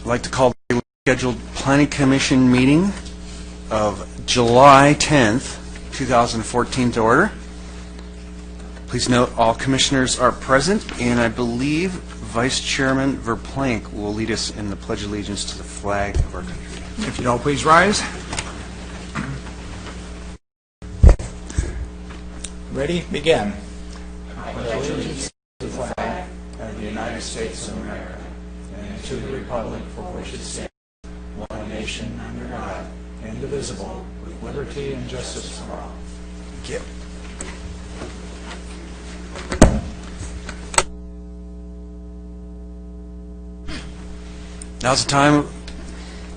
like to call the scheduled Planning Commission meeting of July 10th, 2014 to order. Please note all commissioners are present, and I believe Vice Chairman Verplank will lead us in the Pledge of Allegiance to the flag of our country. If you'd all please rise. Ready? Begin. I pledge allegiance to the flag of the United States of America and to the republic for which it stands, one nation under God, indivisible, with liberty and justice for all. Thank you. Now's the time.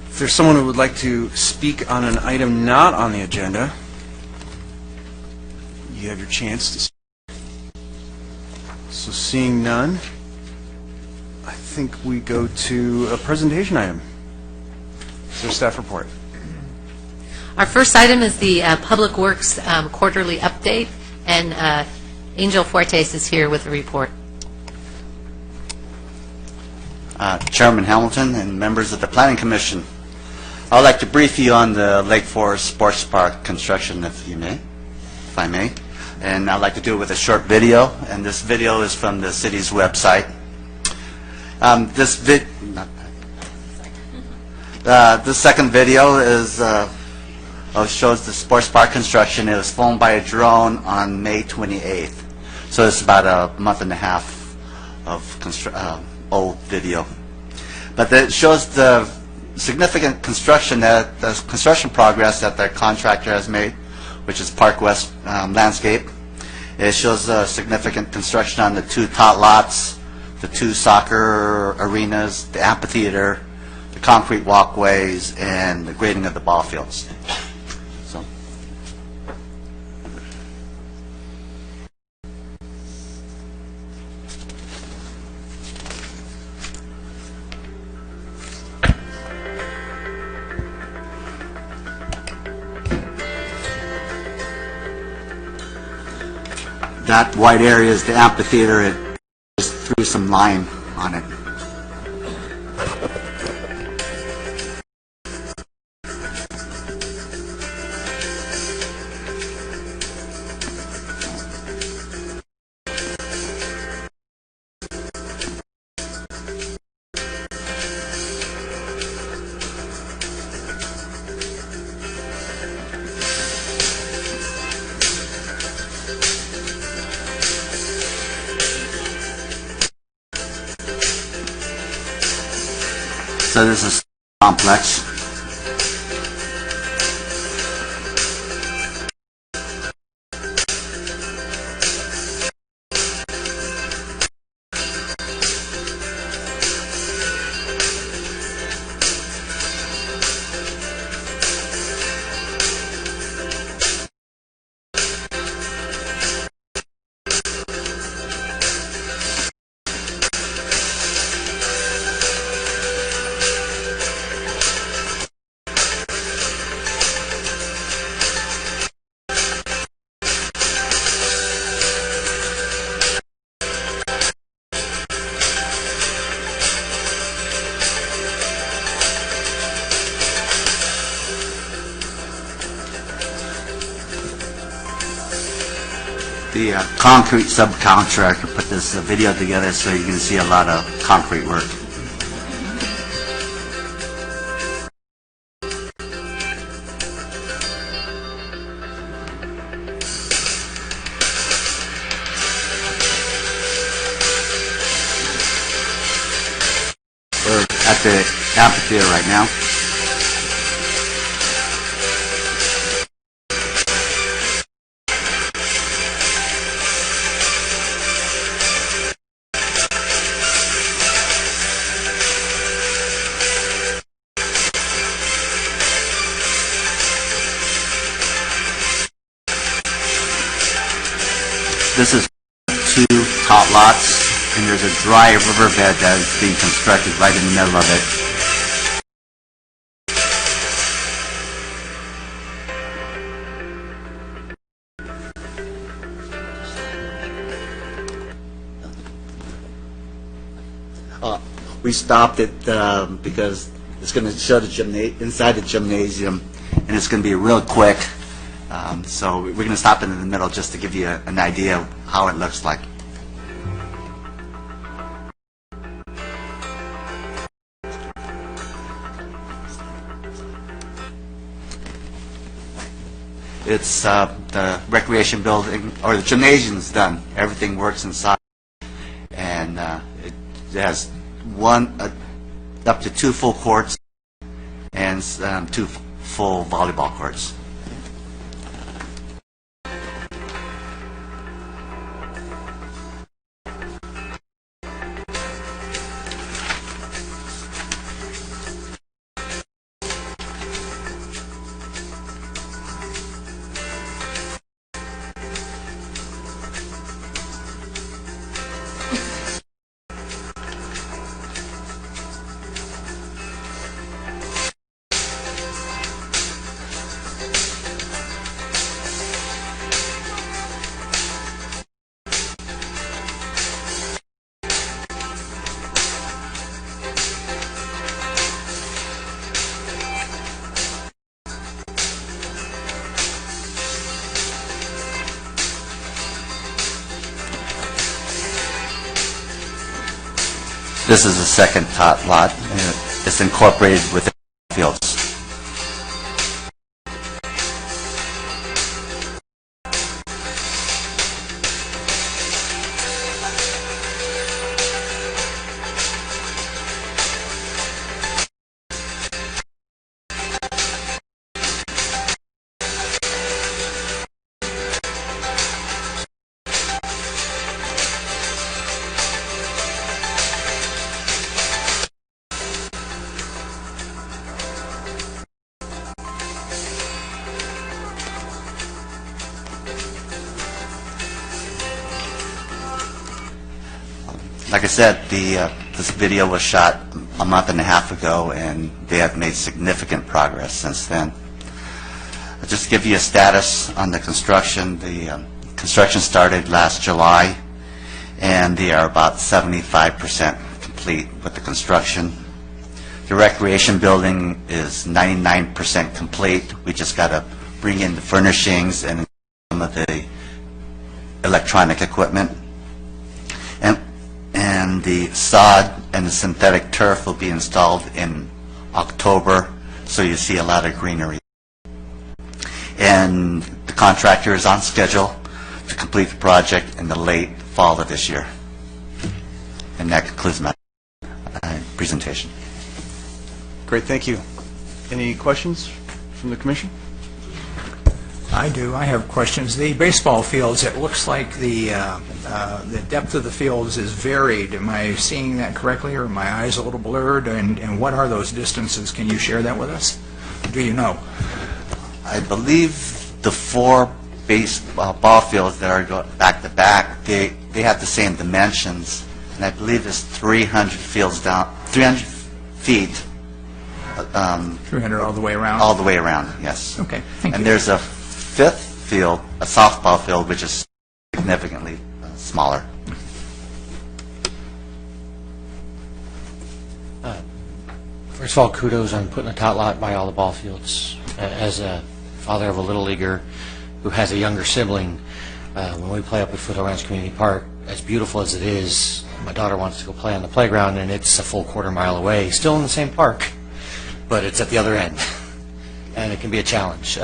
If there's someone who would like to speak on an item not on the agenda, you have your chance to speak. So seeing none, I think we go to a presentation item. So staff report. Our first item is the Public Works quarterly update, and Angel Fortes is here with a report. Chairman Hamilton and members of the Planning Commission, I would like to brief you on the Lake Forest Sports Park construction, if I may. And I'd like to do it with a short video, and this video is from the city's website. This second video is shows the sports park construction. It was filmed by a drone on May 28th, so it's about a month and a half of old video. But it shows the significant construction progress that the contractor has made, which is Park West Landscape. It shows significant construction on the 2 tot lots, the 2 soccer arenas, the amphitheater, the concrete walkways, and the grading of the ball fields. So. That white area is the amphitheater. It just threw some lime on it. So this is complex. The concrete subcontractor put this video together so you can see a lot of concrete work. We're at the amphitheater right now. This is 2 tot lots, and there's a dry riverbed that is being constructed right in the middle of it. We we stopped it because it's going to show the inside the gymnasium, and it's going to be real quick. So we're going to stop it in the middle just to give you an idea of how it looks like. It's the recreation building, or the gymnasium's done. Everything works inside, and it has up to 2 full courts and 2 full volleyball courts. This is the second tot lot. It's incorporated within the fields. Like I said, this video was shot a month and a half ago, and they have made significant progress since then. Just to give you a status on the construction, the construction started last July, and they are about 75% complete with the construction. The recreation building is 99% complete. We just got to bring in the furnishings and some of the electronic equipment. And the sod and the synthetic turf will be installed in October, so you see a lot of greenery. And the contractor is on schedule to complete the project in the late fall of this year. And that concludes my presentation. Great, thank you. Any questions from the commission? I do. I have questions. The baseball fields, it looks like the depth of the fields is varied. Am I seeing that correctly, or are my eyes a little blurred? And what are those distances? Can you share that with us? Do you know? I believe the 4 baseball fields that are back to back, they have the same dimensions, and I believe it's 300 feet. 300 all the way around? All the way around, yes. Okay, thank you. And there's a 5th field, a softball field, which is significantly smaller. First of all, kudos on putting a tot lot by all the ball fields. As a father of a little leaguer who has a younger sibling, when we play up at Foothill Ranch Community Park, as beautiful as it is, my daughter wants to go play on the playground, and it's a full quarter mile away, still in the same park, but it's at the other end, and it can be a challenge.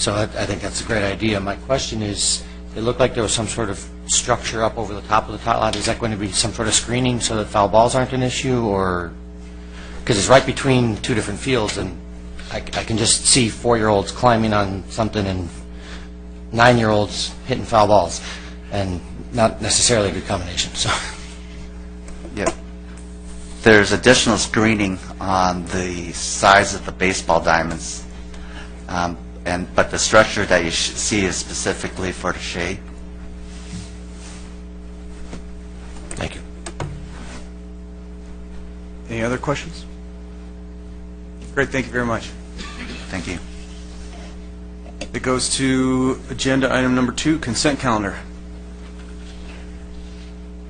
So I think that's a great idea. My question is, it looked like there was some sort of structure up over the top of the tot lot. Is that going to be some sort of screening so that foul balls aren't an issue, or because it's right between 2 different fields, and I can just see 4-year-olds climbing on something and 9-year-olds hitting foul balls, and not necessarily a good combination. So, Yeah. There's additional screening on the sides of the baseball diamonds, but the structure that you see is specifically for the shade. thank you. Any other questions? Great, thank you very much. Thank you. It goes to agenda item number 2, consent calendar.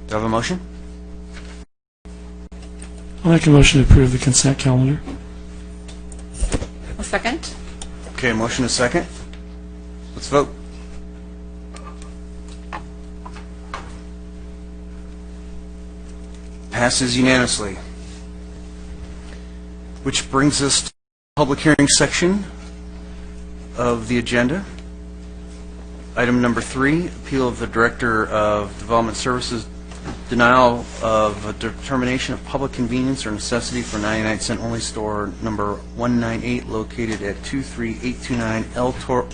Do I have a motion? I'll make a motion to approve the consent calendar. A second. Okay, motion is second. Let's vote. Passes unanimously. Which brings us to the public hearing section of the agenda. Item number 3, appeal of the Director of Development Services denial of a determination of public convenience or necessity for 99-cent only store number 198 located at 23829 El Toro.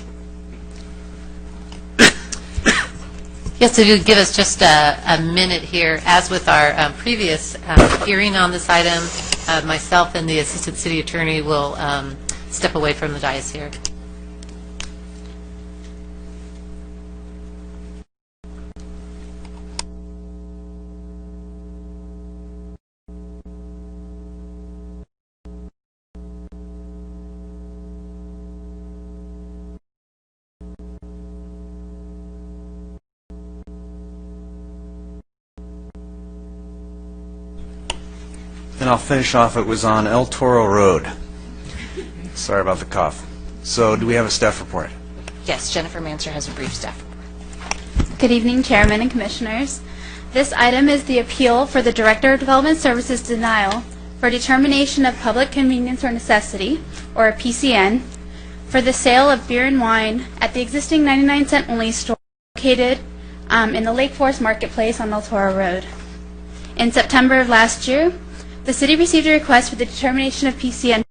Yes, if you give us just a minute here, as with our previous hearing on this item, myself and the Assistant City Attorney will step away from the dais here. And I'll finish off, it was on El Toro Road. Sorry about the cough. So do we have a staff report? Yes, Jennifer Manser has a brief staff report. Good evening, Chairman and Commissioners. This item is the appeal for the Director of Development Services denial for determination of public convenience or necessity, or a PCN, for the sale of beer and wine at the existing 99-cent only store located in the Lake Forest Marketplace on El Toro Road. In September of last year, the City received a request for the determination of PCN.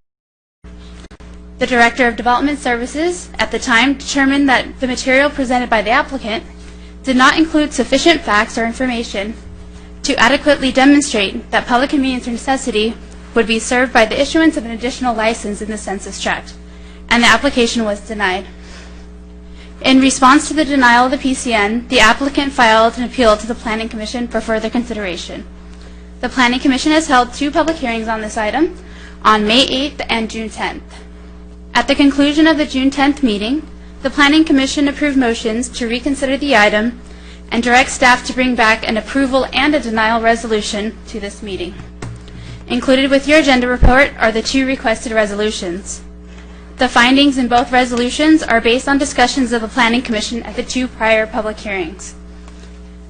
The Director of Development Services at the time determined that the material presented by the applicant did not include sufficient facts or information to adequately demonstrate that public convenience or necessity would be served by the issuance of an additional license in the census tract, and the application was denied. In response to the denial of the PCN, the applicant filed an appeal to the Planning Commission for further consideration. The Planning Commission has held 2 public hearings on this item on May 8th and June 10th. At the conclusion of the June 10th meeting, the Planning Commission approved motions to reconsider the item and direct staff to bring back an approval and a denial resolution to this meeting. Included with your agenda report are the 2 requested resolutions. The findings in both resolutions are based on discussions of the Planning Commission at the 2 prior public hearings.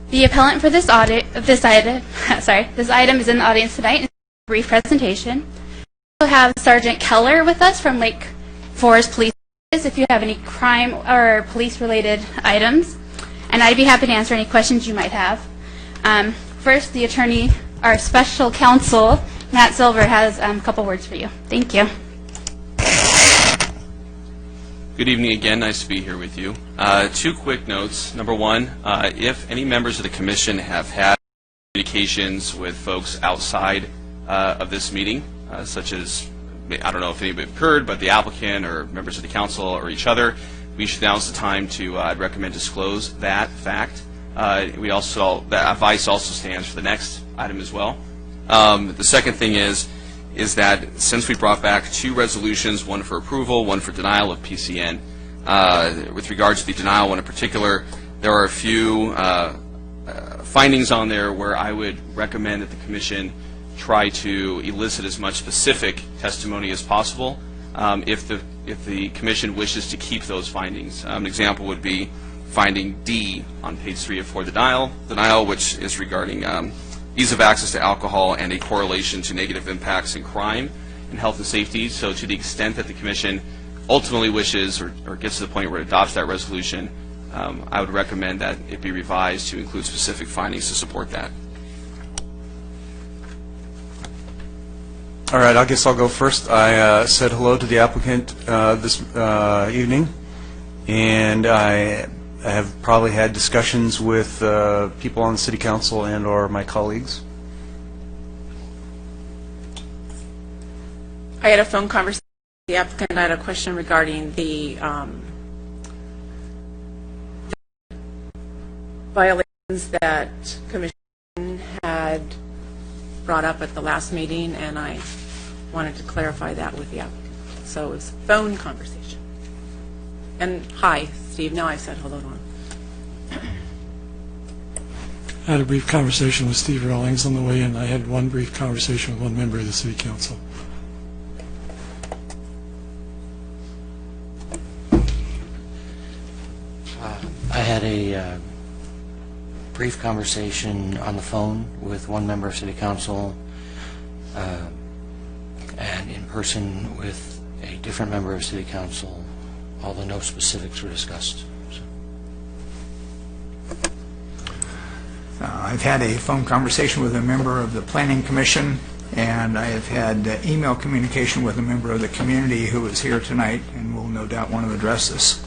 The appellant for this item is in the audience tonight in a brief presentation. We also have Sergeant Keller with us from Lake Forest Police if you have any crime or police-related items, and I'd be happy to answer any questions you might have. First, the attorney, our special counsel, Matt Silver, has a couple words for you. Thank you. Good evening again. Nice to be here with you. 2 quick notes. Number 1, if any members of the Commission have had communications with folks outside of this meeting, such as, I don't know if anybody occurred, but the applicant or members of the council or each other, now's the time to, I'd recommend disclose that fact. That advice also stands for the next item as well. The second thing is that since we brought back 2 resolutions, one for approval, one for denial of PCN, with regards to the denial one in particular, there are a few findings on there where I would recommend that the Commission try to elicit as much specific testimony as possible if the Commission wishes to keep those findings. An example would be finding D on page 3 of 4 denial, which is regarding ease of access to alcohol and a correlation to negative impacts in crime and health and safety. So to the extent that the Commission ultimately wishes or gets to the point where it adopts that resolution, I would recommend that it be revised to include specific findings to support that. All right, I guess I'll go first. I said hello to the applicant this evening, and I have probably had discussions with people on the City Council and or my colleagues. I had a phone conversation with the applicant. I had a question regarding the violations that Commission had brought up at the last meeting, and I wanted to clarify that with the applicant. So it was a phone conversation. And hi, Steve. Now I've said hello to him. I had a brief conversation with Steve Rawlings on the way in. I had one brief conversation with one member of the city council. I had a brief conversation on the phone with one member of city council and in person with a different member of city council, although no specifics were discussed. So. I've had a phone conversation with a member of the Planning Commission, and I have had email communication with a member of the community who is here tonight and will no doubt want to address this.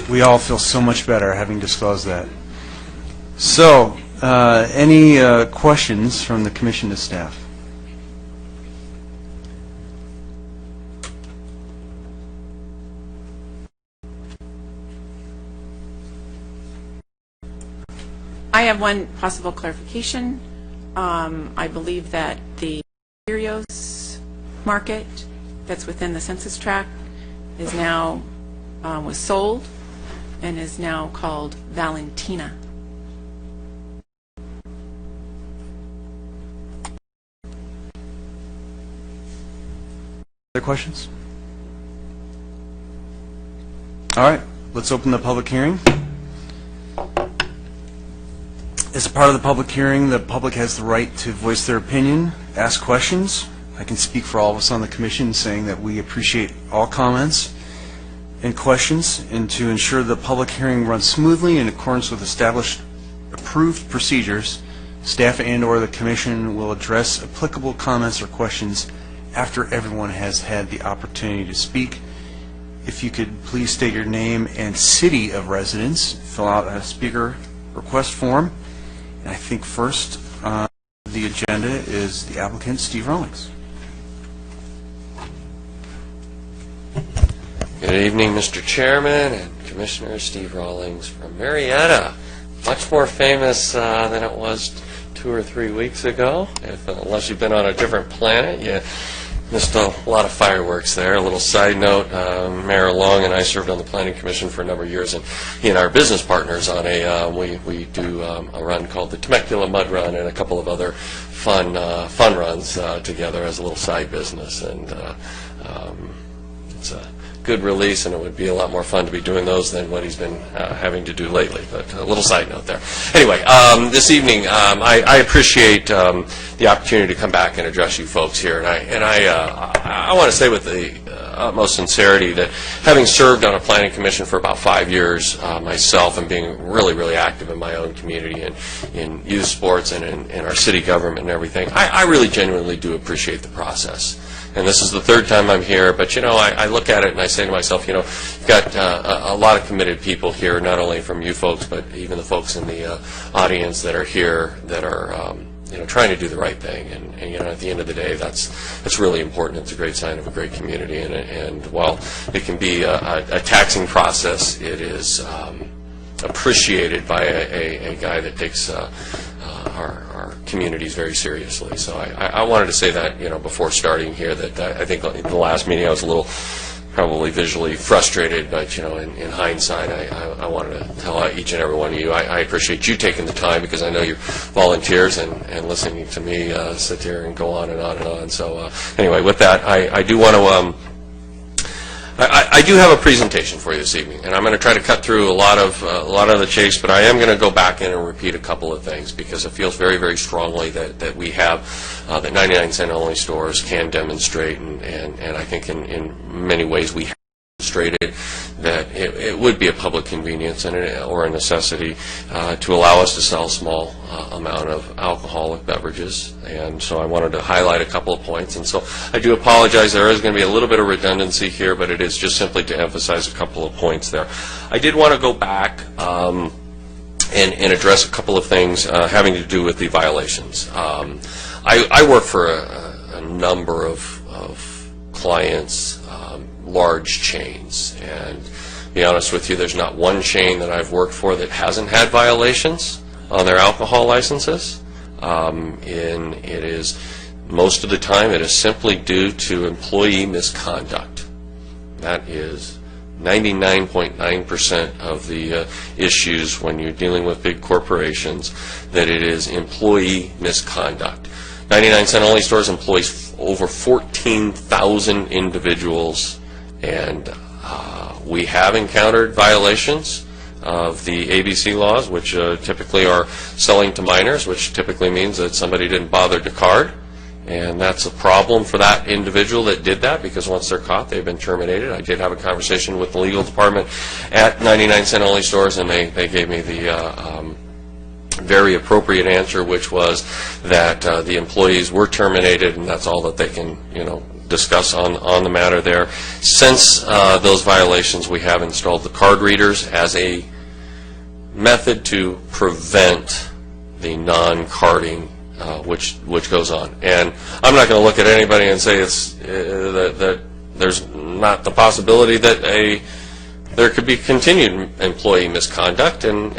We all feel so much better having disclosed that. So, any questions from the commission to staff? I have one possible clarification. I believe that the Cheerios market that's within the census tract is now, was sold and is now called Valentina. Other questions? All right, let's open the public hearing. As a part of the public hearing, the public has the right to voice their opinion, ask questions. I can speak for all of us on the commission saying that we appreciate all comments and questions, and to ensure the public hearing runs smoothly in accordance with established approved procedures, staff and/or the commission will address applicable comments or questions after everyone has had the opportunity to speak. If you could please state your name and city of residence, fill out a speaker request form. And I think first on the agenda is the applicant, Steve Rawlings. Good evening, Mr. Chairman and Commissioner. Steve Rawlings from Marietta. Much more famous than it was 2 or 3 weeks ago. Unless you've been on a different planet, you missed a lot of fireworks there. A little side note, Mayor Long and I served on the Planning Commission for a number of years, and he and our business partners on we do a run called the Temecula Mud Run and a couple of other fun runs together as a little side business, and it's a good release, and it would be a lot more fun to be doing those than what he's been having to do lately. But a little side note there. Anyway, this evening, I appreciate the opportunity to come back and address you folks here, and I want to say with the utmost sincerity that having served on a planning commission for about 5 years myself, and being really, really active in my own community and in youth sports and in our city government and everything, I really genuinely do appreciate the process. And this is the third time I'm here, but, you know, I look at it and I say to myself, you know, you've got a lot of committed people here, not only from you folks, but even the folks in the audience that are here that are, you know, trying to do the right thing. And, you know, at the end of the day, that's really important. It's a great sign of a great community. And while it can be a taxing process, it is appreciated by a guy that takes our communities very seriously. So I wanted to say that, you know, before starting here, that I think in the last meeting I was a little probably visually frustrated, but, you know, in hindsight, I wanted to tell each and every one of you, I appreciate you taking the time, because I know you're volunteers and listening to me sit here and go on and on and on. So anyway, with that, I do want to I do have a presentation for you this evening, and I'm going to try to cut through a lot of the chase, but I am going to go back in and repeat a couple of things, because it feels very, very strongly that we have that 99-cent only stores can demonstrate, and I think in many ways we have demonstrated that it would be a public convenience or a necessity to allow us to sell a small amount of alcoholic beverages. And so I wanted to highlight a couple of points. And so I do apologize, there is going to be a little bit of redundancy here, but it is just simply to emphasize a couple of points there. I did want to go back and address a couple of things having to do with the violations. I work for a number of clients, large chains, and to be honest with you, there's not one chain that I've worked for that hasn't had violations on their alcohol licenses. It is, most of the time, it is simply due to employee misconduct. That is 99.9% of the issues when you're dealing with big corporations, that it is employee misconduct. 99-cent only stores employs over 14,000 individuals, and we have encountered violations of the ABC laws, which typically are selling to minors, which typically means that somebody didn't bother to card. And that's a problem for that individual that did that, because once they're caught, they've been terminated. I did have a conversation with the legal department at 99-cent only stores, and they gave me the very appropriate answer, which was that the employees were terminated, and that's all that they can, discuss on the matter there. Since those violations, we have installed the card readers as a method to prevent the non-carding which goes on. And I'm not going to look at anybody and say it's that there's not the possibility that there could be continued employee misconduct, and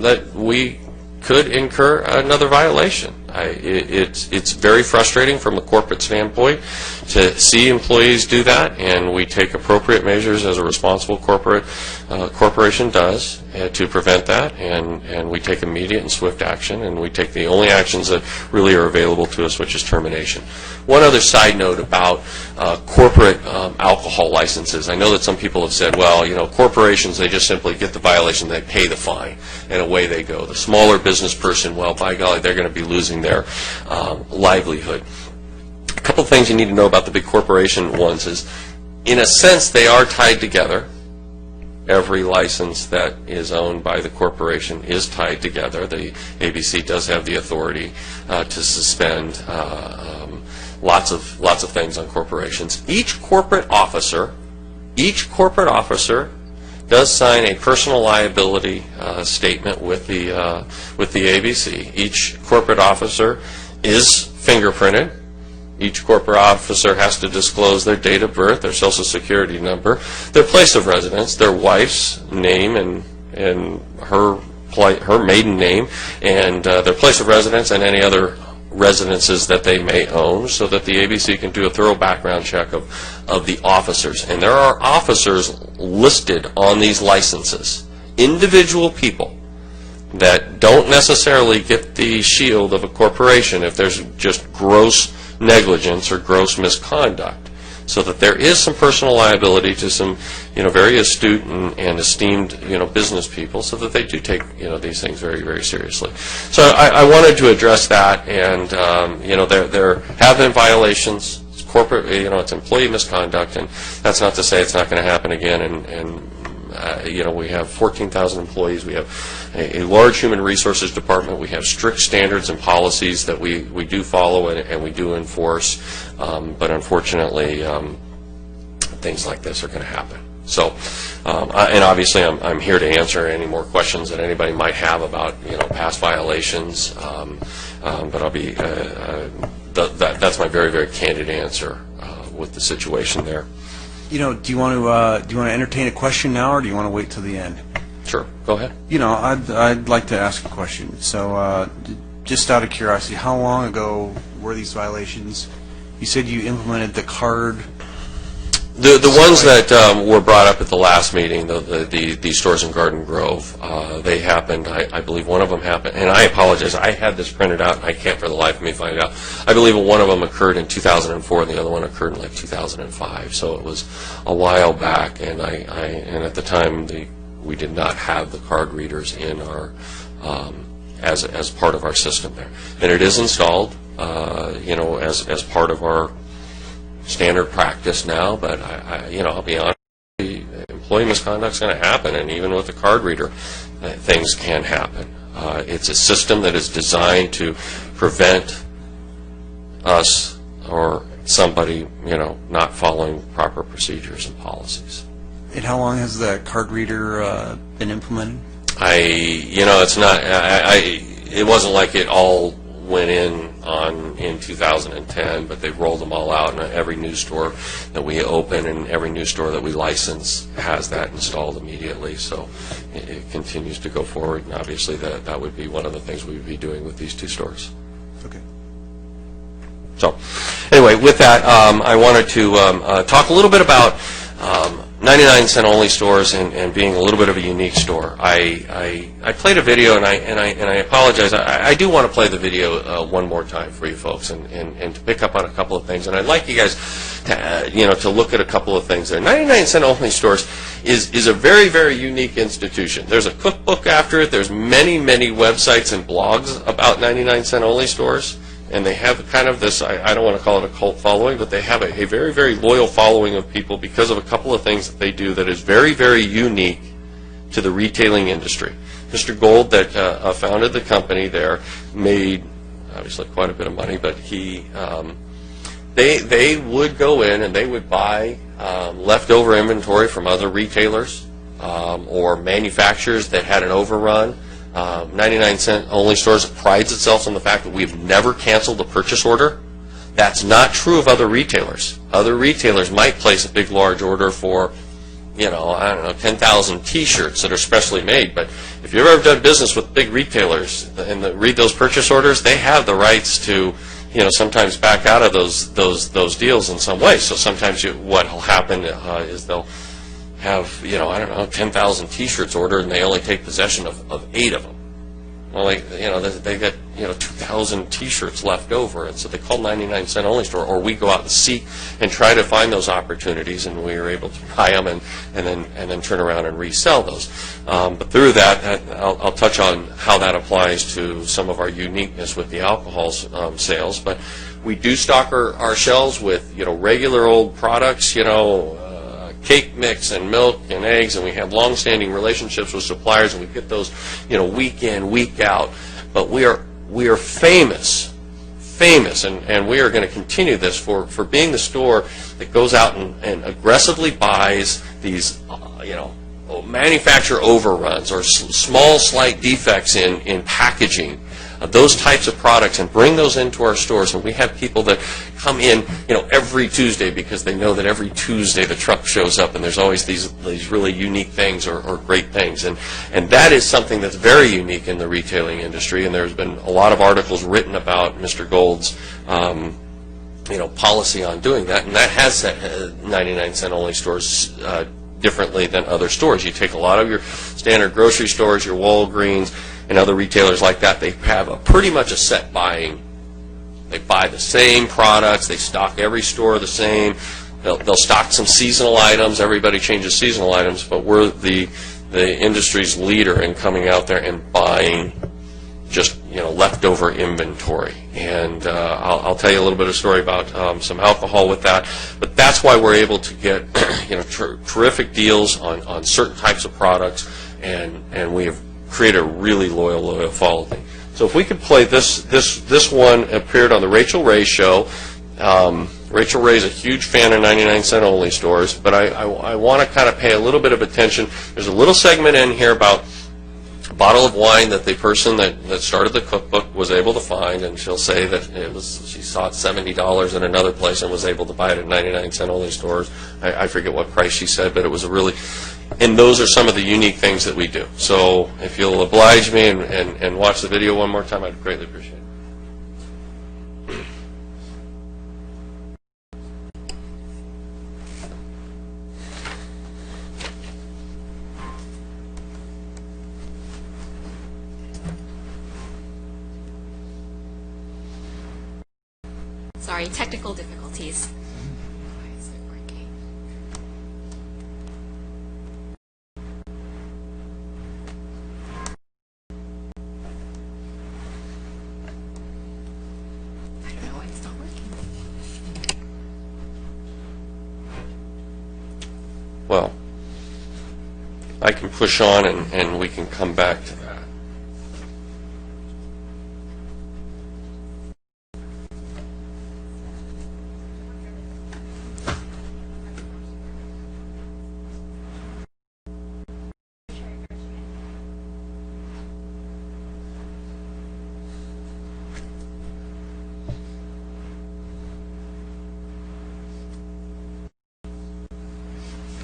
that we could incur another violation. It's very frustrating from a corporate standpoint to see employees do that, and we take appropriate measures as a responsible corporation does to prevent that, and we take immediate and swift action, and we take the only actions that really are available to us, which is termination. One other side note about corporate alcohol licenses. I know that some people have said, well, corporations, they just simply get the violation, they pay the fine, and away they go. The smaller business person, well, by golly, they're going to be losing their livelihood. A couple of things you need to know about the big corporation ones is, in a sense, they are tied together. Every license that is owned by the corporation is tied together. The ABC does have the authority to suspend lots of things on corporations. Each corporate officer does sign a personal liability statement with the ABC. Each corporate officer is fingerprinted. Each corporate officer has to disclose their date of birth, their social security number, their place of residence, their wife's name and her maiden name, and their place of residence and any other residences that they may own, so that the ABC can do a thorough background check of the officers. And there are officers listed on these licenses, individual people that don't necessarily get the shield of a corporation if there's just gross negligence or gross misconduct, so that there is some personal liability to some very astute and esteemed business people, so that they do take these things very, very seriously. So I wanted to address that, and there have been violations. It's corporate, it's employee misconduct, and that's not to say it's not going to happen again. And we have 14,000 employees. We have a large human resources department. We have strict standards and policies that we do follow and we do enforce. But unfortunately, things like this are going to happen. So, and obviously, I'm here to answer any more questions that anybody might have about past violations. But I'll be that's my very, very candid answer with the situation there. Do you want to entertain a question now, or do you want to wait till the end? Sure, go ahead. I'd like to ask a question. So, just out of curiosity, how long ago were these violations? You said you implemented the card. The ones that were brought up at the last meeting, the stores in Garden Grove, they happened. I believe one of them happened, and I apologize. I had this printed out, and I can't for the life of me find it out. I believe one of them occurred in 2004, and the other one occurred in 2005. So it was a while back, and and at the time we did not have the card readers in our as part of our system there, and it is installed, as part of our standard practice now, but I'll be honest, employee misconduct is going to happen, and even with the card reader, things can happen. It's a system that is designed to prevent us or somebody, not following proper procedures and policies. And how long has the card reader been implemented? It's not. It wasn't like it all went in 2010, but they've rolled them all out, and every new store that we open and every new store that we license has that installed immediately. So it continues to go forward, and obviously that would be one of the things we would be doing with these two stores. Okay. So anyway, with that, I wanted to talk a little bit about 99-cent only stores and being a little bit of a unique store. I played a video, and I apologize. I do want to play the video one more time for you folks and to pick up on a couple of things. And I'd like you guys to, to look at a couple of things there. 99-cent only stores is a very, very unique institution. There's a cookbook after it. There's many, many websites and blogs about 99-cent only stores. And they have kind of this, I don't want to call it a cult following, but they have a very, very loyal following of people because of a couple of things that they do that is very, very unique to the retailing industry. Mr. Gold, that founded the company there, made obviously quite a bit of money, but they would go in and they would buy leftover inventory from other retailers or manufacturers that had an overrun. 99-cent only stores prides itself on the fact that we've never canceled a purchase order. That's not true of other retailers. Other retailers might place a big, large order for, 10,000 T-shirts that are specially made. But if you've ever done business with big retailers and read those purchase orders, they have the rights to, sometimes back out of those deals in some way. So sometimes what will happen is they'll have, 10,000 T-shirts ordered, and they only take possession of 8 of them. Well, they get, 2,000 T-shirts left over, and so they call 99-cent only store, or we go out and seek and try to find those opportunities, and we are able to buy them and then turn around and resell those. But through that, I'll touch on how that applies to some of our uniqueness with the alcohol sales. But we do stock our shelves with, regular old products, cake mix and milk and eggs, and we have long-standing relationships with suppliers, and we get those, week in, week out. But we are famous, and we are going to continue this for being the store that goes out and aggressively buys these, manufacturer overruns or small, slight defects in packaging. Those types of products, and bring those into our stores. And we have people that come in, every Tuesday, because they know that every Tuesday the truck shows up and there's always these really unique things or great things. And that is something that's very unique in the retailing industry. And there's been a lot of articles written about Mr. Gold's policy on doing that. And that has set 99-cent only stores differently than other stores. You take a lot of your standard grocery stores, your Walgreens, and other retailers like that, they have pretty much a set buying. They buy the same products. They stock every store the same. They'll stock some seasonal items. Everybody changes seasonal items, but we're the industry's leader in coming out there and buying just leftover inventory. And I'll tell you a little bit of a story about some alcohol with that. But that's why we're able to get terrific deals on certain types of products, and we have create a really loyal following. So if we could play this one appeared on the Rachel Ray show. Rachel Ray is a huge fan of 99-cent only stores, but I want to kind of pay a little bit of attention. There's a little segment in here about a bottle of wine that the person that started the cookbook was able to find, and she'll say that she saw it $70 in another place and was able to buy it at 99-cent only stores. I forget what price she said, but it was a really... And those are some of the unique things that we do. So if you'll oblige me and watch the video one more time, I'd greatly appreciate it. Sorry, technical difficulties. Why is it working? I don't know why it's not working. Well, I can push on and we can come back to that.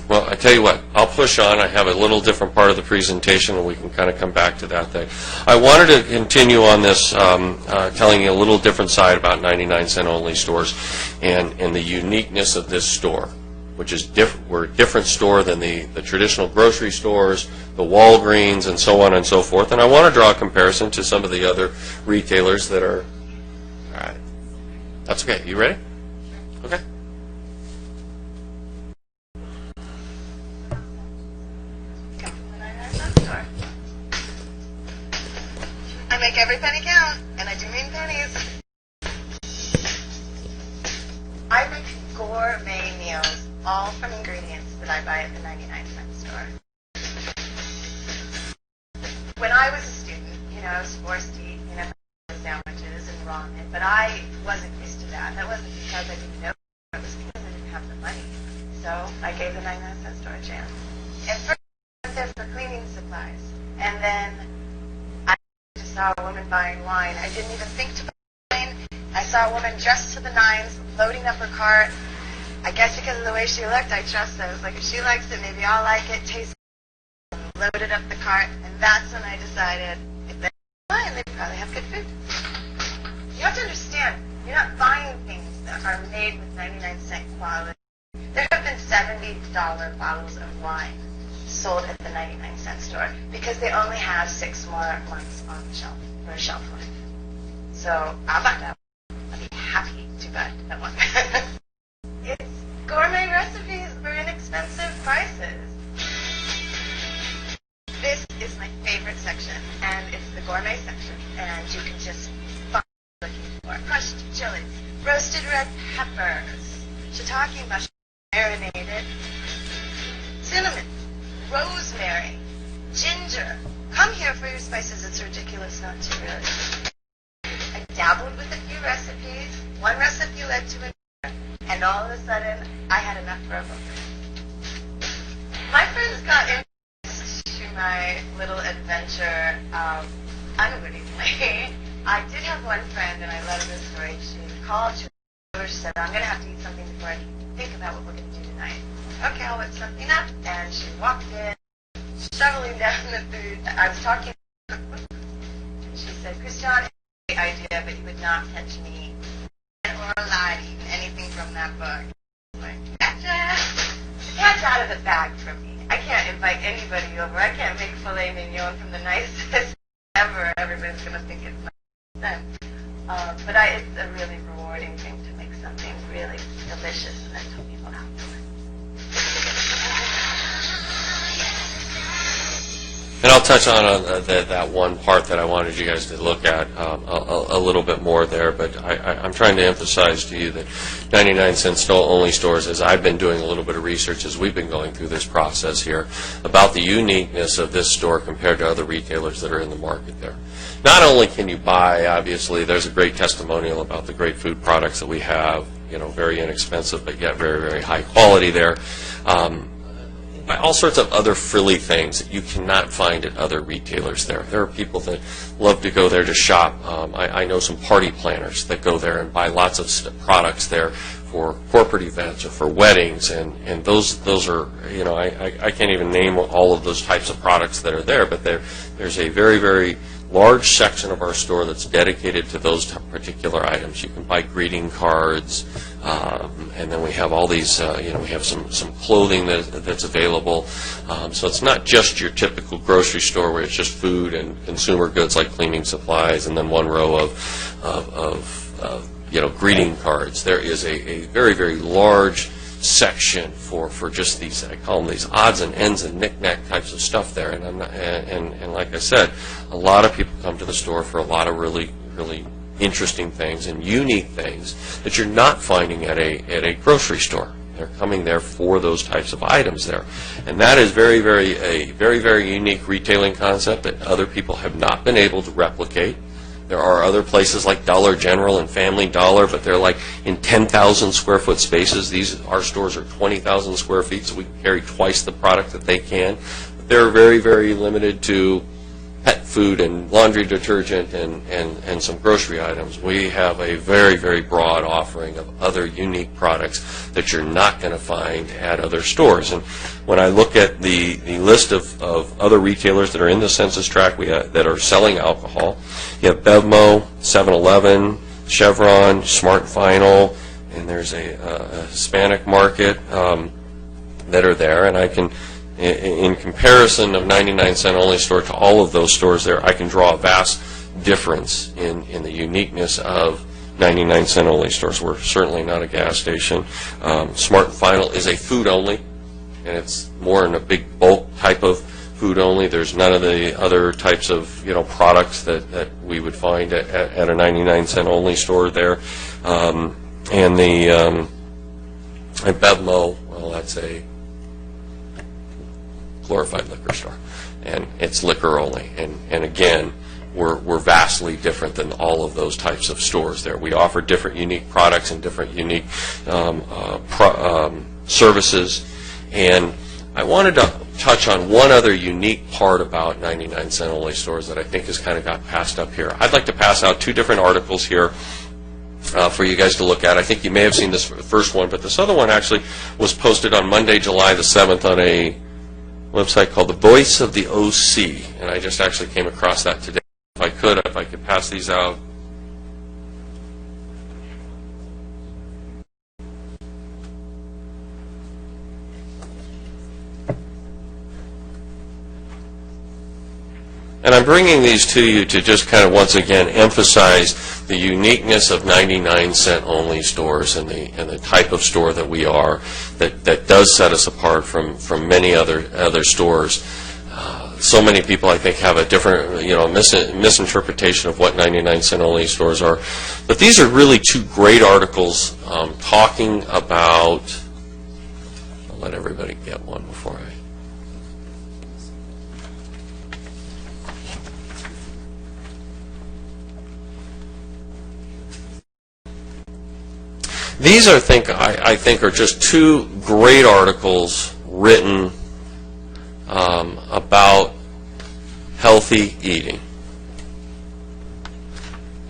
Well, I tell you what, I'll push on. I have a little different part of the presentation, and we can kind of come back to that thing. I wanted to continue on this, telling you a little different side about 99-cent only stores and the uniqueness of this store. which is we're a different store than the traditional grocery stores, the Walgreens, and so on and so forth. And I want to draw a comparison to some of the other retailers that are. All right, that's okay. You ready? Okay. I make every penny count, and I do mean pennies. I make gourmet meals, all from ingredients that I buy at the 99-cent store. When I was a student, I was forced to eat, sandwiches and ramen, but I wasn't used to that. That wasn't because I didn't know, it was because I didn't have the money. So I gave the 99-cent store a chance. And first, I went there for cleaning supplies, and then I saw a woman buying wine. I didn't even think to buy wine. I saw a woman dressed to the nines, loading up her cart. I guess because of the way she looked, I trust her. I was like, if she likes it, maybe I'll like it. Taste it. Loaded up the cart, and that's when I decided if they have wine, they probably have good food. You have to understand, you're not buying things that are made with 99-cent quality. There have been $70 bottles of wine sold at the 99-cent store because they only have 6 more months on the shelf for a shelf life. So I'll buy that one. I'll be happy to buy that one. It's gourmet recipes for inexpensive prices. This is my favorite section, and it's the gourmet section, and you can just find what you're looking for. Crushed chili, roasted red peppers, shiitake mushroom, marinated, cinnamon, rosemary, ginger. Come here for your spices. It's ridiculous not to, really. I dabbled with a few recipes. One recipe led to another, and all of a sudden, I had enough for a book. My friends got into my little adventure unwittingly. I did have one friend, and I love this story. She called, she said, I'm going to have to eat something before I think about what we're going to do tonight. Okay, I'll whip something up. And she walked in, shoveling down the food. I was talking to her. She said, Christian, great idea, but you would not catch me or lie to eat anything from that book. I'm like, gotcha. The cat's out of the bag for me. I can't invite anybody over. I can't make filet mignon from the nicest ever. Everybody's going to think it's nice. But it's a really rewarding thing to make something really delicious and then tell people how to do it. And I'll touch on that one part that I wanted you guys to look at a little bit more there, but I'm trying to emphasize to you that 99-cent only stores, as I've been doing a little bit of research as we've been going through this process here, about the uniqueness of this store compared to other retailers that are in the market there. Not only can you buy, obviously, there's a great testimonial about the great food products that we have, very inexpensive, but yet very, very high quality there. All sorts of other frilly things that you cannot find at other retailers there. There are people that love to go there to shop. I know some party planners that go there and buy lots of products there for corporate events or for weddings, and those are, I can't even name all of those types of products that are there, but there's a very, very large section of our store that's dedicated to those particular items. You can buy greeting cards, and then we have all these, we have some clothing that's available. So it's not just your typical grocery store where it's just food and consumer goods like cleaning supplies and then one row of greeting cards. There is a very, very large section for just these, I call them these odds and ends and knick-knack types of stuff there. And I'm not, and like I said, a lot of people come to the store for a lot of really, really interesting things and unique things that you're not finding at a grocery store. They're coming there for those types of items there. And that is a very, very unique retailing concept that other people have not been able to replicate. There are other places like Dollar General and Family Dollar, but they're like in 10,000 square foot spaces. Our stores are 20,000 square feet, so we can carry twice the product that they can. But they're very, very limited to pet food and laundry detergent and some grocery items. We have a very, very broad offering of other unique products that you're not going to find at other stores. And when I look at the list of other retailers that are in the census tract that are selling alcohol, you have Bevmo, 7-Eleven, Chevron, Smart Final, and there's a Hispanic market. that are there, and I can, in comparison of 99-cent only store to all of those stores there, I can draw a vast difference in the uniqueness of 99-cent only stores. We're certainly not a gas station. Smart and Final is a food only, and it's more in a big bulk type of food only. There's none of the other types of products that we would find at a 99-cent only store there. And the Bevmo, well, that's a glorified liquor store, and it's liquor only. And again, we're vastly different than all of those types of stores there. We offer different unique products and different unique services. And I wanted to touch on one other unique part about 99-cent only stores that I think has kind of got passed up here. I'd like to pass out 2 different articles here for you guys to look at. I think you may have seen this first one, but this other one actually was posted on Monday, July the 7th on a website called The Voice of the OC, and I just actually came across that today. If I could pass these out. And I'm bringing these to you to just kind of once again emphasize the uniqueness of 99-cent only stores and the type of store that we are that does set us apart from many other stores. So many people, I think, have a different, misinterpretation of what 99-cent only stores are. But these are really 2 great articles talking about. I'll let everybody get one before I. These I think are just 2 great articles written about healthy eating.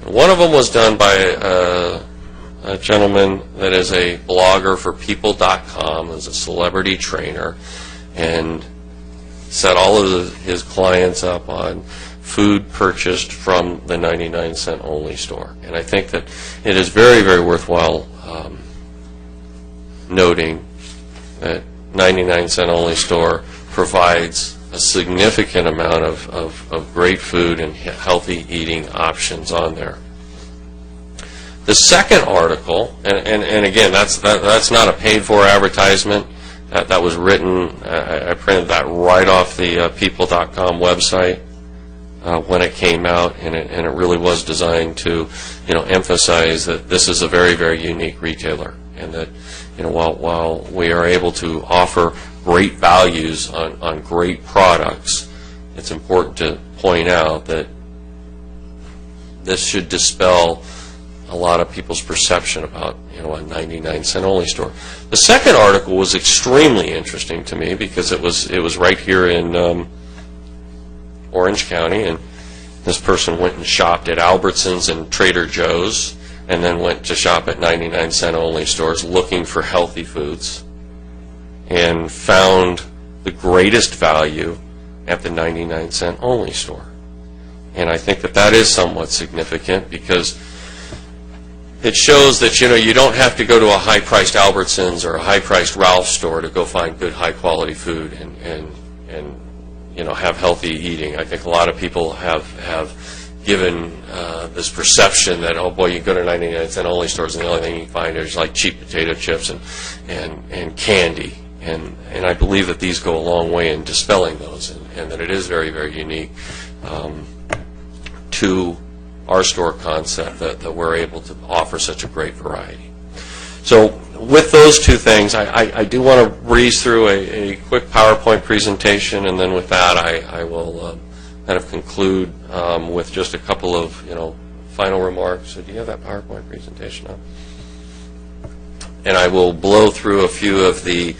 One of them was done by a gentleman that is a blogger for People.com, who's a celebrity trainer, and set all of his clients up on food purchased from the 99-cent only store. And I think that it is very, very worthwhile noting that 99-cent only store provides a significant amount of great food and healthy eating options on there. The second article, and again, that's not a paid-for advertisement. That was written, I printed that right off the People.com website when it came out, and it really was designed to, emphasize that this is a very, very unique retailer, and that, while we are able to offer great values on great products, it's important to point out that this should dispel a lot of people's perception about a 99-cent only store. The second article was extremely interesting to me because it was right here in Orange County, and this person went and shopped at Albertsons and Trader Joe's, and then went to shop at 99-cent only stores looking for healthy foods, and found the greatest value at the 99-cent only store. And I think that is somewhat significant because it shows that you don't have to go to a high-priced Albertsons or a high-priced Ralph's store to go find good high-quality food and have healthy eating. I think a lot of people have given this perception that, oh boy, you go to 99-cent only stores and the only thing you can find is like cheap potato chips and candy. And I believe that these go a long way in dispelling those, and that it is very, very unique to our store concept that we're able to offer such a great variety. So with those 2 things, I do want to breeze through a quick PowerPoint presentation, and then with that I will kind of conclude with just a couple of final remarks. So do you have that PowerPoint presentation up? And I will blow through a few of the.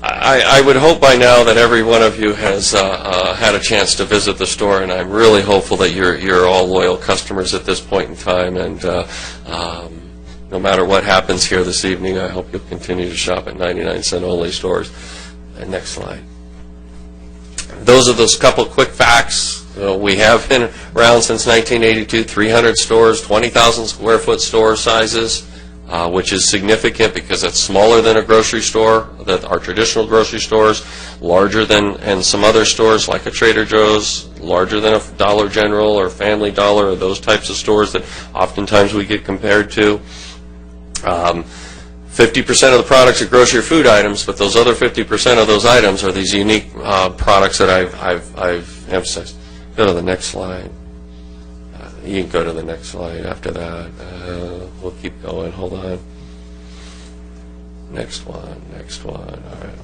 I would hope by now that every one of you has had a chance to visit the store, and I'm really hopeful that you're all loyal customers at this point in time. And no matter what happens here this evening, I hope you'll continue to shop at 99-cent only stores. And next slide. Those are those couple quick facts. We have been around since 1982, 300 stores, 20,000 square foot store sizes. which is significant because it's smaller than a grocery store, that our traditional grocery stores, larger than and some other stores like a Trader Joe's, larger than a Dollar General or Family Dollar, or those types of stores that oftentimes we get compared to. 50% of the products are grocery or food items, but those other 50% of those items are these unique products that I've emphasized. Go to the next slide. You can go to the next slide after that. We'll keep going. Hold on. Next one. All right.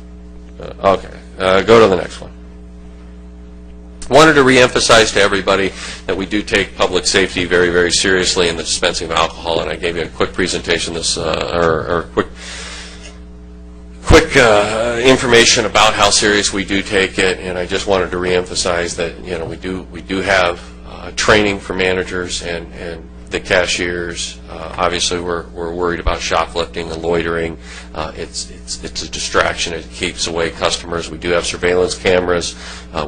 Okay. Go to the next one. Wanted to reemphasize to everybody that we do take public safety very, very seriously in the dispensing of alcohol, and I gave you a quick presentation or quick information about how serious we do take it, and I just wanted to reemphasize that we do have training for managers and the cashiers. Obviously, we're worried about shoplifting and loitering. It's a distraction. It keeps away customers. We do have surveillance cameras.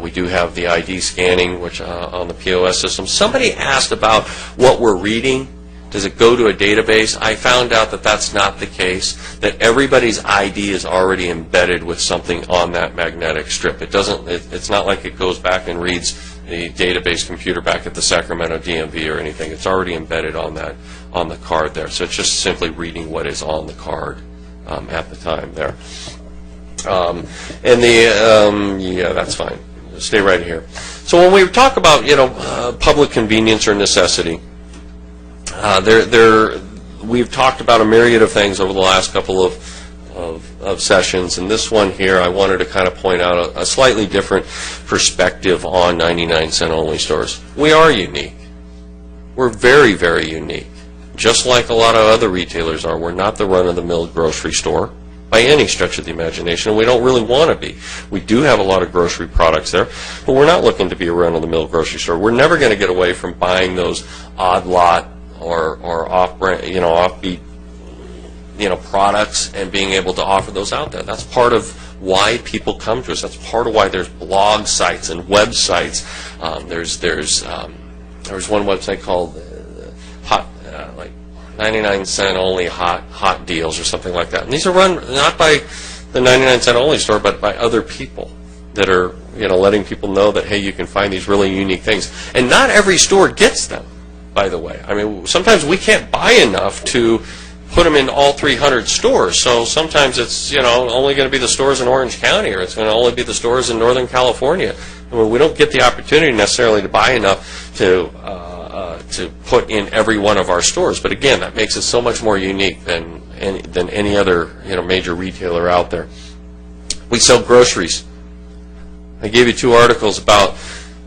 We do have the ID scanning, which on the POS system. Somebody asked about what we're reading. Does it go to a database? I found out that that's not the case, that everybody's ID is already embedded with something on that magnetic strip. It's not like it goes back and reads the database computer back at the Sacramento DMV or anything. It's already embedded on the card there. So it's just simply reading what is on the card at the time there. Yeah, that's fine. Stay right here. So when we talk about public convenience or necessity, we've talked about a myriad of things over the last couple of sessions, and this one here I wanted to kind of point out a slightly different perspective on 99-cent only stores. We are unique. We're very, very unique. Just like a lot of other retailers are, we're not the run-of-the-mill grocery store by any stretch of the imagination, and we don't really want to be. We do have a lot of grocery products there, but we're not looking to be a run-of-the-mill grocery store. We're never going to get away from buying those odd lot or off-brand, offbeat, products and being able to offer those out there. That's part of why people come to us. That's part of why there's blog sites and websites. There's one website called Hot, like 99-cent only hot deals or something like that. And these are run not by the 99-cent only store, but by other people that are letting people know that, hey, you can find these really unique things. And not every store gets them, by the way. I mean, sometimes we can't buy enough to put them in all 300 stores. So sometimes it's only going to be the stores in Orange County, or it's going to only be the stores in Northern California. I mean, we don't get the opportunity necessarily to buy enough to put in every one of our stores. But again, that makes it so much more unique than any other major retailer out there. We sell groceries. I gave you 2 articles about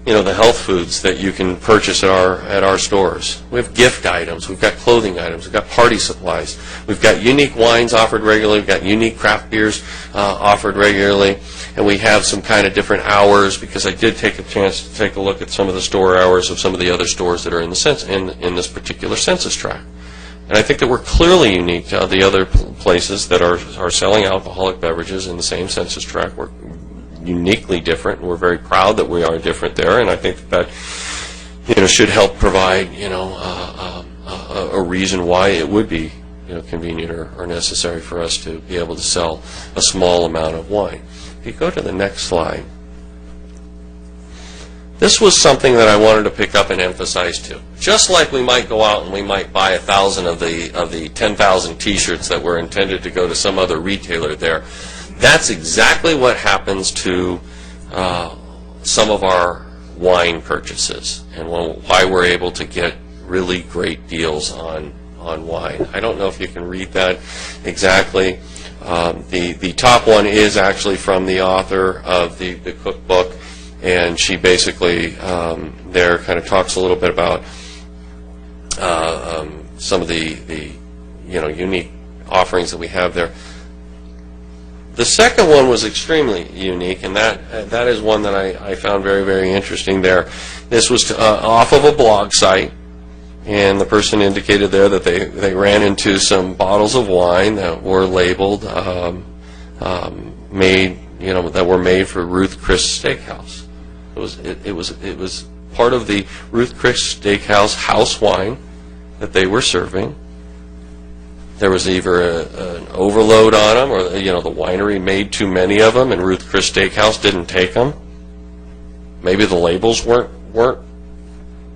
the health foods that you can purchase at our stores. We have gift items. We've got clothing items. We've got party supplies. We've got unique wines offered regularly. We've got unique craft beers offered regularly. And we have some kind of different hours, because I did take a chance to take a look at some of the store hours of some of the other stores that are in this particular census tract. And I think that we're clearly unique to the other places that are selling alcoholic beverages in the same census tract. We're uniquely different, and we're very proud that we are different there, and I think that should help provide a reason why it would be convenient or necessary for us to be able to sell a small amount of wine. If you go to the next slide, this was something that I wanted to pick up and emphasize too. Just like we might go out and we might buy 1,000 of the 10,000 T-shirts that were intended to go to some other retailer there. That's exactly what happens to some of our wine purchases, and why we're able to get really great deals on wine. I don't know if you can read that exactly. The top one is actually from the author of the cookbook, and she basically there kind of talks a little bit about some of the unique offerings that we have there. The second one was extremely unique, and that is one that I found very, very interesting there. This was off of a blog site, and the person indicated there that they ran into some bottles of wine that were labeled made, that were made for Ruth Chris Steakhouse. It was part of the Ruth Chris Steakhouse house wine that they were serving. there was either an overload on them, or the winery made too many of them, and Ruth Chris Steakhouse didn't take them. Maybe the labels weren't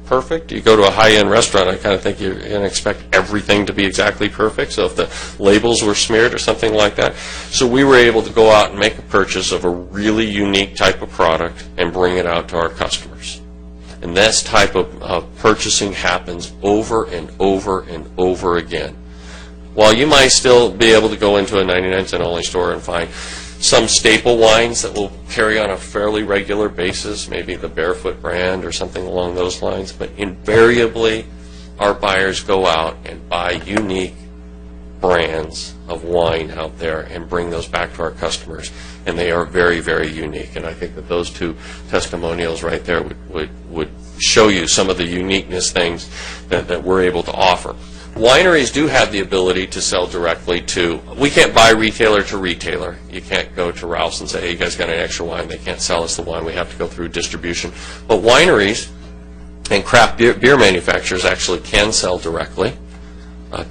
perfect. You go to a high-end restaurant, I kind of think you're going to expect everything to be exactly perfect. So if the labels were smeared or something like that. So we were able to go out and make a purchase of a really unique type of product and bring it out to our customers. And this type of purchasing happens over and over and over again. While you might still be able to go into a 99-cent only store and find some staple wines that will carry on a fairly regular basis, maybe the Barefoot brand or something along those lines, but invariably our buyers go out and buy unique brands of wine out there and bring those back to our customers, and they are very, very unique. And I think that those two testimonials right there would show you some of the uniqueness things that we're able to offer. Wineries do have the ability to sell directly to, we can't buy retailer to retailer. You can't go to Ralph's and say, hey, you guys got an extra wine. They can't sell us the wine. We have to go through distribution. But wineries and craft beer manufacturers actually can sell directly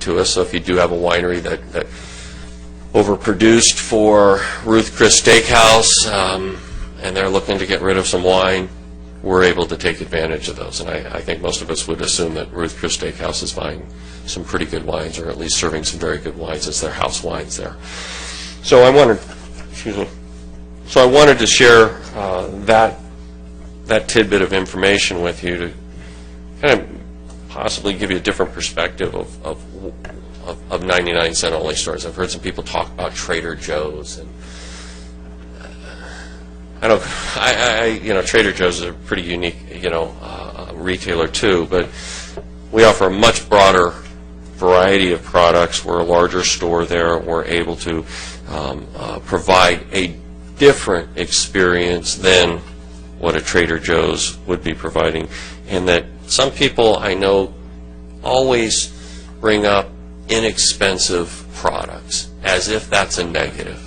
to us. So if you do have a winery that overproduced for Ruth Chris Steakhouse and they're looking to get rid of some wine, we're able to take advantage of those. And I think most of us would assume that Ruth Chris Steakhouse is buying some pretty good wines, or at least serving some very good wines as their house wines there. So I wanted to share that tidbit of information with you to kind of possibly give you a different perspective of 99-cent only stores. I've heard some people talk about Trader Joe's, and Trader Joe's is a pretty unique, retailer too, but we offer a much broader variety of products. We're a larger store there. We're able to provide a different experience than what a Trader Joe's would be providing, and that some people I know always bring up inexpensive products as if that's a negative.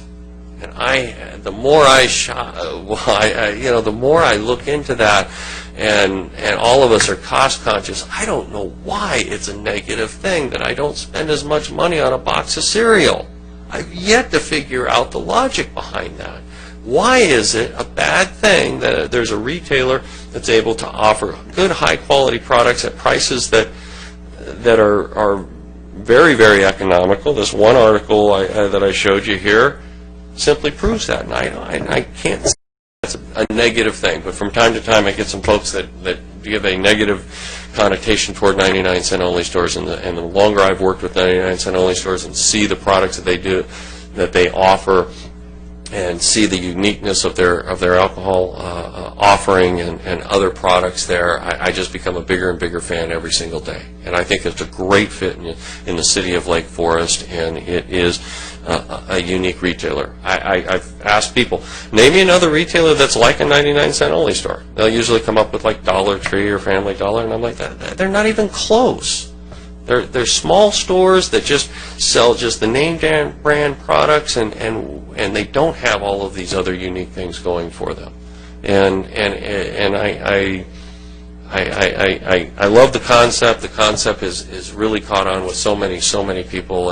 And the more I the more I look into that, and all of us are cost conscious, I don't know why it's a negative thing that I don't spend as much money on a box of cereal. I've yet to figure out the logic behind that. Why is it a bad thing that there's a retailer that's able to offer good, high-quality products at prices that are very, very economical? This one article that I showed you here simply proves that, and I can't say that's a negative thing. But from time to time, I get some folks that give a negative connotation toward 99-cent only stores, and the longer I've worked with 99-cent only stores and see the products that they offer, and see the uniqueness of their alcohol offering and other products there, I just become a bigger and bigger fan every single day. And I think it's a great fit in the city of Lake Forest, and it is a unique retailer. I've asked people, name me another retailer that's like a 99-cent only store. They'll usually come up with like Dollar Tree or Family Dollar, and I'm like, they're not even close. They're small stores that just sell just the name brand products, and they don't have all of these other unique things going for them. And I love the concept. The concept is really caught on with so many people,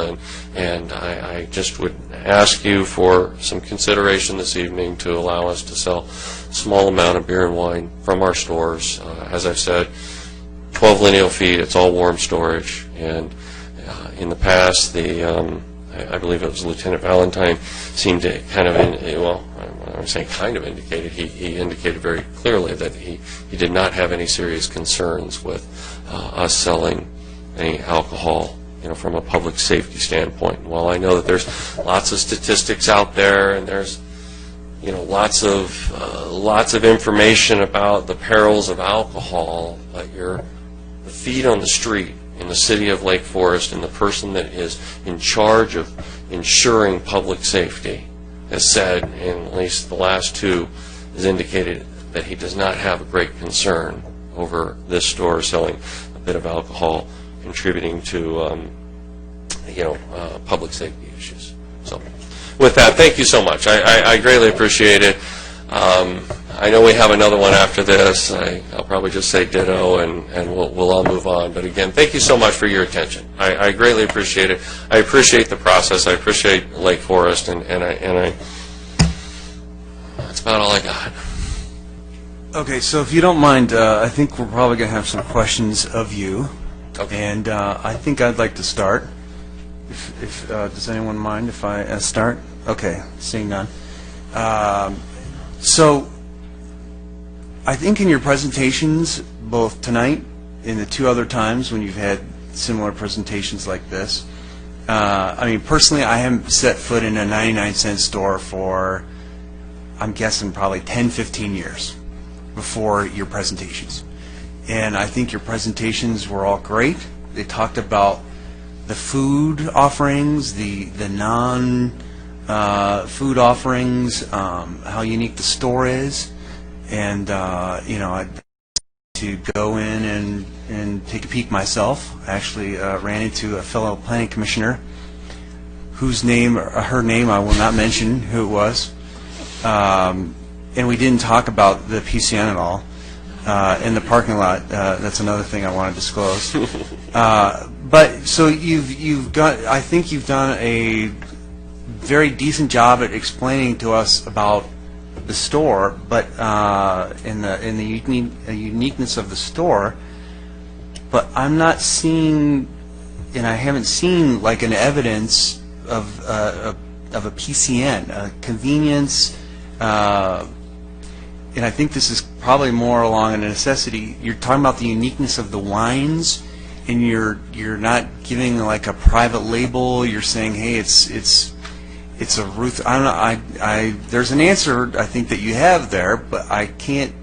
and I just would ask you for some consideration this evening to allow us to sell a small amount of beer and wine from our stores. As I've said, 12 lineal feet, it's all warm storage, and in the past, I believe it was Lieutenant Valentine seemed to kind of, I'm saying kind of indicated, he indicated very clearly that he did not have any serious concerns with us selling any alcohol, from a public safety standpoint. While I know that there's lots of statistics out there, and there's lots of information about the perils of alcohol, but the feet on the street in the city of Lake Forest, and the person that is in charge of ensuring public safety has said, in at least the last two, has indicated that he does not have a great concern over this store selling a bit of alcohol, contributing to public safety issues. So with that, thank you so much. I greatly appreciate it. I know we have another one after this. I'll probably just say ditto, and we'll all move on. But again, thank you so much for your attention. I greatly appreciate it. I appreciate the process. I appreciate Lake Forest, and I that's about all I got. Okay, so if you don't mind, I think we're probably going to have some questions of you. Okay. And I think I'd like to start. If does anyone mind if I start? Okay, seeing none. So I think in your presentations, both tonight and the two other times when you've had similar presentations like this, I mean, personally, I haven't set foot in a 99-cent store for, I'm guessing, probably 10, 15 years before your presentations. And I think your presentations were all great. They talked about the food offerings, the non-food offerings, how unique the store is, and you know, I'd to go in and take a peek myself. I actually ran into a fellow planning commissioner whose name, her name, I will not mention who it was, and we didn't talk about the PCN at all. In the parking lot, that's another thing I want to disclose. But so you've got, I think you've done a very decent job at explaining to us about the store, but in the uniqueness of the store. But I'm not seeing, and I haven't seen like an evidence of a PCN, a convenience. And I think this is probably more along a necessity. You're talking about the uniqueness of the wines, and you're not giving like a private label. You're saying, hey, it's a Ruth. I don't know. There's an answer I think that you have there, but I can't.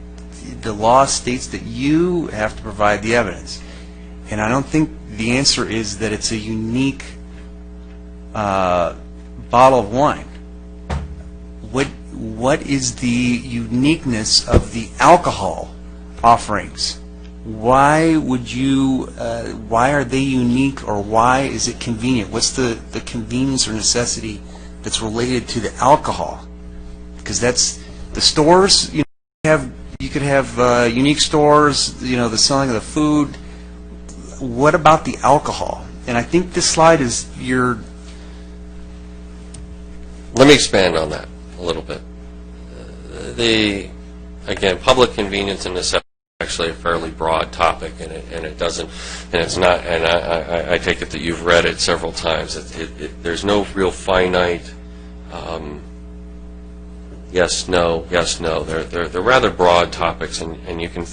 The law states that you have to provide the evidence, and I don't think the answer is that it's a unique bottle of wine. What is the uniqueness of the alcohol offerings? Why would you? Why are they unique, or why is it convenient? What's the convenience or necessity that's related to the alcohol? Because that's the stores. You know, you could have unique stores. You know, the selling of the food. What about the alcohol? And I think this slide is your. Let me expand on that a little bit. Again, public convenience and necessity is actually a fairly broad topic, and it doesn't, and it's not, and I take it that you've read it several times. There's no real finite yes, no, yes, no. They're rather broad topics, and you can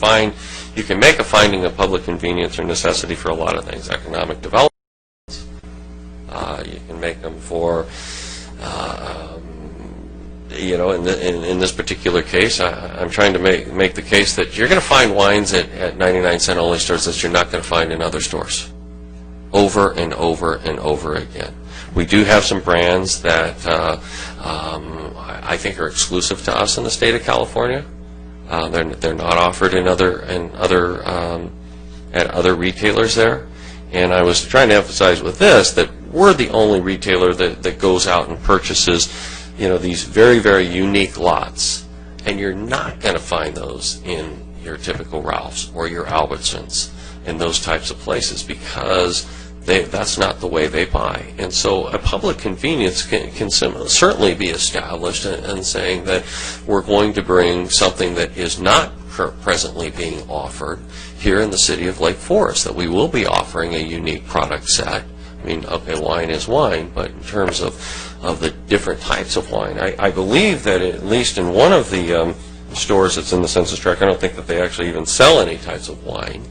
make a finding of public convenience or necessity for a lot of things. Economic development. You can make them for. You know, in this particular case, I'm trying to make the case that you're going to find wines at 99-cent only stores that you're not going to find in other stores, over and over and over again. We do have some brands that I think are exclusive to us in the state of California. They're not offered at other retailers there. And I was trying to emphasize with this that we're the only retailer that goes out and purchases, you know, these very, very unique lots, and you're not going to find those in your typical Ralph's or your Albertsons and those types of places, because that's not the way they buy. And so a public convenience can certainly be established in saying that we're going to bring something that is not presently being offered here in the city of Lake Forest, that we will be offering a unique product set. I mean, okay, wine is wine, but in terms of the different types of wine, I believe that at least in one of the stores that's in the census tract, I don't think that they actually even sell any types of wine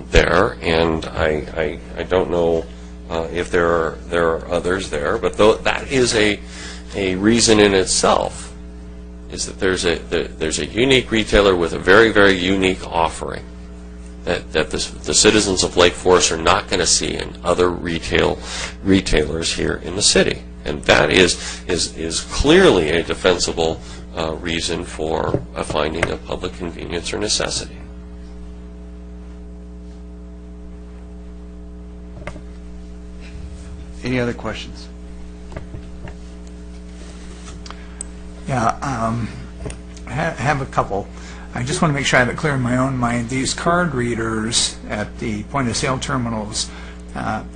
there, and I don't know if there are others there, but that is a reason in itself, is that there's a unique retailer with a very, very unique offering that the citizens of Lake Forest are not going to see in other retailers here in the city. And that is clearly a defensible reason for a finding of public convenience or necessity. Any other questions? Yeah, have a couple. I just want to make sure I have it clear in my own mind. These card readers at the point-of-sale terminals,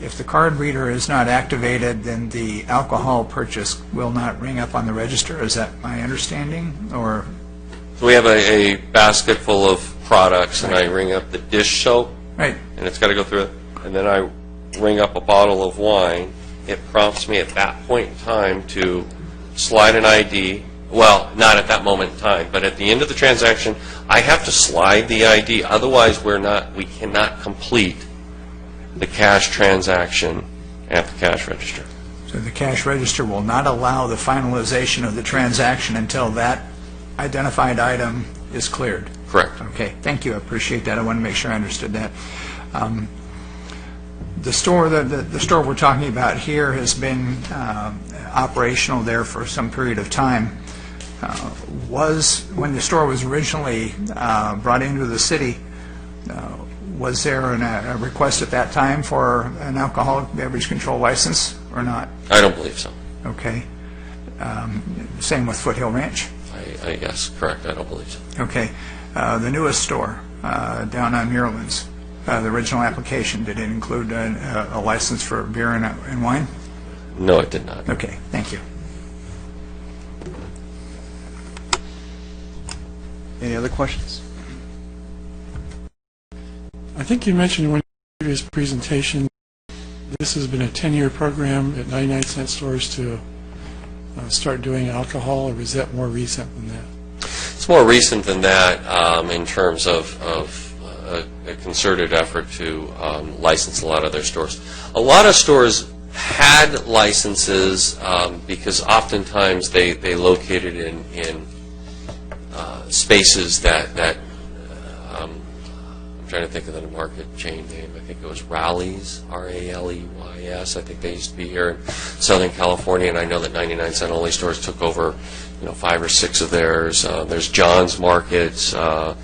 if the card reader is not activated, then the alcohol purchase will not ring up on the register. Is that my understanding? Or So we have a basket full of products, and I ring up the dish soap, right? And it's got to go through it. And then I ring up a bottle of wine. It prompts me at that point in time to slide an ID. Well, not at that moment in time, but at the end of the transaction, I have to slide the ID. Otherwise, we cannot complete the cash transaction at the cash register. So the cash register will not allow the finalization of the transaction until that identified item is cleared. Correct. Okay, thank you. I appreciate that. I want to make sure I understood that. The store we're talking about here has been operational there for some period of time. When the store was originally brought into the city, was there a request at that time for an alcoholic beverage control license or not? I don't believe so. Okay. Same with Foothill Ranch? I guess, correct. I don't believe so. Okay. The newest store down on Muirlands, the original application, did it include a license for beer and wine? No, it did not. Okay, thank you. Any other questions? I think you mentioned in one of your previous presentation, this has been a 10-year program at 99-cent stores to start doing alcohol, or is that more recent than that? It's more recent than that in terms of a concerted effort to license a lot of their stores. A lot of stores had licenses because oftentimes they located in spaces that I'm trying to think of the market chain name. I think it was Rally's, R-A-L-E-Y-S. I think they used to be here in Southern California, and I know that 99-cent only stores took over 5 or 6 of theirs. There's John's Markets. I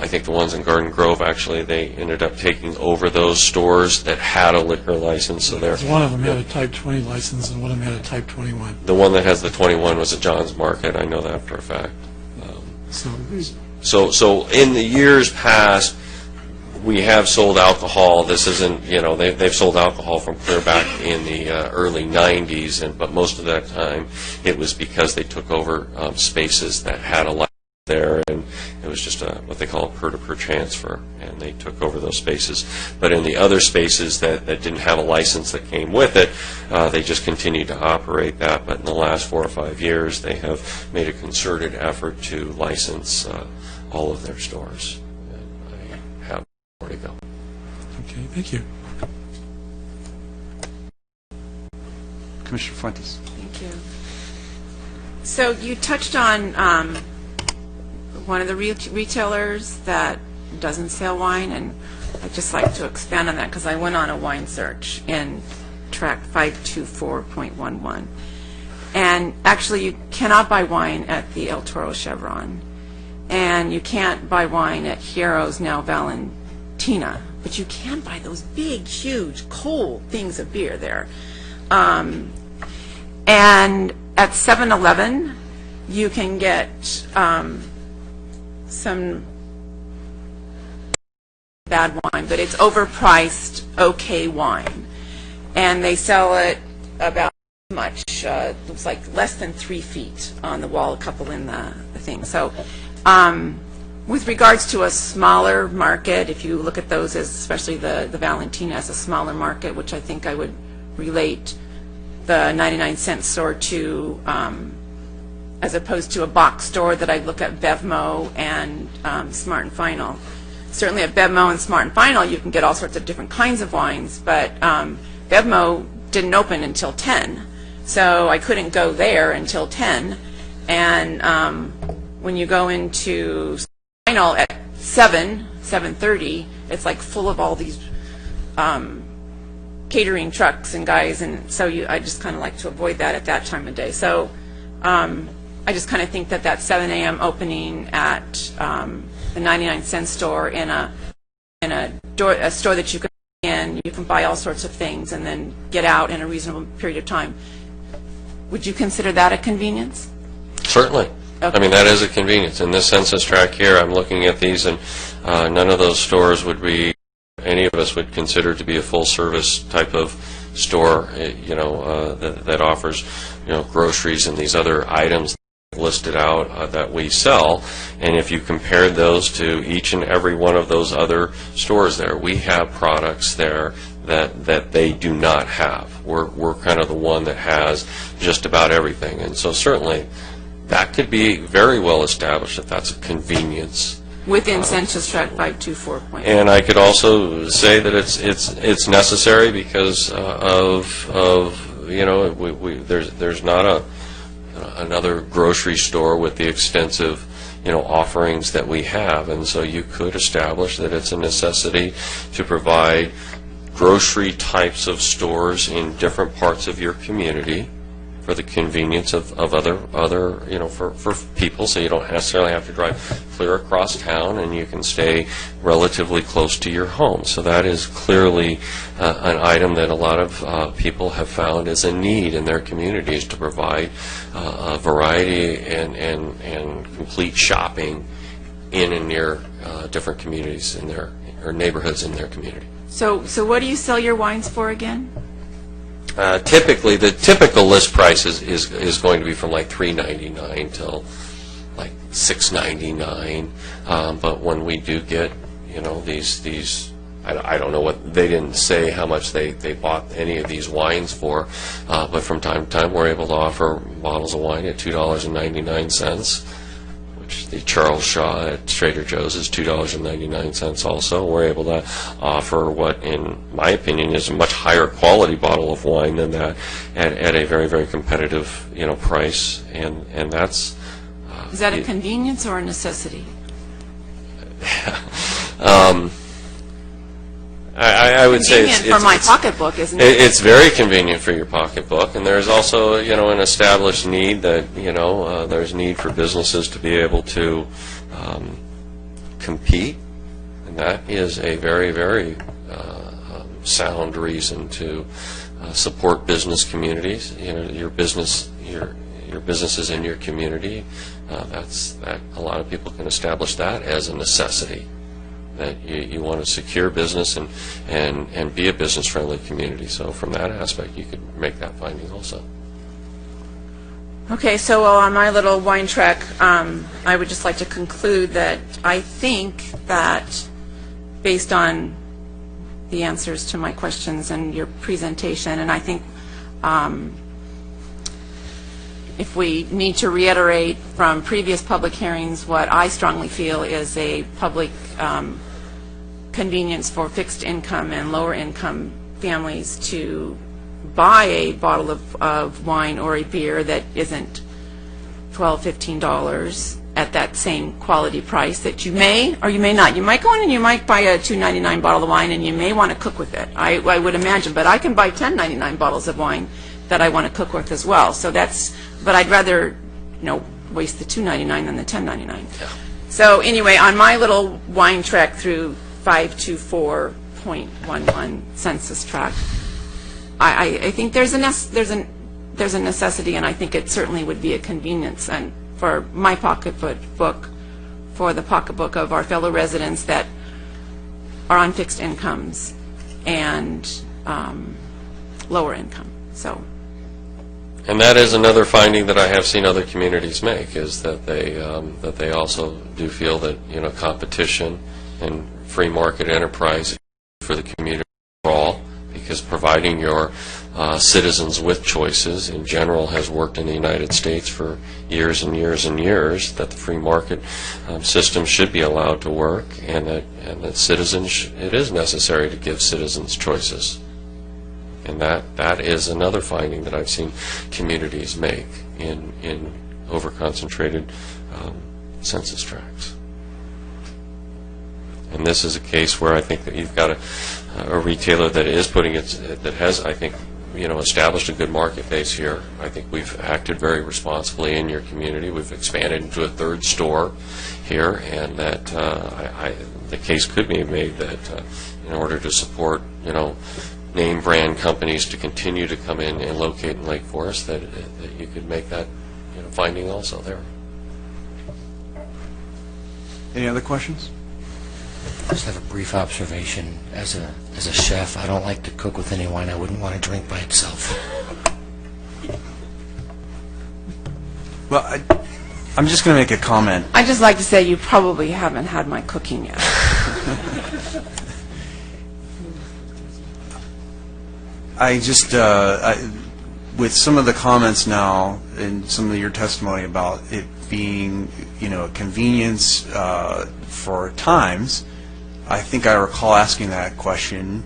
think the ones in Garden Grove, actually, they ended up taking over those stores that had a liquor license. So one of them had a Type 20 license and one of them had a Type 21. The one that has the 21 was a John's Market. I know that for a fact. So in the years past, we have sold alcohol. This isn't, they've sold alcohol from clear back in the early 90s, but most of that time it was because they took over spaces that had a license there, and it was just what they call a peer-to-peer transfer, and they took over those spaces. But in the other spaces that didn't have a license that came with it, they just continued to operate that. But in the last 4 or 5 years, they have made a concerted effort to license all of their stores. And I have more to go. Okay, thank you. Commissioner Fuentes. Thank you. So you touched on one of the retailers that doesn't sell wine, and I'd just like to expand on that because I went on a wine search in track 524.11. And actually, you cannot buy wine at the El Toro Chevron, and you can't buy wine at Hiero's Now Valentina, but you can buy those big, huge, cold things of beer there. And at 7-Eleven, you can get some bad wine, but it's overpriced, okay wine. And they sell it about much, it looks like less than 3 feet on the wall, a couple in the thing. So with regards to a smaller market, if you look at those as, especially the Valentina as a smaller market, which I think I would relate the 99-cent store to, as opposed to a box store that I look at Bevmo and Smart and Final. Certainly at Bevmo and Smart and Final, you can get all sorts of different kinds of wines, but Bevmo didn't open until 10, so I couldn't go there until 10. And when you go into Final at 7:30, it's like full of all these catering trucks and guys, and so I just kind of like to avoid that at that time of day. So I just kind of think that 7 a.m. opening at the 99-cent store in a store that you can in, you can buy all sorts of things and then get out in a reasonable period of time. Would you consider that a convenience? Certainly. Okay. I mean, that is a convenience. In this census tract here, I'm looking at these, and none of those stores would be, any of us would consider to be a full-service type of store, that offers, groceries and these other items listed out that we sell. And if you compared those to each and every one of those other stores there, we have products there that they do not have. We're kind of the one that has just about everything. And so certainly that could be very well established that that's a convenience. Within Census Tract 524. And I could also say that it's necessary because there's not another grocery store with the extensive offerings that we have, and so you could establish that it's a necessity to provide grocery types of stores in different parts of your community for the convenience of other for people, so you don't necessarily have to drive clear across town, and you can stay relatively close to your home. So that is clearly an item that a lot of people have found is a need in their communities, to provide a variety and complete shopping in and near different communities in their, or neighborhoods in their community. So what do you sell your wines for again? Typically, the typical list price is going to be from like $3.99 till like $6.99. But when we do get, these, I don't know what, they didn't say how much they bought any of these wines for, but from time to time we're able to offer bottles of wine at $2.99. The Charles Shaw at Trader Joe's is $2.99 also. We're able to offer what, in my opinion, is a much higher quality bottle of wine than that at a very, very competitive, price. And that's... Is that a convenience or a necessity? I would say it's for my pocketbook, isn't it? It's very convenient for your pocketbook, and there's also an established need that there's need for businesses to be able to compete, and that is a very, very sound reason to support business communities. Your businesses in your community. That a lot of people can establish that as a necessity. That you want to secure business and be a business-friendly community. So from that aspect, you could make that finding also. Okay, so on my little wine track, I would just like to conclude that I think that based on the answers to my questions and your presentation, and I think if we need to reiterate from previous public hearings, what I strongly feel is a public convenience for fixed income and lower income families to buy a bottle of wine or a beer that isn't $12, $15 at that same quality price, that you may or you may not. You might go in and you might buy a $2.99 bottle of wine and you may want to cook with it. I would imagine, but I can buy $10.99 bottles of wine that I want to cook with as well. So that's, but I'd rather, waste the $2.99 than the $10.99. Yeah. So anyway, on my little wine track through 524.11 census tract, I think there's a necessity, and I think it certainly would be a convenience, and for my pocketbook, for the pocketbook of our fellow residents that are on fixed incomes and lower income. So. And that is another finding that I have seen other communities make, is that they also do feel that competition and free market enterprise for the community overall, because providing your citizens with choices in general has worked in the United States for years and years and years, that the free market system should be allowed to work, and that citizens, it is necessary to give citizens choices. And that is another finding that I've seen communities make in over-concentrated census tracts. And this is a case where I think that you've got a retailer that is that has, I think, established a good market base here. I think we've acted very responsibly in your community. We've expanded into a third store here, and that the case could be made that in order to support, name brand companies to continue to come in and locate in Lake Forest, that you could make that finding also there. Any other questions? I just have a brief observation. As a chef, I don't like to cook with any wine I wouldn't want to drink by itself. Well, I'm just going to make a comment. I'd just like to say you probably haven't had my cooking yet. With some of the comments now and some of your testimony about it being, a convenience for times, I think I recall asking that question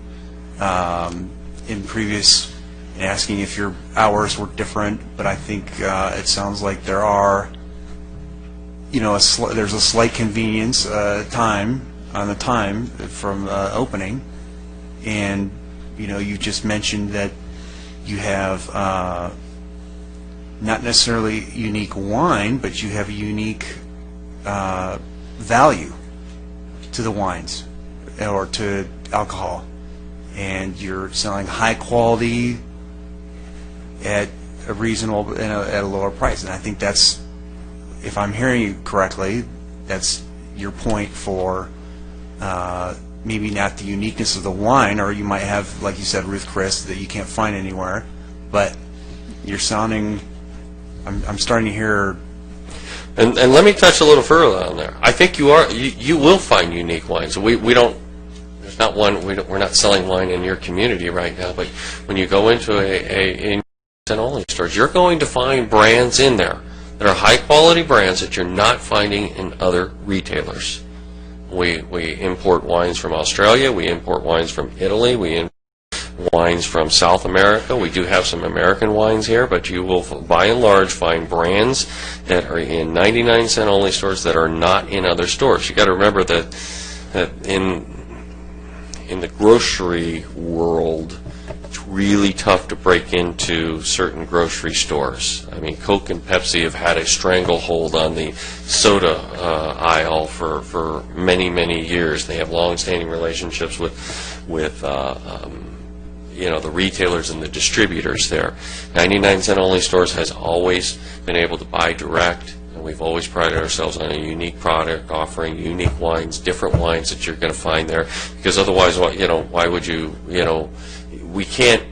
in previous, asking if your hours were different, but I think it sounds like there are, there's a slight convenience time from opening, and you just mentioned that you have not necessarily unique wine, but you have a unique value to the wines or to alcohol, and you're selling high quality at a reasonable at a lower price. And I think that's, if I'm hearing you correctly, that's your point for maybe not the uniqueness of the wine, or you might have, like you said, Ruth Chris, that you can't find anywhere, but you're sounding, I'm starting to hear. And let me touch a little further on there. I think you will find unique wines. We don't. There's not one. We're not selling wine in your community right now. But when you go into a only stores, you're going to find brands in there that are high quality brands that you're not finding in other retailers. We import wines from Australia. We import wines from Italy. We import wines from South America. We do have some American wines here, but you will, by and large, find brands that are in 99-cent only stores that are not in other stores. You got to remember that in the grocery world, it's really tough to break into certain grocery stores. I mean, Coke and Pepsi have had a stranglehold on the soda aisle for many, many years. They have long-standing relationships with the retailers and the distributors there. 99-cent only stores has always been able to buy direct, and we've always prided ourselves on a unique product, offering unique wines, different wines that you're going to find there. Because otherwise, why would you? We can't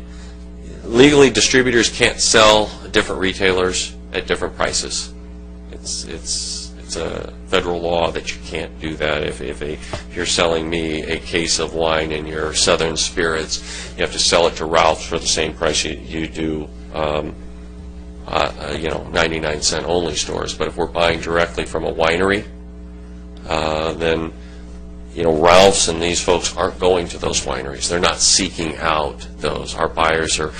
legally. Distributors can't sell different retailers at different prices. It's a federal law that you can't do that. If you're selling me a case of wine in your Southern Spirits, you have to sell it to Ralph's for the same price you do, 99-cent only stores. But if we're buying directly from a winery, then Ralph's and these folks aren't going to those wineries. They're not seeking out those. Our buyers are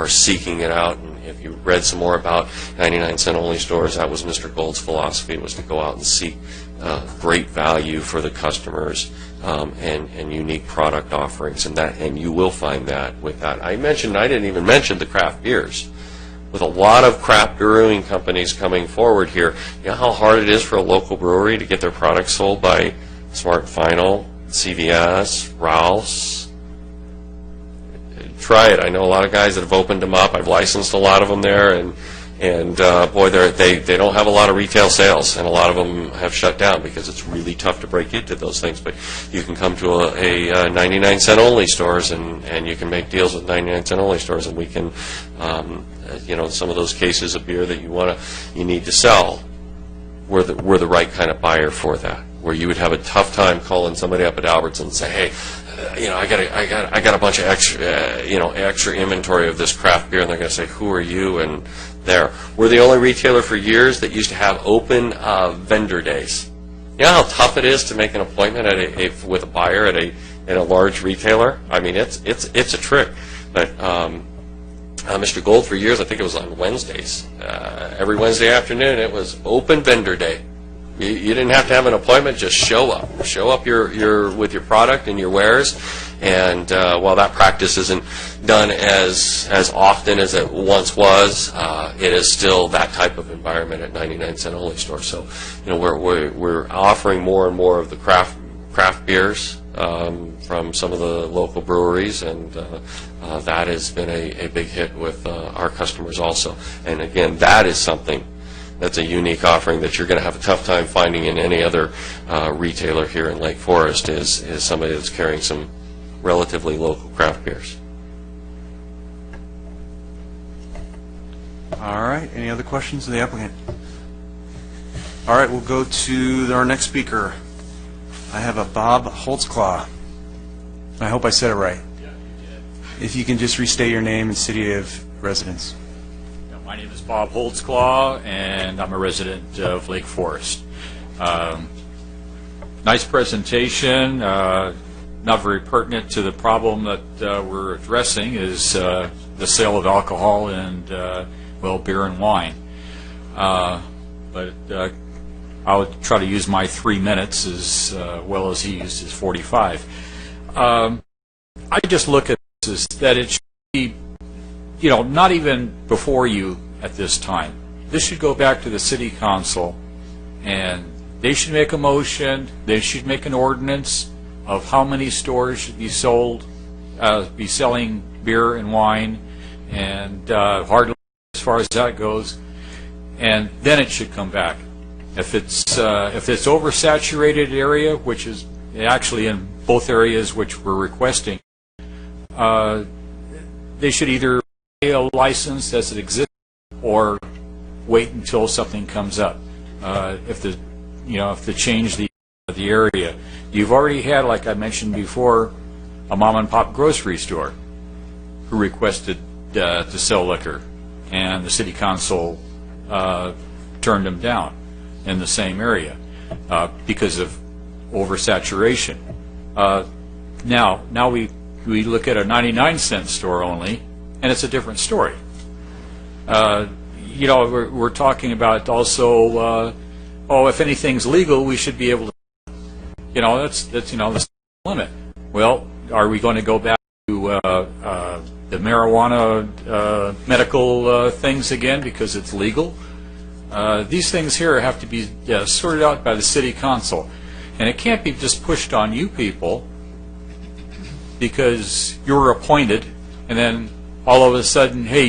seeking it out. And if you read some more about 99-cent only stores, that was Mr. Gold's philosophy, was to go out and seek great value for the customers and unique product offerings. And you will find that with that. I didn't even mention the craft beers. With a lot of craft brewing companies coming forward here, you know how hard it is for a local brewery to get their products sold by Smart Final, CVS, Ralph's. Try it. I know a lot of guys that have opened them up. I've licensed a lot of them there, and boy, they don't have a lot of retail sales, and a lot of them have shut down because it's really tough to break into those things. But you can come to a 99-cent only stores, and you can make deals with 99-cent only stores, and we can, some of those cases of beer that you need to sell, we're the right kind of buyer for that. Where you would have a tough time calling somebody up at Albertsons and say, hey, I got a bunch of extra inventory of this craft beer, and they're going to say, who are you? And we're the only retailer for years that used to have open vendor days. You know how tough it is to make an appointment with a buyer at a large retailer? I mean, it's a trick. But Mr. Gold, for years, I think it was on Wednesdays. Every Wednesday afternoon, it was open vendor day. You didn't have to have an appointment; just show up. Show up with your product and your wares. And while that practice isn't done as often as it once was, it is still that type of environment at 99-cent only stores. So, we're offering more and more of the craft beers from some of the local breweries, and that has been a big hit with our customers also. And again, that is something that's a unique offering that you're going to have a tough time finding in any other retailer here in Lake Forest is somebody that's carrying some relatively local craft beers. All right, any other questions of the applicant? All right, we'll go to our next speaker. I have a Bob Holtzclaw. I hope I said it right. Yeah, you did. If you can just restate your name and city of residence. My name is Bob Holtzclaw, and I'm a resident of Lake Forest. Nice presentation, not very pertinent to the problem that we're addressing is the sale of alcohol and, well, beer and wine. But I'll try to use my 3 minutes as well as he used his 45. I just look at this as that it should be, you know, not even before you at this time. This should go back to the city council, and they should make a motion, they should make an ordinance of how many stores should be sold, be selling beer and wine, and hard as far as that goes, and then it should come back. If it's oversaturated area, which is actually in both areas which we're requesting, they should either pay a license as it exists or wait until something comes up. If they change the area, you've already had, like I mentioned before, a mom and pop grocery store who requested to sell liquor, and the city council turned them down in the same area because of oversaturation. Now we look at a 99-cent store only, and it's a different story. We're talking about also, if anything's legal, we should be able to, that's the limit. Well, are we going to go back to the marijuana medical things again because it's legal? These things here have to be sorted out by the city council, and it can't be just pushed on you people because you're appointed, and then all of a sudden, hey,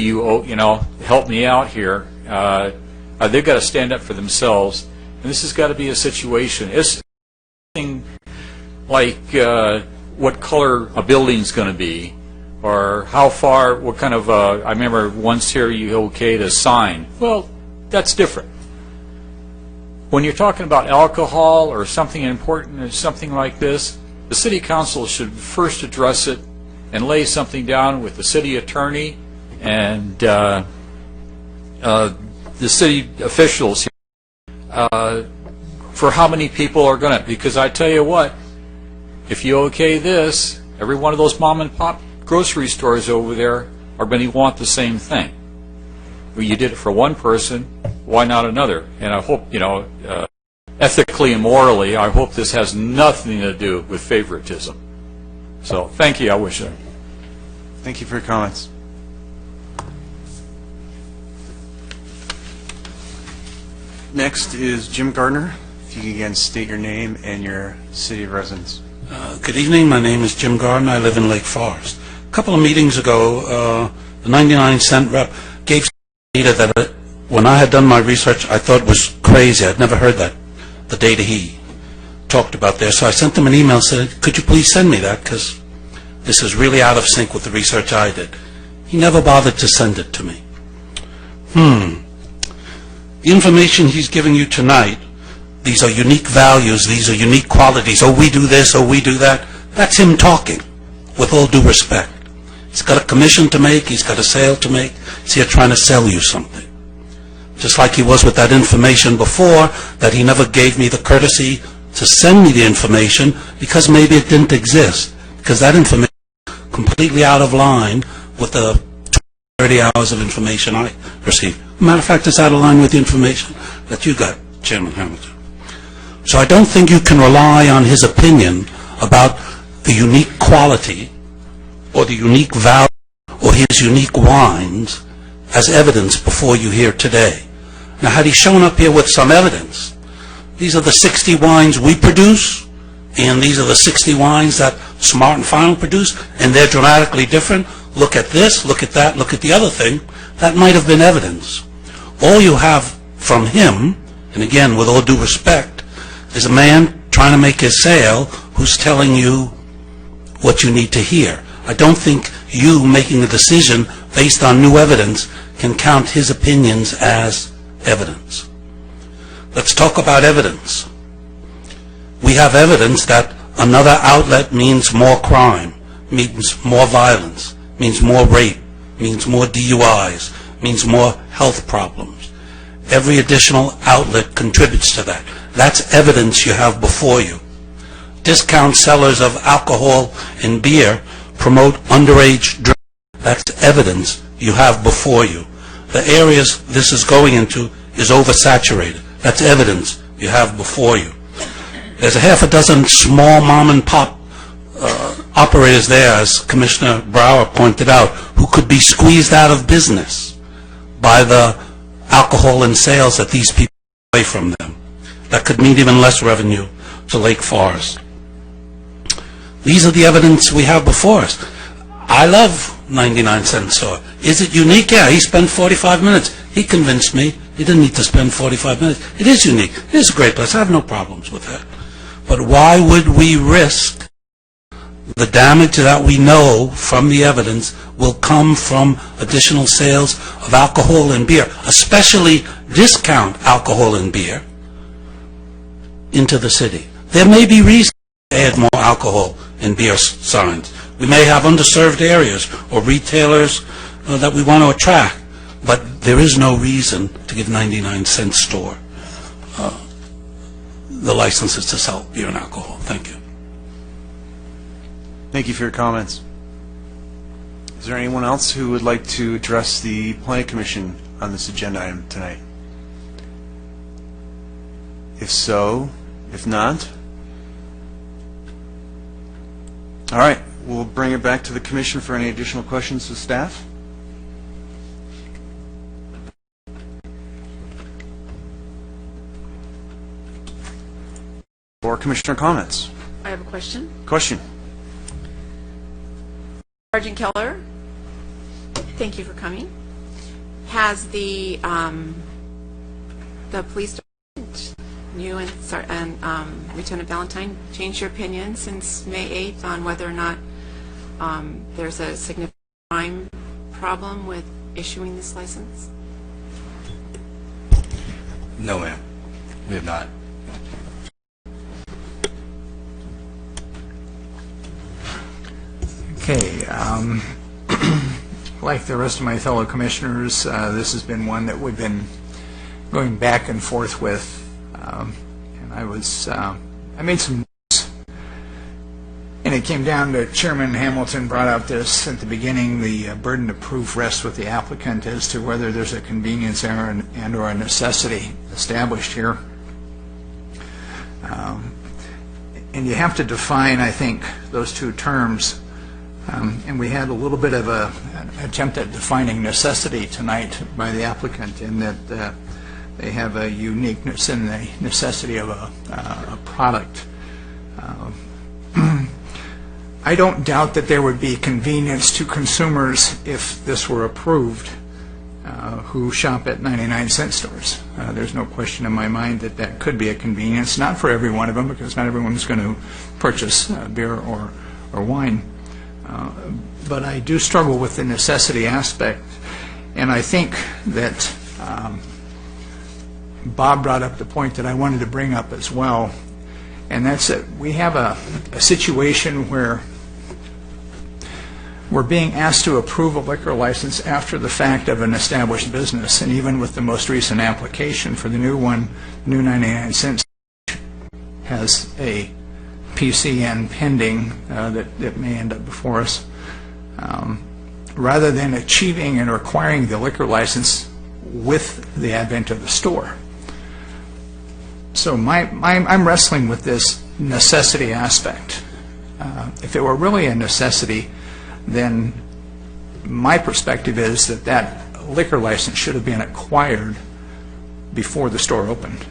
help me out here. They've got to stand up for themselves, and this has got to be a situation. It's something like what color a building's going to be, or how far, what kind of, I remember once here you okayed a sign. Well, that's different. When you're talking about alcohol or something important or something like this, the city council should first address it and lay something down with the city attorney and the city officials here for how many people are going to, because I tell you what, if you okay this, every one of those mom and pop grocery stores over there are going to want the same thing. Well, you did it for one person, why not another? And I hope, ethically and morally, I hope this has nothing to do with favoritism. So, thank you. I wish I. Thank you for your comments. Next is Jim Gardner. If you can again state your name and your city of residence. Good evening. My name is Jim Gardner. I live in Lake Forest. A couple of meetings ago, the 99-cent rep gave data that when I had done my research, I thought was crazy. I'd never heard that, the data he talked about there. So I sent him an email and said, could you please send me that, because this is really out of sync with the research I did. He never bothered to send it to me. The information he's giving you tonight, these are unique values, these are unique qualities. Oh, we do this, oh, we do that. That's him talking, with all due respect. He's got a commission to make, he's got a sale to make. He's here trying to sell you something. Just like he was with that information before, that he never gave me the courtesy to send me the information because maybe it didn't exist. Because that information is completely out of line with the 30 hours of information I received. Matter of fact, it's out of line with the information that you got, Chairman Hamilton. So I don't think you can rely on his opinion about the unique quality or the unique value or his unique wines as evidence before you here today. Now, had he shown up here with some evidence, these are the 60 wines we produce, and these are the 60 wines that Smart and Final produce, and they're dramatically different. Look at this, look at that, look at the other thing. That might have been evidence. All you have from him, and again, with all due respect, is a man trying to make his sale who's telling you what you need to hear. I don't think you making a decision based on new evidence can count his opinions as evidence. Let's talk about evidence. We have evidence that another outlet means more crime, means more violence, means more rape, means more DUIs, means more health problems. Every additional outlet contributes to that. That's evidence you have before you. Discount sellers of alcohol and beer promote underage drinking. That's evidence you have before you. The areas this is going into is oversaturated. That's evidence you have before you. There's a half a dozen small mom-and-pop operators there, as Commissioner Brower pointed out, who could be squeezed out of business by the alcohol and sales that these people take away from them. That could mean even less revenue to Lake Forest. These are the evidence we have before us. I love 99-cent store. Is it unique? Yeah, he spent 45 minutes. He convinced me he didn't need to spend 45 minutes. It is unique. It is a great place. I have no problems with that. But why would we risk the damage that we know from the evidence will come from additional sales of alcohol and beer, especially discount alcohol and beer, into the city? There may be reasons to add more alcohol and beer signs. We may have underserved areas or retailers that we want to attract, but there is no reason to give 99-cent store the licenses to sell beer and alcohol. Thank you. Thank you for your comments. Is there anyone else who would like to address the Planning Commission on this agenda item tonight? If so, if not, all right, we'll bring it back to the Commission for any additional questions to staff. Or Commissioner comments. I have a question. Question. Sergeant Keller, thank you for coming. Has the police department, you and Lieutenant Valentine, changed your opinion since May 8th on whether or not there's a significant crime problem with issuing this license? No, ma'am. We have not. Okay, like the rest of my fellow commissioners, this has been one that we've been going back and forth with, and I made some notes, and it came down to Chairman Hamilton brought out this at the beginning, the burden of proof rests with the applicant as to whether there's a convenience error and or a necessity established here. And you have to define, I think, those two terms. And we had a little bit of an attempt at defining necessity tonight by the applicant in that they have a uniqueness in the necessity of a product. I don't doubt that there would be convenience to consumers if this were approved who shop at 99-cent stores. There's no question in my mind that that could be a convenience, not for every one of them, because not everyone's going to purchase beer or wine. But I do struggle with the necessity aspect, and I think that Bob brought up the point that I wanted to bring up as well, and that's that we have a situation where we're being asked to approve a liquor license after the fact of an established business, and even with the most recent application for the new one, new 99-cent has a PCN pending that may end up before us. Rather than achieving and requiring the liquor license with the advent of the store. So I'm wrestling with this necessity aspect. If it were really a necessity, then my perspective is that that liquor license should have been acquired before the store opened.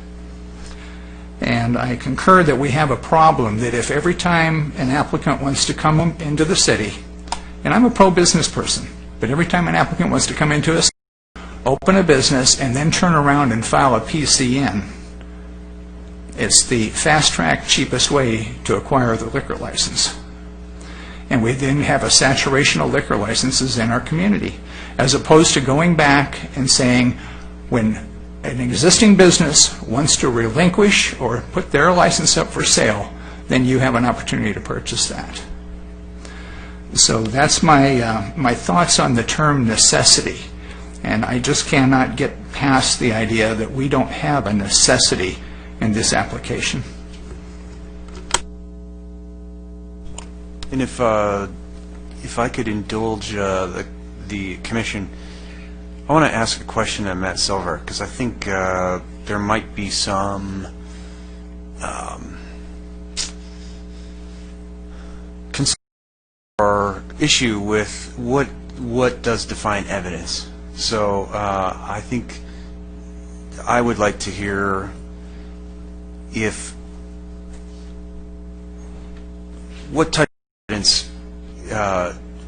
And I concur that we have a problem that if every time an applicant wants to come into the city, and I'm a pro-business person, but every time an applicant wants to come into us, open a business, and then turn around and file a PCN. It's the fast-track, cheapest way to acquire the liquor license. And we then have a saturation of liquor licenses in our community, as opposed to going back and saying, when an existing business wants to relinquish or put their license up for sale, then you have an opportunity to purchase that. So that's my thoughts on the term necessity. And I just cannot get past the idea that we don't have a necessity in this application. And if I could indulge the commission, I want to ask a question of Matt Silver, because I think there might be some concern or issue with what does define evidence. So I think I would like to hear what type of evidence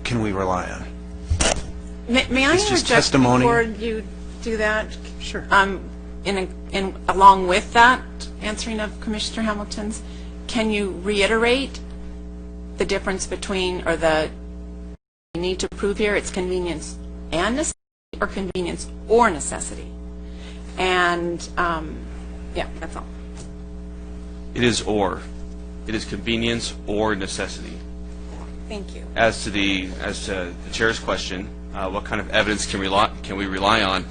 can we rely on? May I It's just interject testimony. before you do that? Sure. Along with that answering of Commissioner Hamilton's, can you reiterate the difference between, or the need to prove here, it's convenience and necessity, or convenience or necessity? And yeah, that's all. It is or. It is convenience or necessity. Thank you. As to the chair's question, what kind of evidence can we rely on?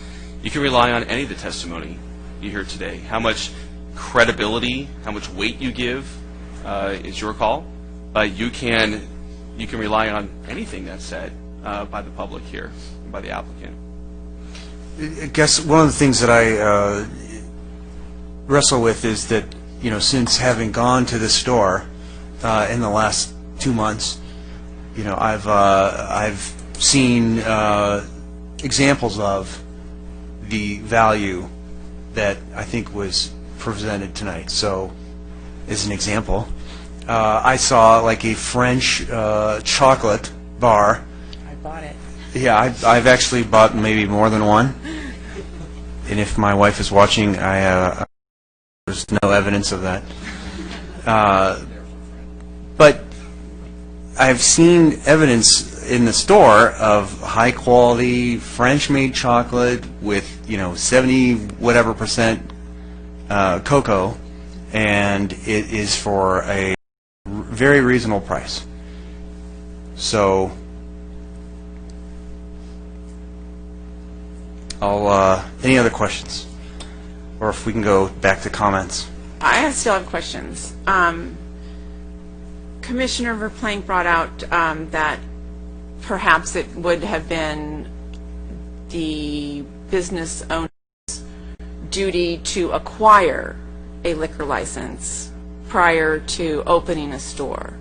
You can rely on any of the testimony you hear today. How much credibility, how much weight you give is your call. You can rely on anything that's said by the public here, by the applicant. I guess one of the things that I wrestle with is that, since having gone to the store in the last 2 months, I've seen examples of the value that I think was presented tonight. So, as an example, I saw like a French chocolate bar. I bought it. Yeah, I've actually bought maybe more than one. And if my wife is watching, there's no evidence of that. But I've seen evidence in the store of high quality French made chocolate with 70 whatever percent cocoa, and it is for a very reasonable price. So any other questions? Or if we can go back to comments. I still have questions. Commissioner Verplank brought out that perhaps it would have been the business owner's duty to acquire a liquor license prior to opening a store.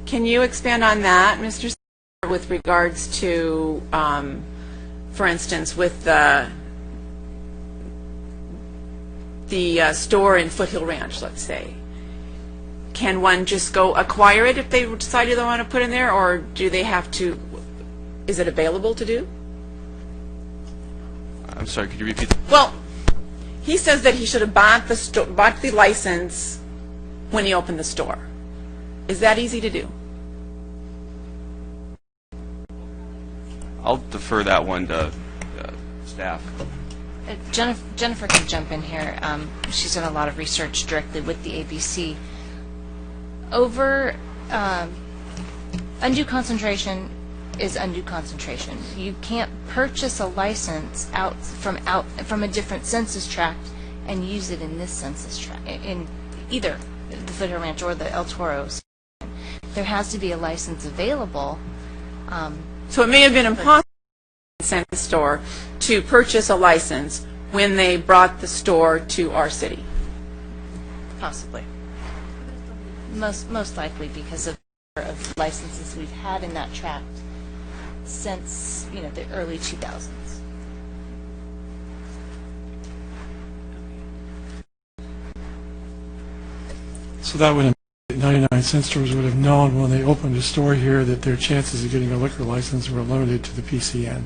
Can you expand on that, Mr. Silver, with regards to, for instance, with the store in Foothill Ranch, let's say? Can one just go acquire it if they decided they want to put in there, or do they have to, is it available to do? I'm sorry, could you repeat that? Well, he says that he should have bought the license when he opened the store. Is that easy to do? I'll defer that one to staff. Jennifer can jump in here. She's done a lot of research directly with the ABC. Undue concentration is undue concentration. You can't purchase a license from a different census tract and use it in this census tract, in either the Foothill Ranch or the El Toro. There has to be a license available. So it may have been impossible in the census store to purchase a license when they brought the store to our city. Possibly. Most likely because of the number of licenses we've had in that tract since the early 2000s. So that would imply that 99 cent stores would have known when they opened a store here that their chances of getting a liquor license were limited to the PCN.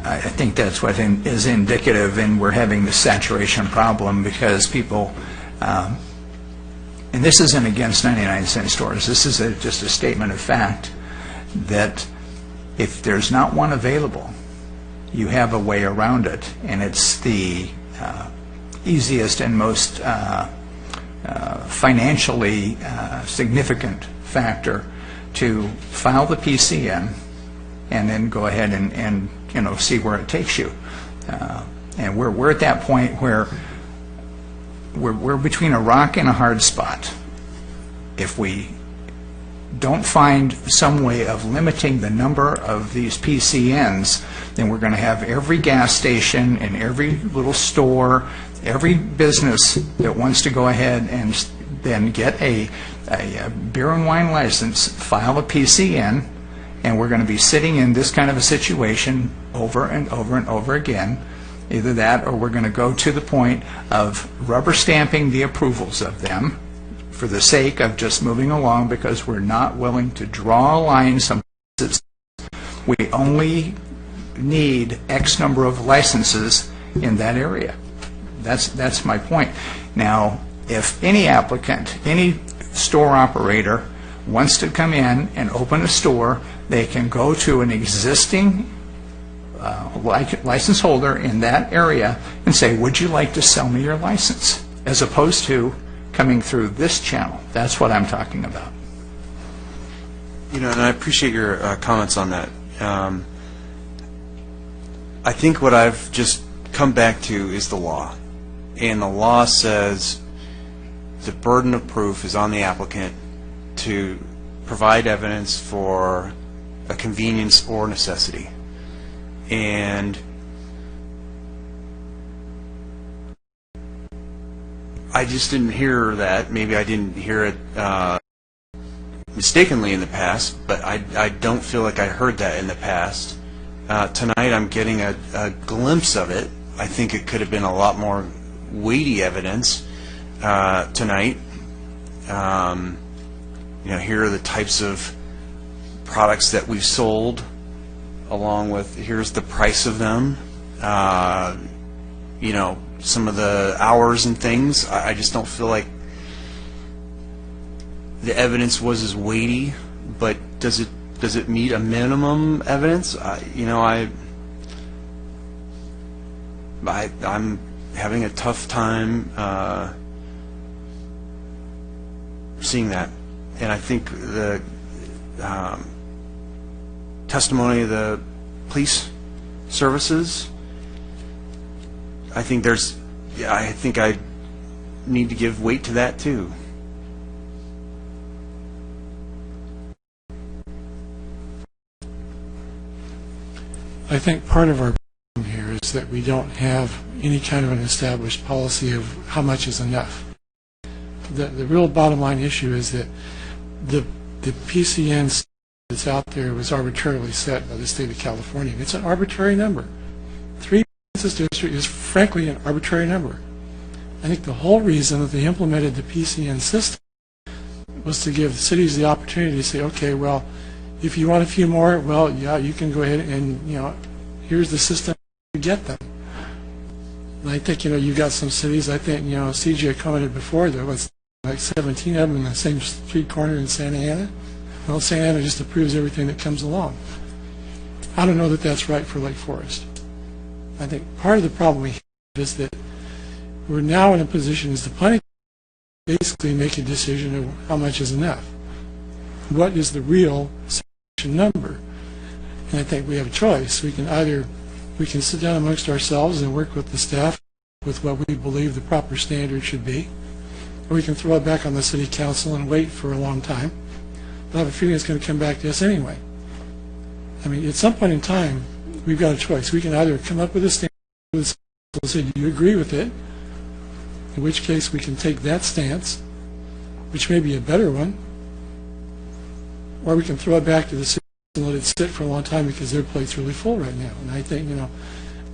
I think that's what is indicative, and we're having the saturation problem because people, and this isn't against 99-cent stores, this is just a statement of fact, that if there's not one available, you have a way around it, and it's the easiest and most financially significant factor to file the PCN and then go ahead and see where it takes you. And we're at that point where we're between a rock and a hard spot. If we don't find some way of limiting the number of these PCNs, then we're going to have every gas station and every little store, every business that wants to go ahead and then get a beer and wine license, file a PCN, and we're going to be sitting in this kind of a situation over and over and over again. Either that, or we're going to go to the point of rubber stamping the approvals of them for the sake of just moving along, because we're not willing to draw a line some places. We only need X number of licenses in that area. That's my point. Now, if any applicant, any store operator wants to come in and open a store, they can go to an existing license holder in that area and say, would you like to sell me your license? As opposed to coming through this channel. That's what I'm talking about. And I appreciate your comments on that. I think what I've just come back to is the law. And the law says the burden of proof is on the applicant to provide evidence for a convenience or necessity. And I just didn't hear that. Maybe I didn't hear it mistakenly in the past, but I don't feel like I heard that in the past. Tonight I'm getting a glimpse of it. I think it could have been a lot more weighty evidence tonight. Here are the types of products that we've sold, along with here's the price of them. Some of the hours and things. I just don't feel like the evidence was as weighty. But does it meet a minimum evidence? I'm having a tough time seeing that, and I think the testimony of the police services, I think I need to give weight to that too. I think part of our problem here is that we don't have any kind of an established policy of how much is enough. The real bottom line issue is that the PCN that's out there was arbitrarily set by the state of California. It's an arbitrary number. 3 census district is frankly an arbitrary number. I think the whole reason that they implemented the PCN system was to give cities the opportunity to say, okay, well, if you want a few more, well, yeah, you can go ahead and, here's the system to get them. And I think, you've got some cities, I think, CJ commented before, there was like 17 of them in the same street corner in Santa Ana. Well, Santa Ana just approves everything that comes along. I don't know that that's right for Lake Forest. I think part of the problem we have is that we're now in a position as the planning commission basically make a decision of how much is enough. What is the real section number? And I think we have a choice. We can sit down amongst ourselves and work with the staff with what we believe the proper standard should be, or we can throw it back on the city council and wait for a long time. But I have a feeling it's going to come back to us anyway. I mean, at some point in time, we've got a choice. We can either come up with a standard and say, do you agree with it? In which case we can take that stance, which may be a better one, or we can throw it back to the city and let it sit for a long time because their plate's really full right now. And I think,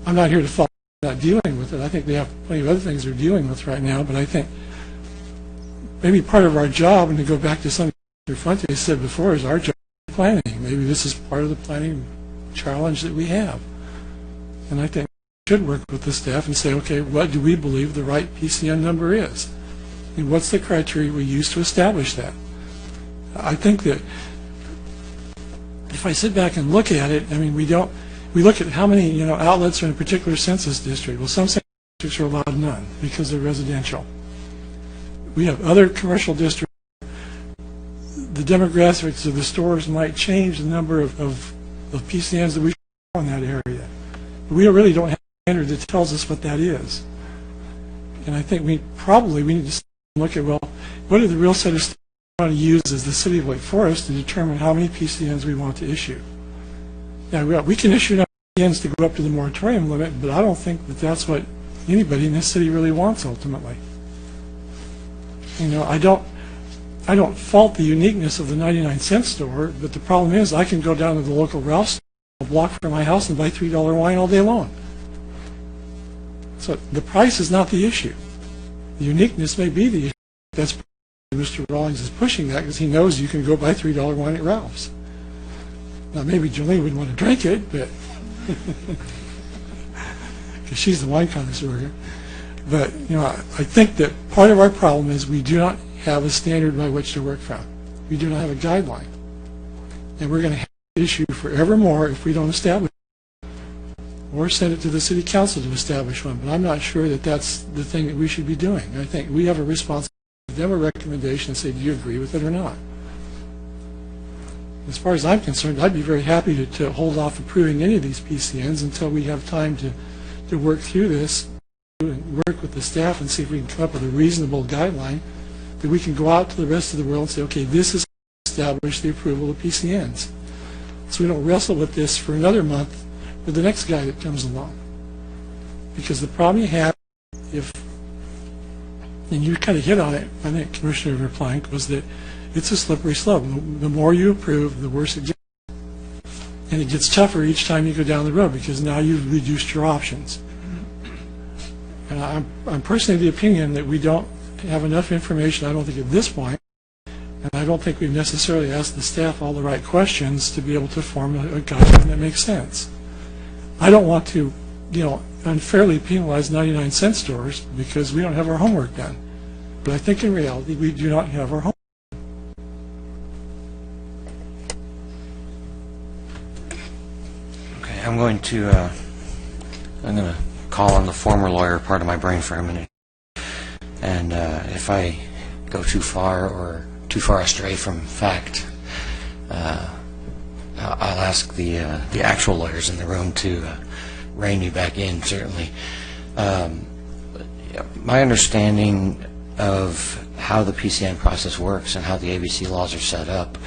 I'm not here to fault not dealing with it. I think they have plenty of other things they're dealing with right now, but I think maybe part of our job, and to go back to something Mr. Fuente said before, is our job is planning. Maybe this is part of the planning challenge that we have. And I think we should work with the staff and say, okay, what do we believe the right PCN number is? And what's the criteria we use to establish that? I think that if I sit back and look at it, I mean, we look at how many, outlets are in a particular census district. Well, some census districts are allowed none because they're residential. We have other commercial districts. The demographics of the stores might change the number of PCNs that we show in that area. We really don't have a standard that tells us what that is. And I think we need to look at, well, what are the real set of standards we want to use as the City of Lake Forest to determine how many PCNs we want to issue. Now, we can issue enough PCNs to go up to the moratorium limit, but I don't think that that's what anybody in this city really wants ultimately. I don't fault the uniqueness of the 99-cent store, but the problem is I can go down to the local Ralph's store a block from my house and buy $3 wine all day long. So the price is not the issue. The uniqueness may be the issue. That's Mr. Rawlings is pushing that because he knows you can go buy $3 wine at Ralph's. Now maybe Jolene wouldn't want to drink it, but because she's the wine connoisseur here. But I think that part of our problem is we do not have a standard by which to work from. We do not have a guideline, and we're going to have an issue forevermore if we don't establish it, or send it to the City Council to establish one. But I'm not sure that that's the thing that we should be doing. I think we have a responsibility to give them a recommendation and say, do you agree with it or not? As far as I'm concerned, I'd be very happy to hold off approving any of these PCNs until we have time to work through this and work with the staff and see if we can come up with a reasonable guideline that we can go out to the rest of the world and say, okay, this is how we establish the approval of PCNs. So we don't wrestle with this for another month with the next guy that comes along. Because the problem you have, and you kind of hit on it, I think, Commissioner Verplank, was that it's a slippery slope. The more you approve, the worse it gets. And it gets tougher each time you go down the road because now you've reduced your options. And I'm personally of the opinion that we don't have enough information, I don't think, at this point, and I don't think we've necessarily asked the staff all the right questions to be able to form a guideline that makes sense. I don't want to, unfairly penalize 99-cent stores because we don't have our homework done. But I think in reality, we do not have our homework. Okay, I'm going to call on the former lawyer part of my brain for a minute. And if I go too far or too far astray from fact, I'll ask the actual lawyers in the room to rein me back in, certainly. My understanding of how the PCN process works and how the ABC laws are set up,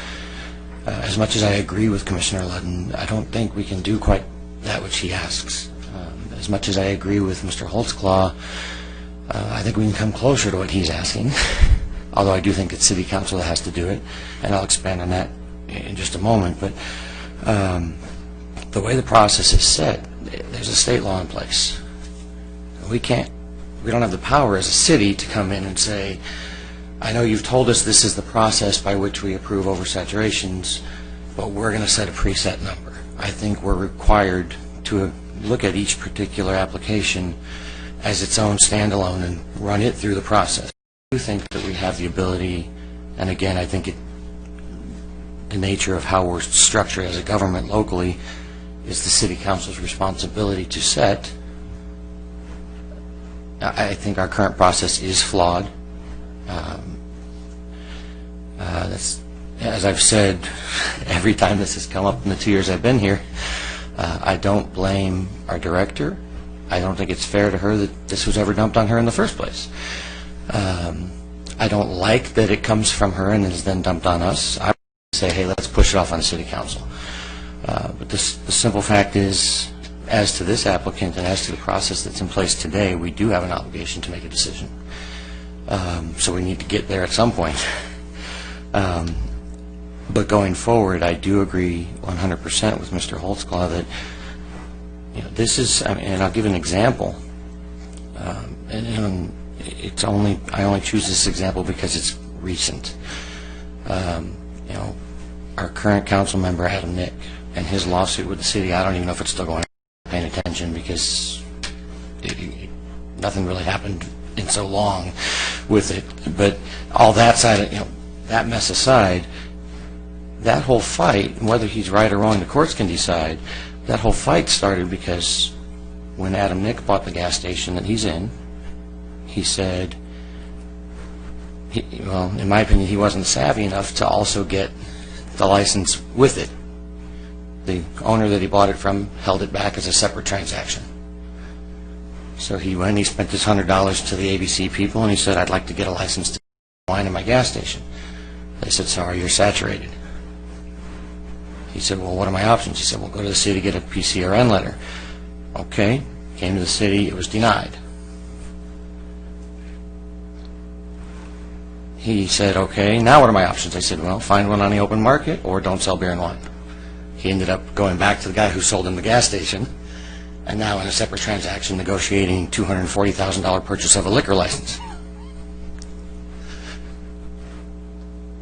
as much as I agree with Commissioner Ludden, I don't think we can do quite that which he asks. As much as I agree with Mr. Holtzclaw, I think we can come closer to what he's asking, although I do think it's City Council that has to do it, and I'll expand on that in just a moment. But the way the process is set, there's a state law in place. We don't have the power as a city to come in and say, I know you've told us this is the process by which we approve oversaturations, but we're going to set a preset number. I think we're required to look at each particular application as its own standalone and run it through the process. I do think that we have the ability, and again, I think the nature of how we're structured as a government locally is the City Council's responsibility to set. I think our current process is flawed. As I've said every time this has come up in the 2 years I've been here, I don't blame our director. I don't think it's fair to her that this was ever dumped on her in the first place. I don't like that it comes from her and is then dumped on us. I would say, hey, let's push it off on the City Council. But the simple fact is, as to this applicant and as to the process that's in place today, we do have an obligation to make a decision. So we need to get there at some point. But going forward, I do agree 100% with Mr. Holtzclaw that this is, and I'll give an example. And I only choose this example because it's recent. Our current council member Adam Nick and his lawsuit with the city, I don't even know if it's still going on. paying attention because nothing really happened in so long with it. But all that side, that mess aside, that whole fight, whether he's right or wrong, the courts can decide. That whole fight started because when Adam Nick bought the gas station that he's in, he said, well, in my opinion, he wasn't savvy enough to also get the license with it. The owner that he bought it from held it back as a separate transaction. So he went and he spent his $100 to the ABC people, and he said, I'd like to get a license to wine in my gas station. They said, sorry, you're saturated. He said, well, what are my options? He said, well, go to the city to get a PCRN letter. Okay, came to the city, it was denied. He said, okay, now what are my options? I said, well, find one on the open market or don't sell beer and wine. He ended up going back to the guy who sold him the gas station, and now in a separate transaction negotiating $240,000 purchase of a liquor license.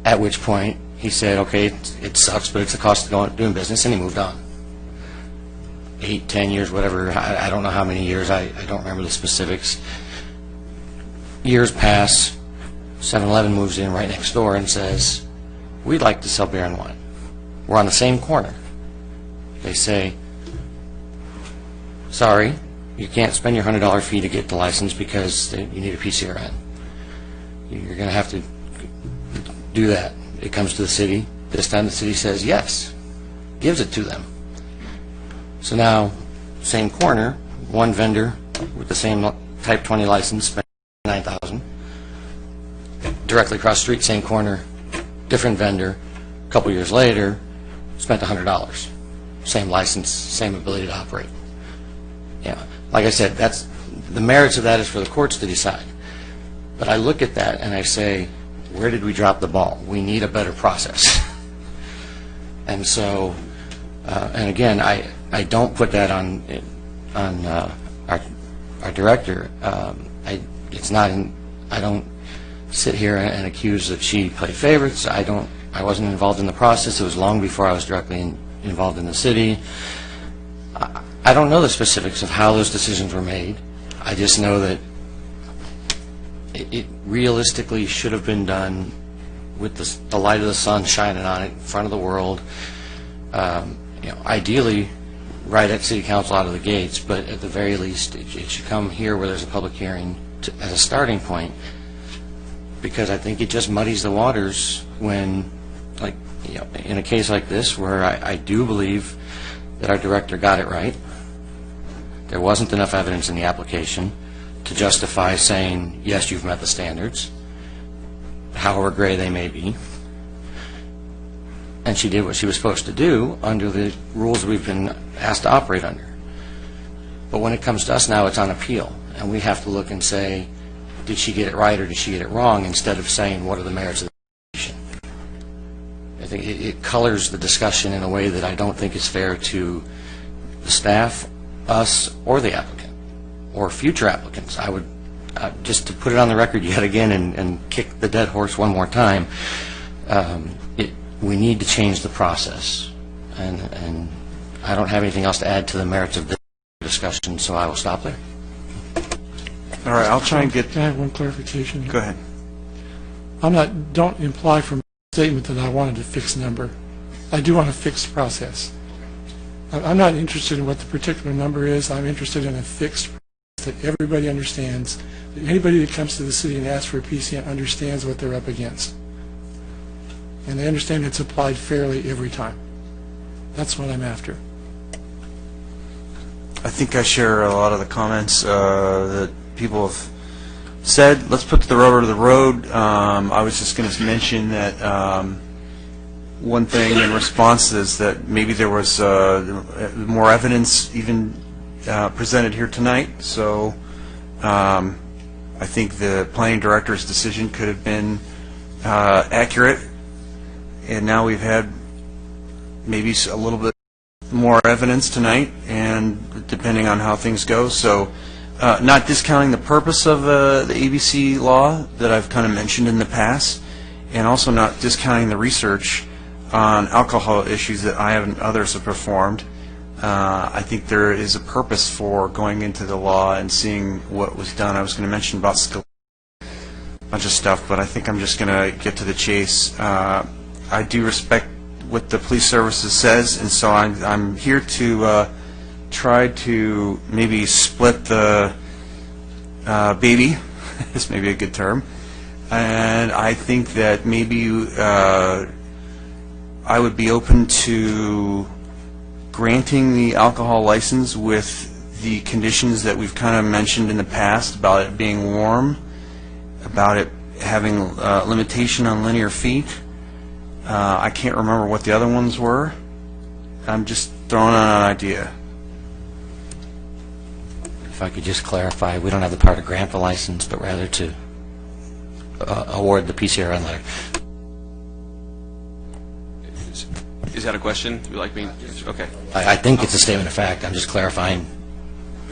At which point he said, okay, it sucks, but it's the cost of doing business, and he moved on. 8, 10 years, whatever, I don't know how many years, I don't remember the specifics. Years pass, 7-Eleven moves in right next door and says, we'd like to sell beer and wine. We're on the same corner. They say, sorry, you can't spend your $100 fee to get the license because you need a PCRN. You're going to have to do that. It comes to the city. This time the city says yes, gives it to them. So now, same corner, one vendor with the same Type 20 license, spent $9,000. Directly across the street, same corner, different vendor. A couple years later, spent $100. Same license, same ability to operate. Yeah, like I said, that's the merits of that is for the courts to decide. But I look at that and I say, where did we drop the ball? We need a better process. And so, and again, I don't put that on our director. It's not in. I don't sit here and accuse that she played favorites. I wasn't involved in the process. It was long before I was directly involved in the city. I don't know the specifics of how those decisions were made. I just know that it realistically should have been done with the light of the sun shining on it in front of the world. Ideally, right at City Council out of the gates, but at the very least, it should come here where there's a public hearing as a starting point, because I think it just muddies the waters when, in a case like this, where I do believe that our director got it right. There wasn't enough evidence in the application to justify saying, yes, you've met the standards, however gray they may be. And she did what she was supposed to do under the rules we've been asked to operate under. But when it comes to us now, it's on appeal, and we have to look and say, did she get it right or did she get it wrong, instead of saying, what are the merits of the application? I think it colors the discussion in a way that I don't think is fair to the staff, us, or the applicant, or future applicants. I would, just to put it on the record yet again and kick the dead horse one more time, we need to change the process. And I don't have anything else to add to the merits of this discussion, so I will stop there. All right, I'll try and get... Can I have one clarification? Go ahead. Don't imply from my statement that I wanted a fixed number. I do want a fixed process. I'm not interested in what the particular number is. I'm interested in a fixed process that everybody understands, that anybody that comes to the city and asks for a PCN understands what they're up against. And they understand it's applied fairly every time. That's what I'm after. I think I share a lot of the comments that people have said. Let's put the rubber to the road. I was just going to mention that one thing in response is that maybe there was more evidence even presented here tonight. So I think the planning director's decision could have been accurate. And now we've had maybe a little bit more evidence tonight, and depending on how things go. So not discounting the purpose of the ABC law that I've kind of mentioned in the past, and also not discounting the research on alcohol issues that I and others have performed. I think there is a purpose for going into the law and seeing what was done. I was going to mention about skill, a bunch of stuff, but I think I'm just going to get to the chase. I do respect what the police services says, and so I'm here to try to maybe split the baby. This may be a good term. And I think that maybe I would be open to granting the alcohol license with the conditions that we've kind of mentioned in the past about it being warm, about it having limitation on linear feet. I can't remember what the other ones were. I'm just throwing out an idea. If I could just clarify, we don't have the power to grant the license, but rather to award the PCRN letter. Is that a question you'd like me to answer? Okay. I think it's a statement of fact. I'm just clarifying.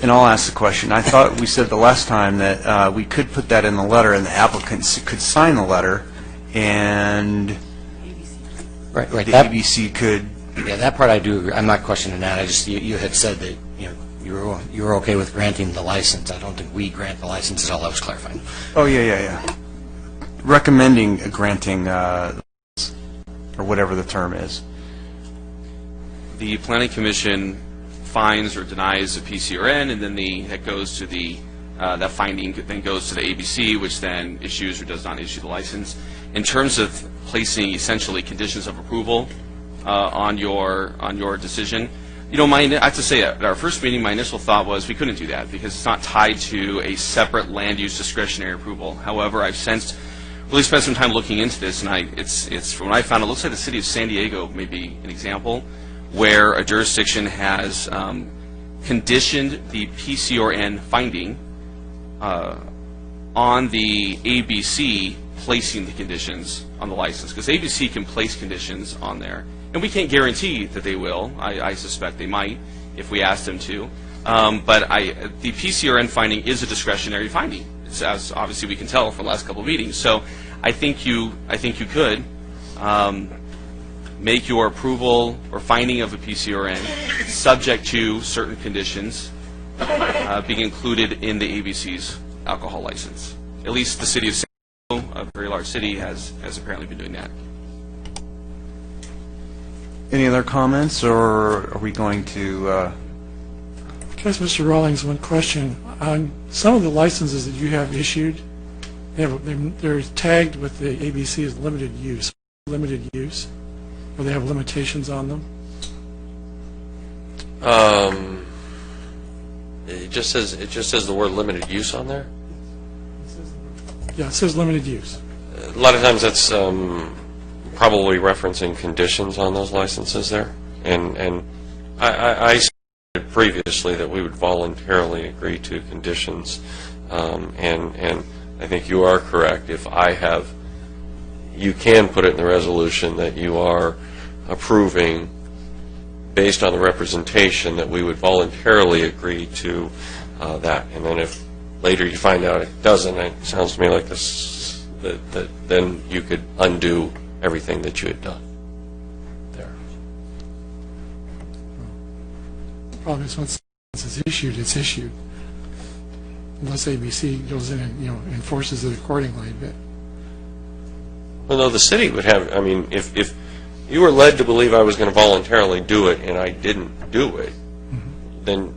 And I'll ask the question. I thought we said the last time that we could put that in the letter and the applicant could sign the letter and Right. the ABC could... Yeah, that part I do agree. I'm not questioning that. I just, you had said that, you were okay with granting the license. I don't think we grant the license is all I was clarifying. Oh, yeah. Recommending granting, or whatever the term is. The Planning Commission finds or denies a PCRN, and then that goes to that finding then goes to the ABC, which then issues or does not issue the license. In terms of placing essentially conditions of approval on your decision, I have to say at our first meeting, my initial thought was we couldn't do that because it's not tied to a separate land use discretionary approval. However, I've since really spent some time looking into this, and it's from what I found, it looks like the city of San Diego may be an example where a jurisdiction has conditioned the PCRN finding on the ABC placing the conditions on the license, because ABC can place conditions on there. And we can't guarantee that they will. I suspect they might if we ask them to. But the PCRN finding is a discretionary finding, as obviously we can tell from the last couple of meetings. So I think you could make your approval or finding of a PCRN subject to certain conditions being included in the ABC's alcohol license. At least the city of San Diego, a very large city, has apparently been doing that. Any other comments, or are we going to... Just Mr. Rawlings, one question. On some of the licenses that you have issued, they're tagged with the ABC as limited use, or they have limitations on them? It just says the word limited use on there. Yeah, it says limited use. A lot of times that's probably referencing conditions on those licenses there, and I said previously that we would voluntarily agree to conditions, and I think you are correct. If you can put it in the resolution that you are approving based on the representation that we would voluntarily agree to that, and then if later you find out it doesn't, it sounds to me like this that then you could undo everything that you had done there. The problem is once it's issued, it's issued. Unless ABC goes in and enforces it accordingly. But well, no, the city would have. I mean, if you were led to believe I was going to voluntarily do it and I didn't do it, then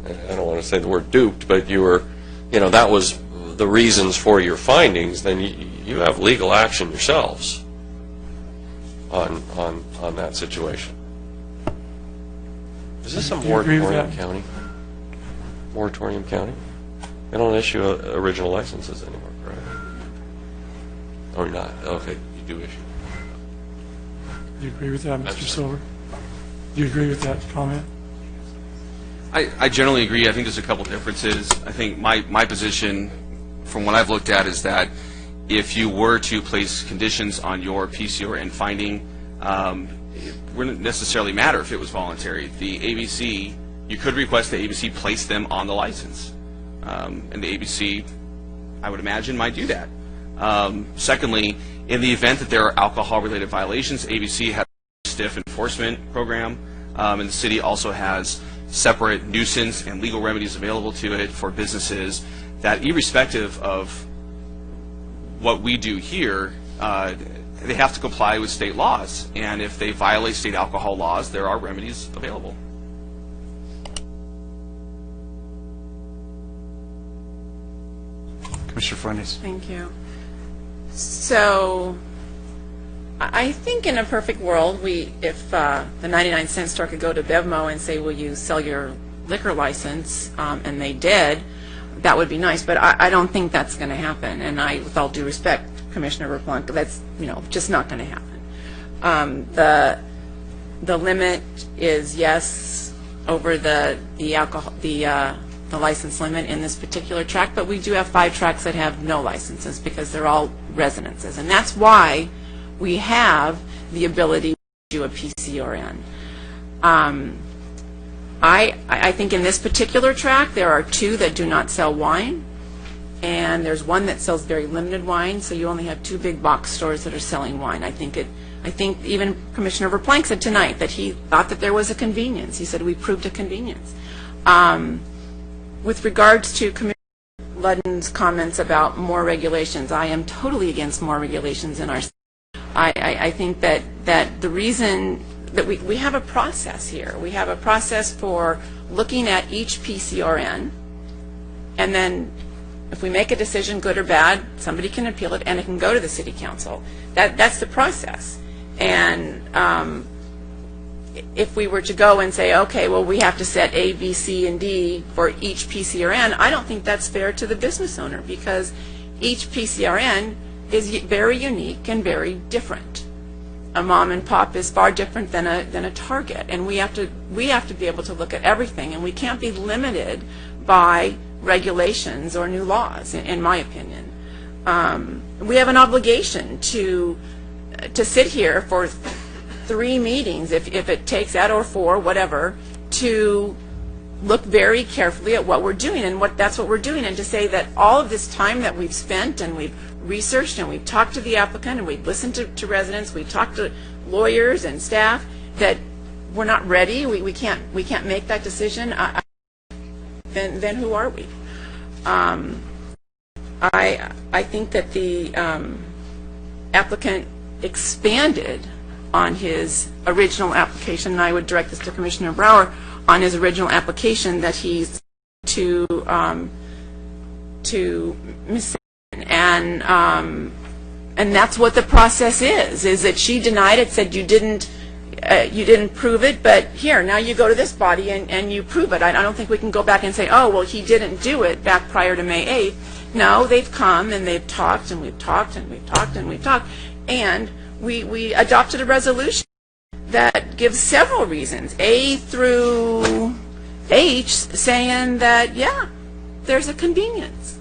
I don't want to say the word duped, but you were, that was the reasons for your findings. Then you have legal action yourselves on that situation. Is this a moratorium county? Moratorium county? They don't issue original licenses anymore, correct? Or not? Okay, you do issue. Do you agree with that, Mr. Silver? Do you agree with that comment? I generally agree. I think there's a couple differences. I think my position, from what I've looked at, is that if you were to place conditions on your PCRN finding, it wouldn't necessarily matter if it was voluntary. The ABC, you could request the ABC place them on the license. And the ABC, I would imagine, might do that. Secondly, in the event that there are alcohol-related violations, ABC has a stiff enforcement program. And the city also has separate nuisance and legal remedies available to it for businesses that, irrespective of what we do here, they have to comply with state laws. And if they violate state alcohol laws, there are remedies available. Commissioner Fuentes. Thank you. So, I think in a perfect world, if the 99-cent store could go to Bevmo and say, will you sell your liquor license, and they did, that would be nice, but I don't think that's going to happen. And with all due respect, Commissioner Verplank, that's just not going to happen. The limit is, yes, over the alcohol, the license limit in this particular tract, but we do have 5 tracts that have no licenses because they're all residences, and that's why we have the ability to do a PCRN. I think in this particular tract there are 2 that do not sell wine, and there's 1 that sells very limited wine, so you only have 2 big box stores that are selling wine. I think even Commissioner Verplank said tonight that he thought that there was a convenience. He said we proved a convenience. With regards to Commissioner Ludden's comments about more regulations, I am totally against more regulations in our state. I think that the reason that we have a process here, we have a process for looking at each PCRN, and then if we make a decision, good or bad, somebody can appeal it and it can go to the city council. That's the process. And if we were to go and say, okay, well, we have to set A, B, C, and D for each PCRN, I don't think that's fair to the business owner, because each PCRN is very unique and very different. A mom and pop is far different than a Target, and we have to be able to look at everything, and we can't be limited by regulations or new laws, in my opinion. We have an obligation to sit here for 3 meetings, if it takes that, or 4, whatever, to look very carefully at what we're doing, and that's what we're doing, and to say that all of this time that we've spent and we've researched and we've talked to the applicant and we've listened to residents, we've talked to lawyers and staff, that we're not ready, we can't make that decision, then who are we? I think that the applicant expanded on his original application, and I would direct this to Commissioner Brower, on his original application that he's to Ms. And that's what the process is that she denied it, said you didn't prove it, but here, now you go to this body and you prove it. I don't think we can go back and say, oh, well, he didn't do it back prior to May 8th. No, they've come and they've talked and we've talked and we've talked and we've talked, and we adopted a resolution that gives several reasons, A through H, saying that, yeah, there's a convenience.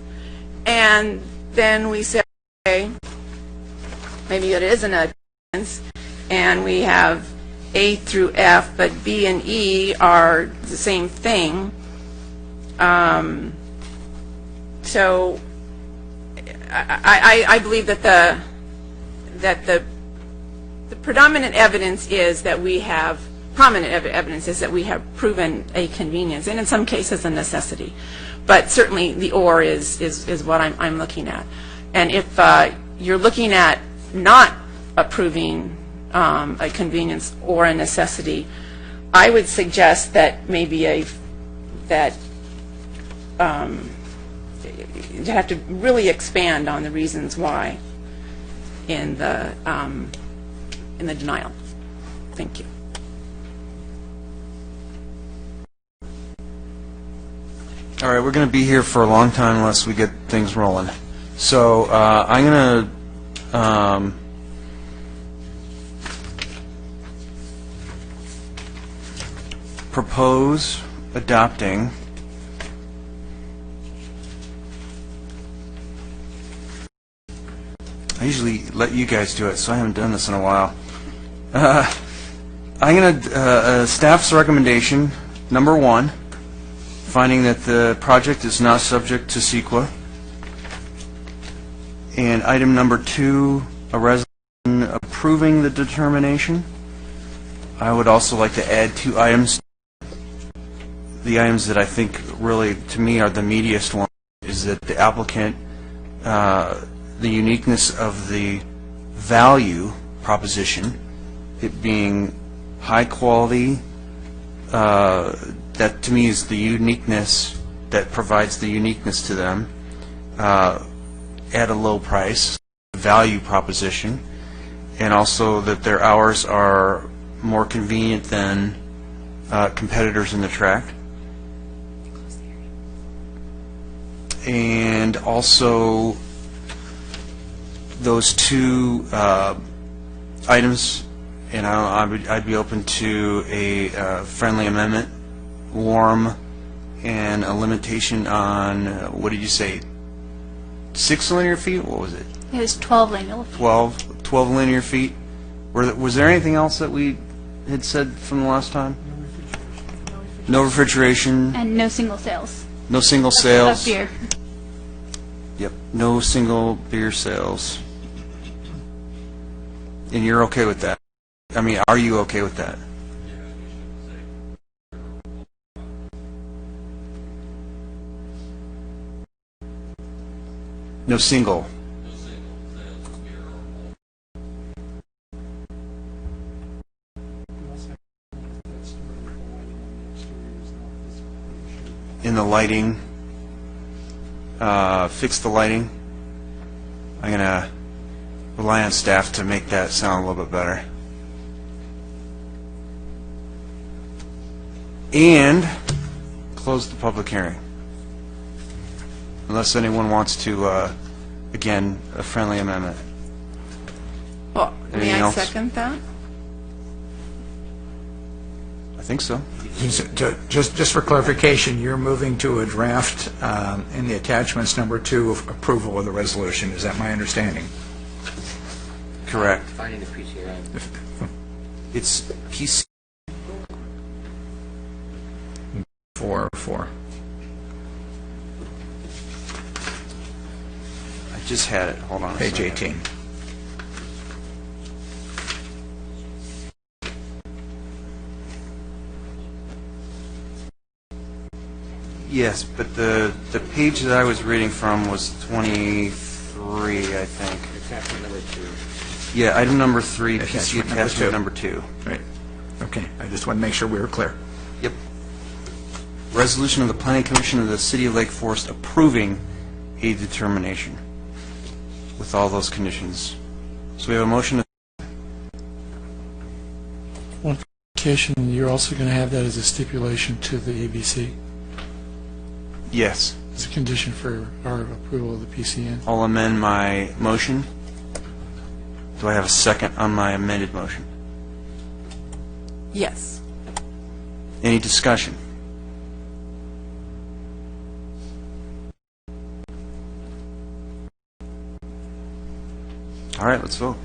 And then we say, okay, maybe it isn't a convenience, and we have A through F, but B and E are the same thing. So I believe that the predominant evidence is that we have, prominent evidence is that we have proven a convenience, and in some cases a necessity. But certainly the or is what I'm looking at. And if you're looking at not approving a convenience or a necessity, I would suggest that maybe you have to really expand on the reasons why in the denial. Thank you. All right, we're going to be here for a long time unless we get things rolling. So I'm going to propose adopting I usually let you guys do it, so I haven't done this in a while. I'm going to, staff's recommendation, number 1, finding that the project is not subject to CEQA. And item number 2, a resolution approving the determination. I would also like to add 2 items. The items that I think really, to me, are the meatiest one is that the applicant, the uniqueness of the value proposition, it being high quality, that to me is the uniqueness that provides the uniqueness to them at a low price, value proposition, and also that their hours are more convenient than competitors in the track. And also those 2 items, and I'd be open to a friendly amendment, warm, and a limitation on, what did you say, 6 linear feet? What was it? It was 12 linear feet. 12 linear feet. Was there anything else that we had said from the last time? No refrigeration. And no single sales. No single sales. Of beer. Yep, no single beer sales. And you're okay with that? I mean, are you okay with that? No single. In the lighting, fix the lighting. I'm going to rely on staff to make that sound a little bit better. And close the public hearing. Unless anyone wants to, again, a friendly amendment. Well, may Anything I else? second that? I think so. Just for clarification, you're moving to a draft in the attachments number 2 of approval of the resolution. Is that my understanding? Correct. Finding the PCN. It's PC. 4. I just had it. Hold on a Page second. 18. Yes, but the page that I was reading from was 23, I think. Attachment number 2. Yeah, item number 3, PC Attachment number attachment 2. number 2. Right. Okay, I just want to make sure we were clear. Yep. Resolution of the Planning Commission of the City of Lake Forest approving a determination with all those conditions. So we have a motion. One clarification, you're also going to have that as a stipulation to the ABC, Yes. as a condition for our approval of the PCN. I'll amend my motion. Do I have a second on my amended motion? Yes. Any discussion? All right, let's vote.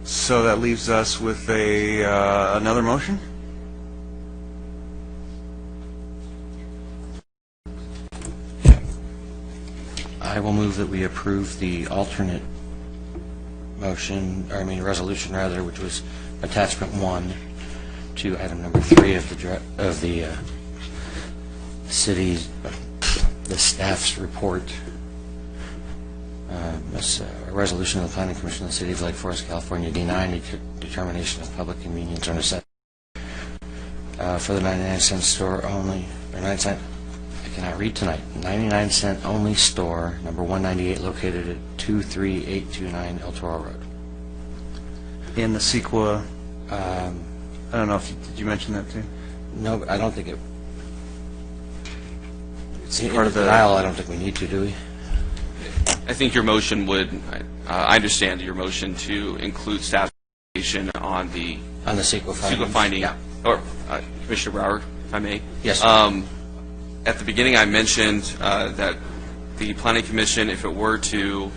So that leaves us with another motion? I will move that we approve the alternate motion, or I mean resolution rather, which was attachment 1 to item number 3 of the city's, the staff's report. A resolution of the Planning Commission of the City of Lake Forest, California, denying determination of public convenience or necessity for the 99-cent store only, or 9-cent, I cannot read tonight, 99-cent only store, number 198, located at 23829 El Toro Road. And the CEQA, Um, I don't know if, did you mention that too? No, I don't think it, It's in part of the denial, I don't think we need to, do we? I think your motion would, I understand your motion to include staff information on the On the CEQA findings? CEQA finding, Yeah. or Commissioner Broward, if I may. Yes, sir. At the beginning, I mentioned that the Planning Commission, if it were to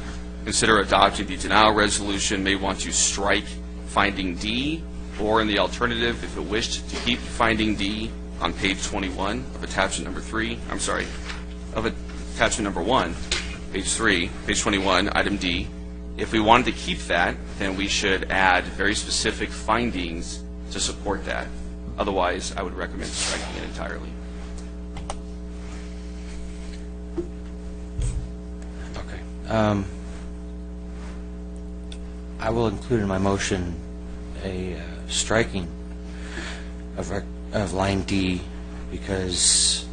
consider adopting the denial resolution, may want to strike finding D, or in the alternative, if it wished to keep finding D on page 21 of attachment number 3, of attachment number 1, page 3, page 21, item D. If we wanted to keep that, then we should add very specific findings to support that. Otherwise, I would recommend striking it entirely. Okay. I will include in my motion a striking of line D, because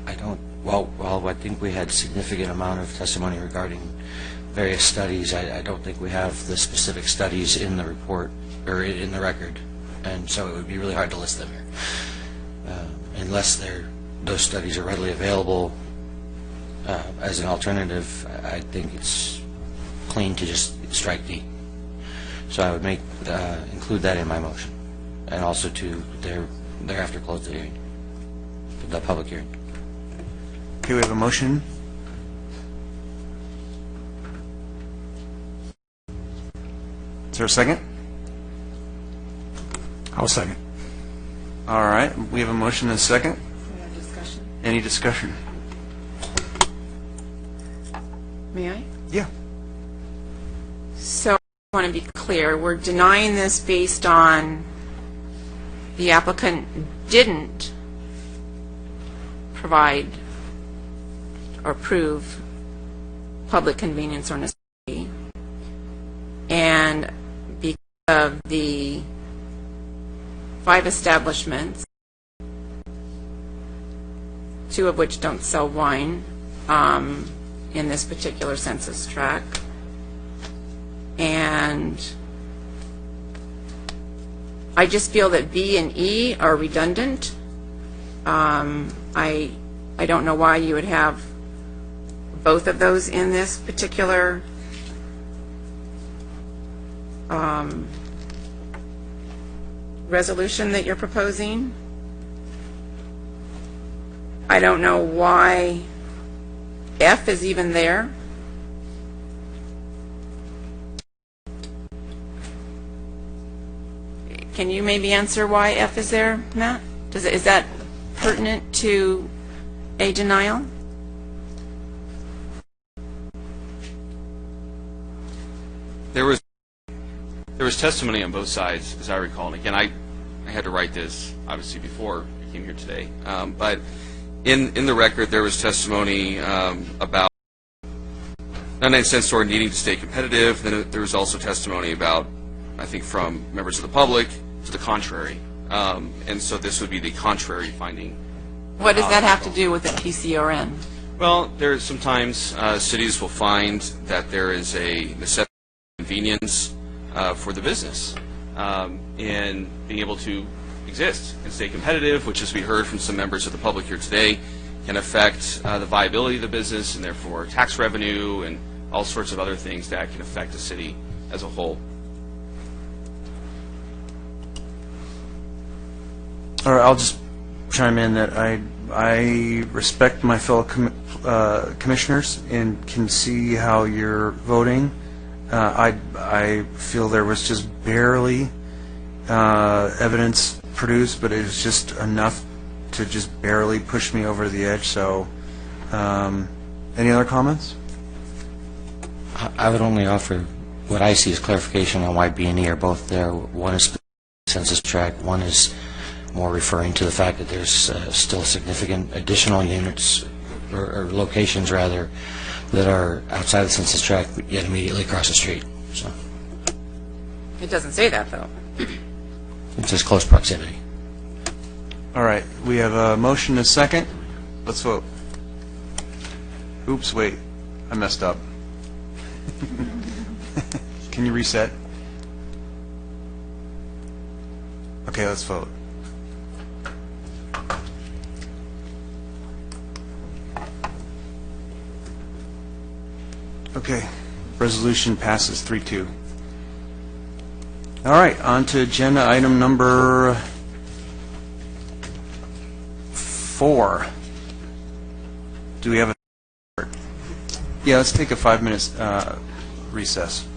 I don't, well, I think we had significant amount of testimony regarding various studies. I don't think we have the specific studies in the report, or in the record, and so it would be really hard to list them here. Unless those studies are readily available as an alternative, I think it's clean to just strike D. So I would include that in my motion, and also to thereafter close the hearing, the public hearing. Okay, we have a motion. Is there a second? I'll second. All right, we have a motion and a second. Discussion. Any discussion? May I? Yeah. So I want to be clear. We're denying this based on the applicant didn't provide or prove public convenience or necessity, and because of the 5 establishments, 2 of which don't sell wine in this particular census tract, and I just feel that B and E are redundant. I don't know why you would have both of those in this particular resolution that you're proposing. I don't know why F is even there. Can you maybe answer why F is there, Matt? Is that pertinent to a denial? There was testimony on both sides, as I recall. And again, I had to write this, obviously, before I came here today. But in the record, there was testimony about 99-cent store needing to stay competitive. Then there was also testimony about, I think, from members of the public to the contrary. And so this would be the contrary finding. What does that have to do with the PCRN? Well, there's sometimes cities will find that there is a necessity of convenience for the business in being able to exist and stay competitive, which, as we heard from some members of the public here today, can affect the viability of the business and therefore tax revenue and all sorts of other things that can affect the city as a whole. All right, I'll just chime in that I respect my fellow commissioners and can see how you're voting. I feel there was just barely evidence produced, but it was just enough to just barely push me over the edge. So, any other comments? I would only offer what I see as clarification on why B and E are both there. One is census tract, one is more referring to the fact that there's still significant additional units, or locations rather, that are outside the census tract, yet immediately across the street. So It doesn't say that, though. it says close proximity. All right, we have a motion and a second. Let's vote. Oops, wait, I messed up. Can you reset? Okay, let's vote. Okay, resolution passes 3-2. All right, on to agenda item number 4. Do we have a... Yeah, let's take a 5-minute recess.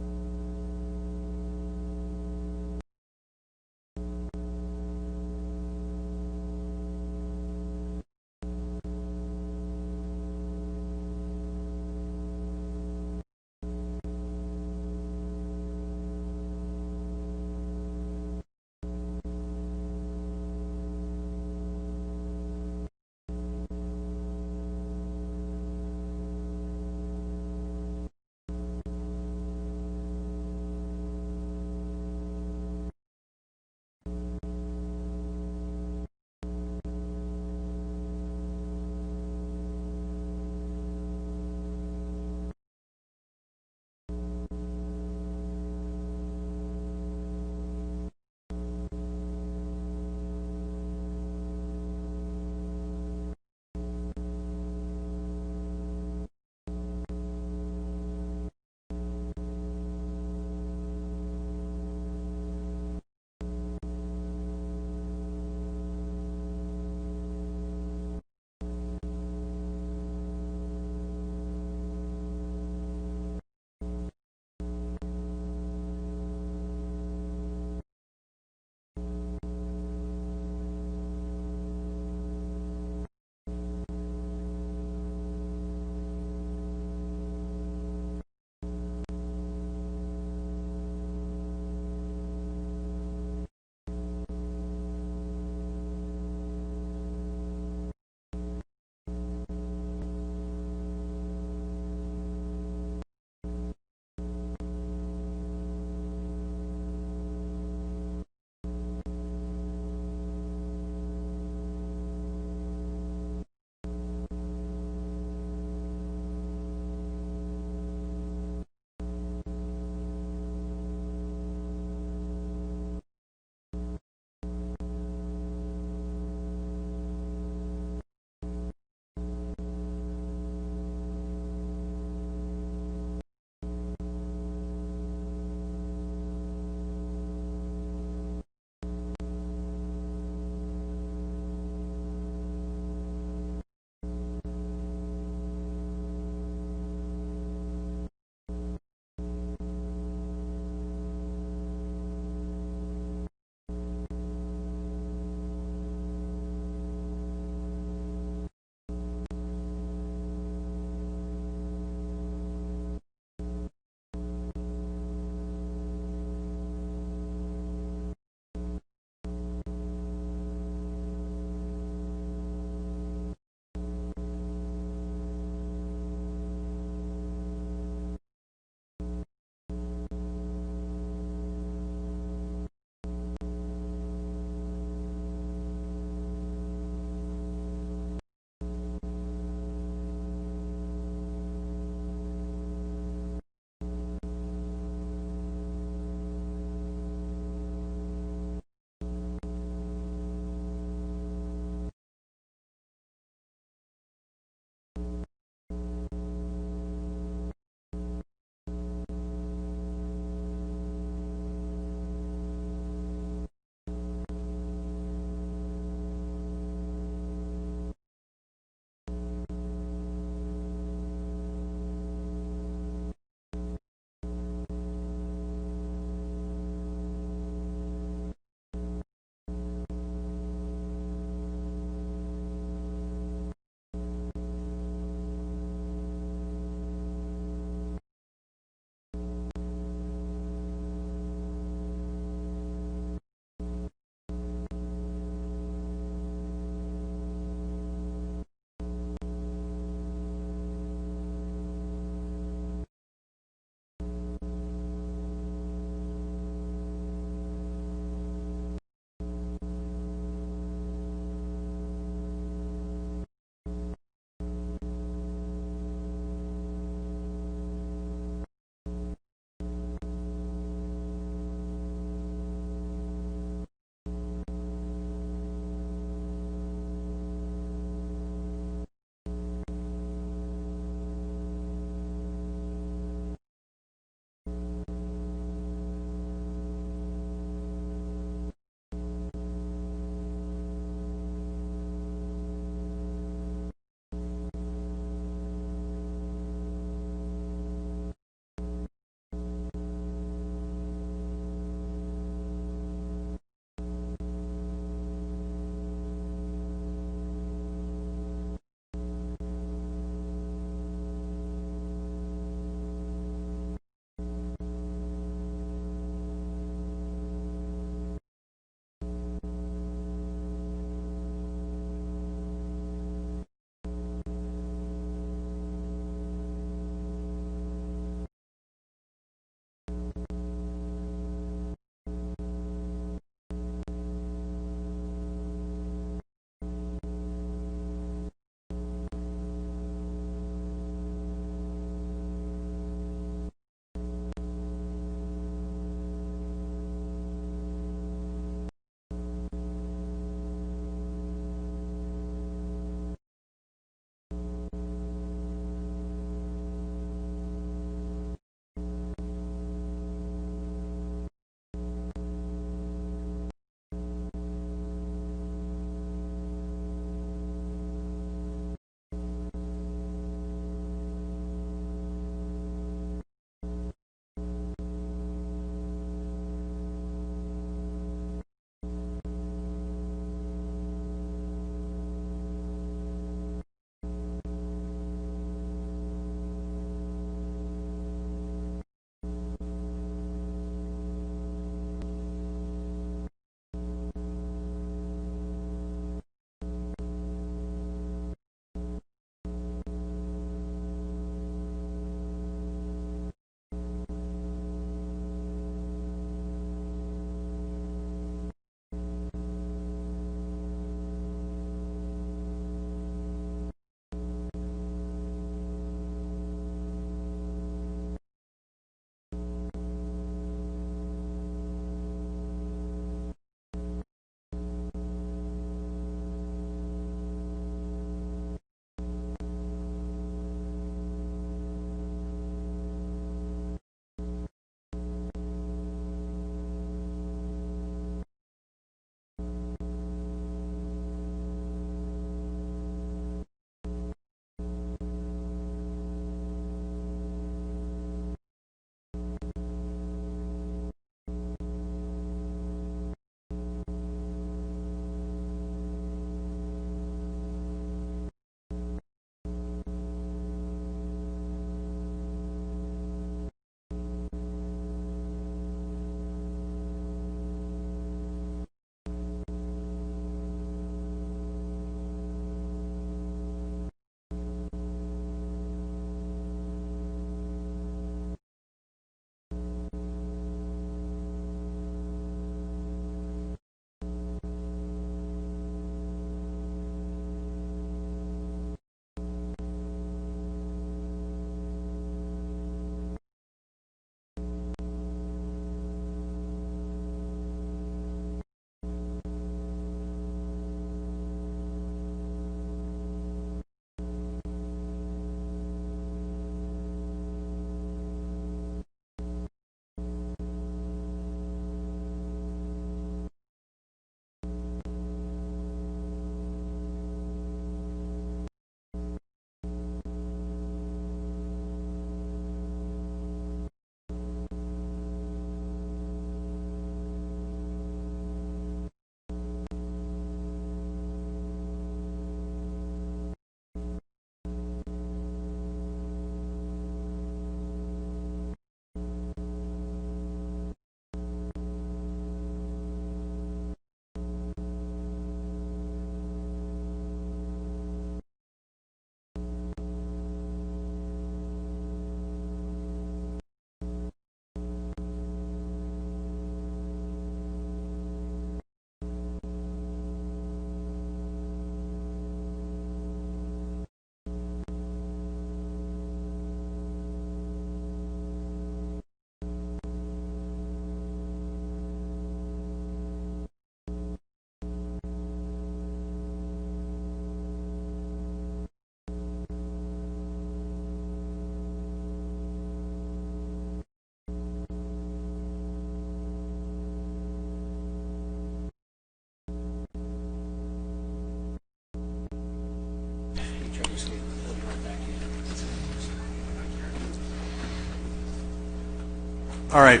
All right.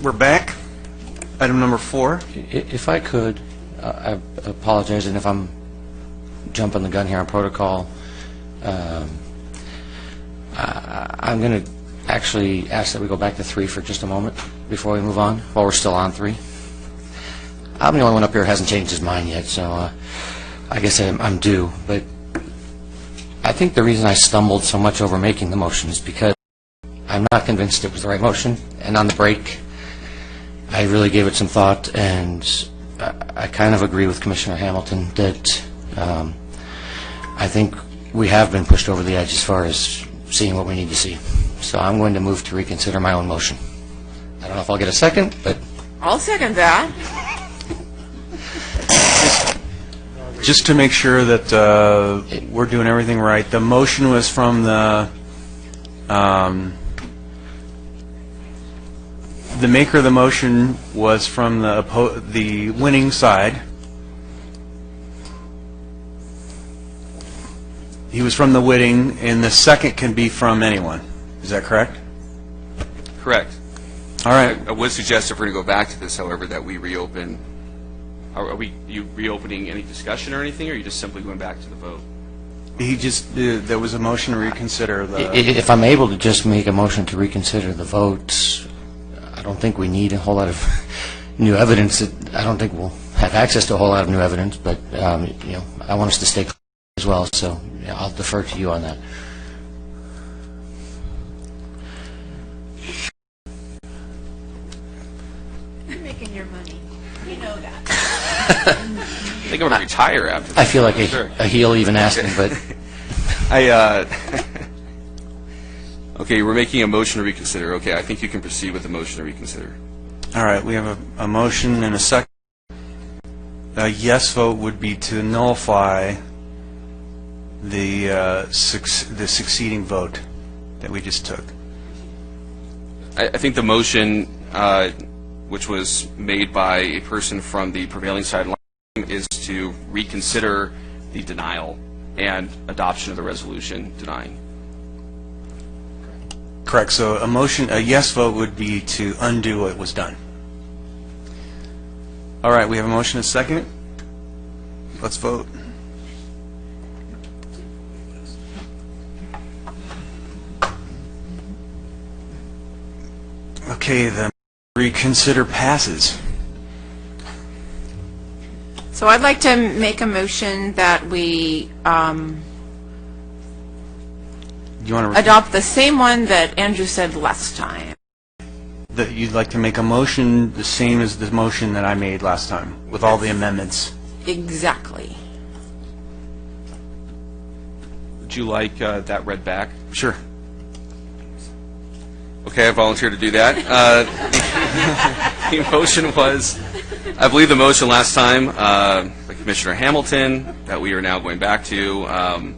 We're back. Item number 4. If I could, I apologize, and if I'm jumping the gun here on protocol, I'm going to actually ask that we go back to 3 for just a moment before we move on, while we're still on 3. I'm the only one up here who hasn't changed his mind yet, so I guess I'm due. But I think the reason I stumbled so much over making the motion is because I'm not convinced it was the right motion, and on the break, I really gave it some thought, and I kind of agree with Commissioner Hamilton that I think we have been pushed over the edge as far as seeing what we need to see. So I'm going to move to reconsider my own motion. I don't know if I'll get a second, but... I'll second that. Just to make sure that we're doing everything right, the motion was from the maker of the motion was from the winning side. He was from the winning, and the second can be from anyone. Is that correct? Correct. All right. I would suggest if we're going to go back to this, however, that we reopen. Are you reopening any discussion or anything, or are you just simply going back to the vote? He just, there was a motion to reconsider the... If I'm able to just make a motion to reconsider the vote, I don't think we need a whole lot of new evidence. I don't think we'll have access to a whole lot of new evidence, but you know, I want us to stay clear as well, so yeah, I'll defer to you on that. You're making your money. You know that. I think I'm going to retire after this. I feel like a heel even asking, but... Okay, we're making a motion to reconsider. Okay, I think you can proceed with the motion to reconsider. All right, we have a motion and a second. A yes vote would be to nullify the succeeding vote that we just took. I think the motion, which was made by a person from the prevailing side line, is to reconsider the denial and adoption of the resolution denying. Correct. So a yes vote would be to undo what was done. All right, we have a motion and a second. Let's vote. Okay, the reconsider passes. So I'd like to make a motion that we You want to adopt the same one that Andrew said last time. that you'd like to make a motion the same as the motion that I made last time with all the amendments. Exactly. Would you like that read back? Sure. Okay, I volunteer to do that. The motion was, I believe the motion last time by Commissioner Hamilton that we are now going back to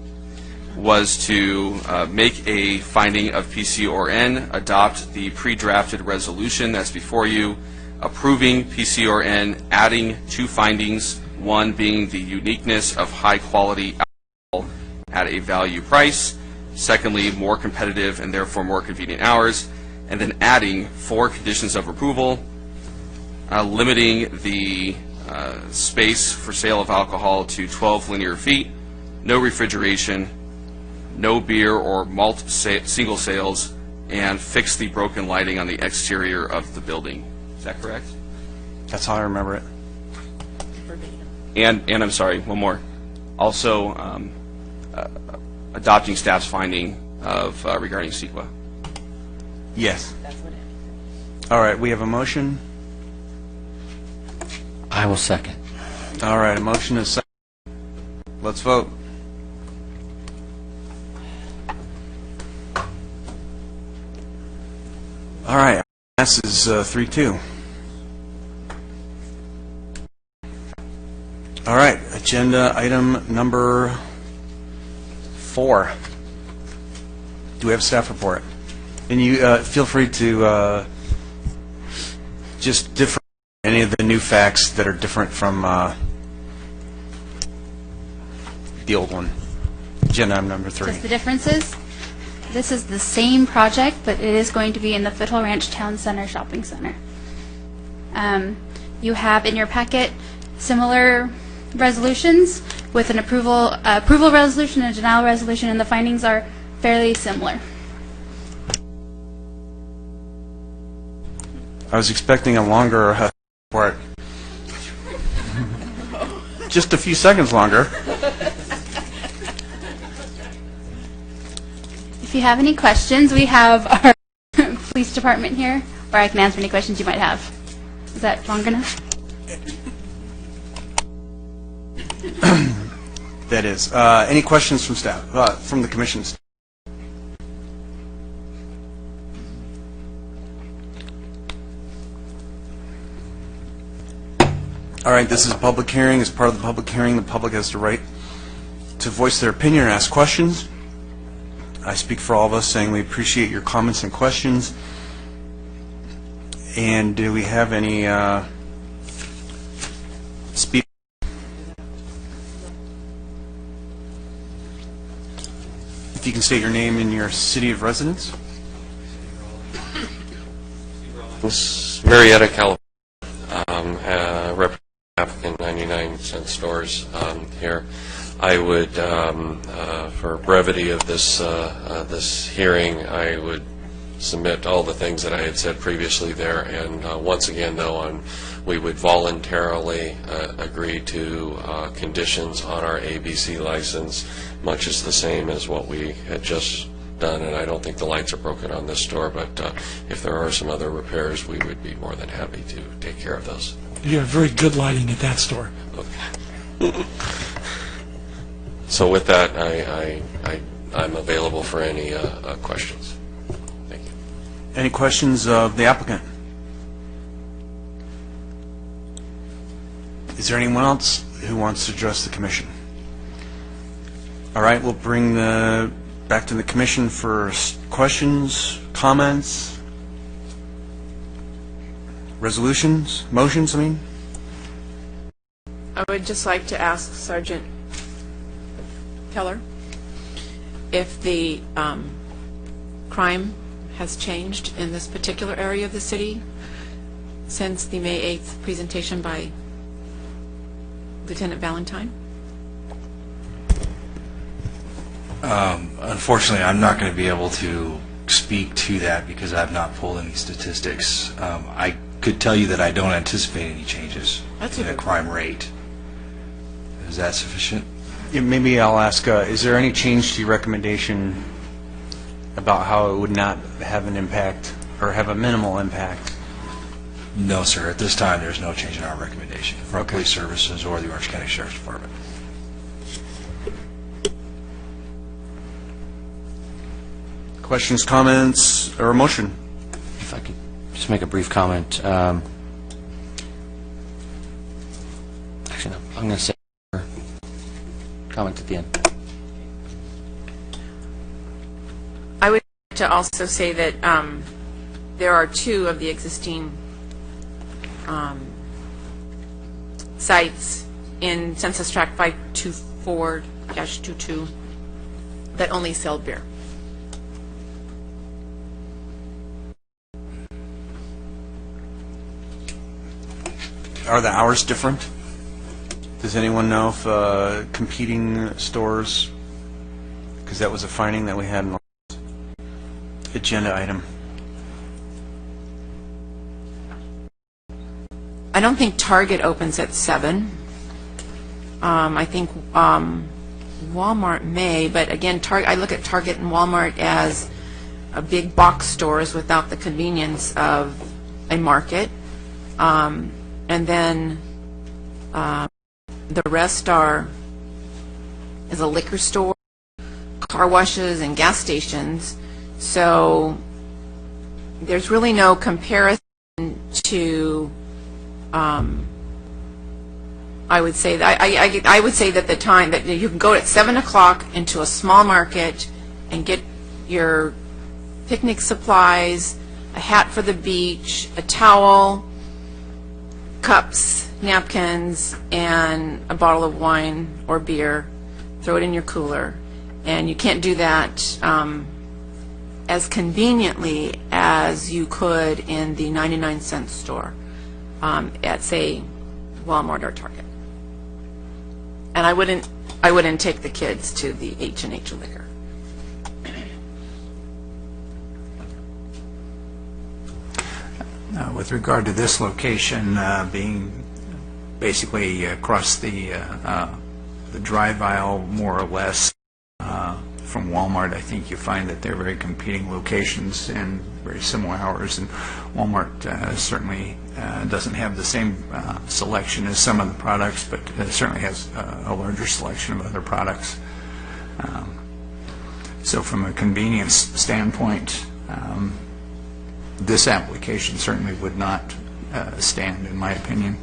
was to make a finding of PC or N, adopt the pre-drafted resolution that's before you, approving PC or N, adding 2 findings, one being the uniqueness of high-quality alcohol at a value price, secondly, more competitive and therefore more convenient hours, and then adding 4 conditions of approval, limiting the space for sale of alcohol to 12 linear feet, no refrigeration, no beer or malt single sales, and fix the broken lighting on the exterior of the building. Is that correct? That's how I remember it. And I'm sorry, one more. Also, adopting staff's finding of regarding CEQA. Yes. All right, we have a motion. I will second. All right, a motion is second. Let's vote. All right, passes 3-2. All right, agenda item number 4. Do we have staff report? And you feel free to just differ any of the new facts that are different from the old one. Agenda item number 3. Just the differences? This is the same project, but it is going to be in the Foothill Ranch Town Center Shopping Center. You have in your packet similar resolutions with an approval resolution and a denial resolution, and the findings are fairly similar. I was expecting a longer report. Just a few seconds longer. If you have any questions, we have our police department here, or I can answer any questions you might have. Is that long enough? That is. Any questions from staff, from the commission? All right, this is a public hearing. As part of the public hearing, the public has the right to voice their opinion or ask questions. I speak for all of us saying we appreciate your comments and questions. And do we have any speakers? If you can state your name and your city of residence. Marietta, California. Representative applicant 99-cent stores here. I would, for brevity of this this hearing, I would submit all the things that I had said previously there. And once again, though, we would voluntarily agree to conditions on our ABC license, much as the same as what we had just done. And I don't think the lights are broken on this store, but if there are some other repairs, we would be more than happy to take care of those. You have very good lighting at that store. Okay. So with that, I'm available for any questions. Thank you. Any questions of the applicant? Is there anyone else who wants to address the commission? All right, we'll bring back to the commission for questions, comments, resolutions, motions, I mean. I would just like to ask Sergeant Keller if the crime has changed in this particular area of the city since the May 8th presentation by Lieutenant Valentine. Unfortunately, I'm not going to be able to speak to that because I've not pulled any statistics. I could tell you that I don't anticipate any changes in the crime rate. Is that sufficient? Yeah, maybe I'll ask, is there any change to your recommendation about how it would not have an impact or have a minimal impact? No, sir. At this time, there's no change in our recommendation from Police Services or the Orange County Sheriff's Department. Questions, comments, or a motion? If I could just make a brief comment. Actually, no. I'm going to say comment at the end. I would like to also say that there are two of the existing sites in Census Tract 524-22 that only sell beer. Are the hours different? Does anyone know if competing stores, because that was a finding that we had in the last agenda item. I don't think Target opens at 7. I think Walmart may, but again, I look at Target and Walmart as a big box stores without the convenience of a market. And then the rest is a liquor store, car washes, and gas stations. So there's really no comparison to. I would say that I would say that the time that you can go at 7 o'clock into a small market and get your picnic supplies, a hat for the beach, a towel, cups, napkins, and a bottle of wine or beer, throw it in your cooler. And you can't do that as conveniently as you could in the 99-cent store at, say, Walmart or Target. And I wouldn't take the kids to the H&H Liquor. With regard to this location being basically across the drive aisle, more or less, from Walmart, I think you find that they're very competing locations and very similar hours, and Walmart certainly doesn't have the same selection as some of the products, but certainly has a larger selection of other products. So from a convenience standpoint, this application certainly would not stand, in my opinion.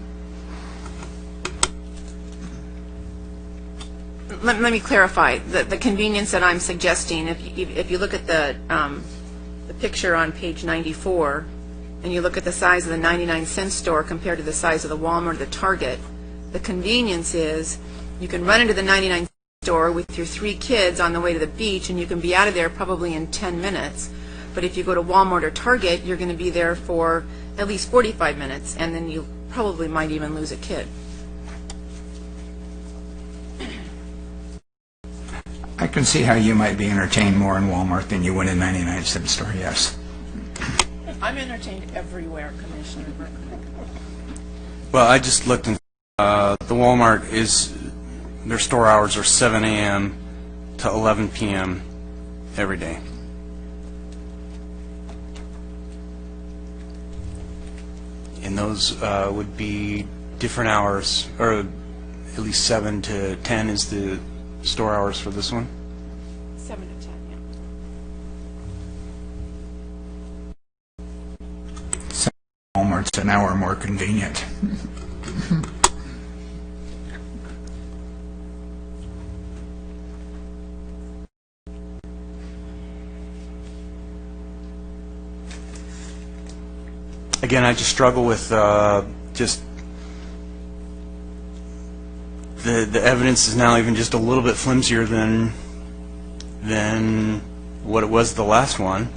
Let me clarify. The convenience that I'm suggesting, if you look at the picture on page 94, and you look at the size of the 99-cent store compared to the size of the Walmart or the Target, the convenience is you can run into the 99-cent store with your 3 kids on the way to the beach, and you can be out of there probably in 10 minutes. But if you go to Walmart or Target, you're going to be there for at least 45 minutes, and then you probably might even lose a kid. I can see how you might be entertained more in Walmart than you would in a 99-cent store, yes. I'm entertained everywhere, Commissioner. Well, I just looked, and the Walmart their store hours are 7 a.m. to 11 p.m. every day. And those would be different hours, or at least 7 to 10 is the store hours for this one. 7 to 10, yeah. So Walmart's an hour more convenient. Again, I just struggle with just the evidence is now even just a little bit flimsier than what it was the last one.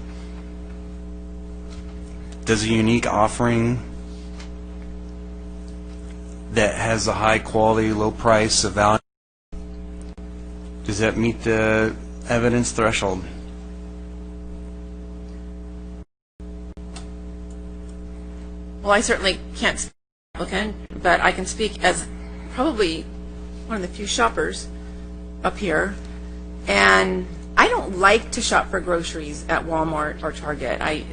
Does a unique offering that has a high quality, low price, a value, does that meet the evidence threshold? Well, I certainly can't speak as an applicant, but I can speak as probably one of the few shoppers up here. And I don't like to shop for groceries at Walmart or Target. I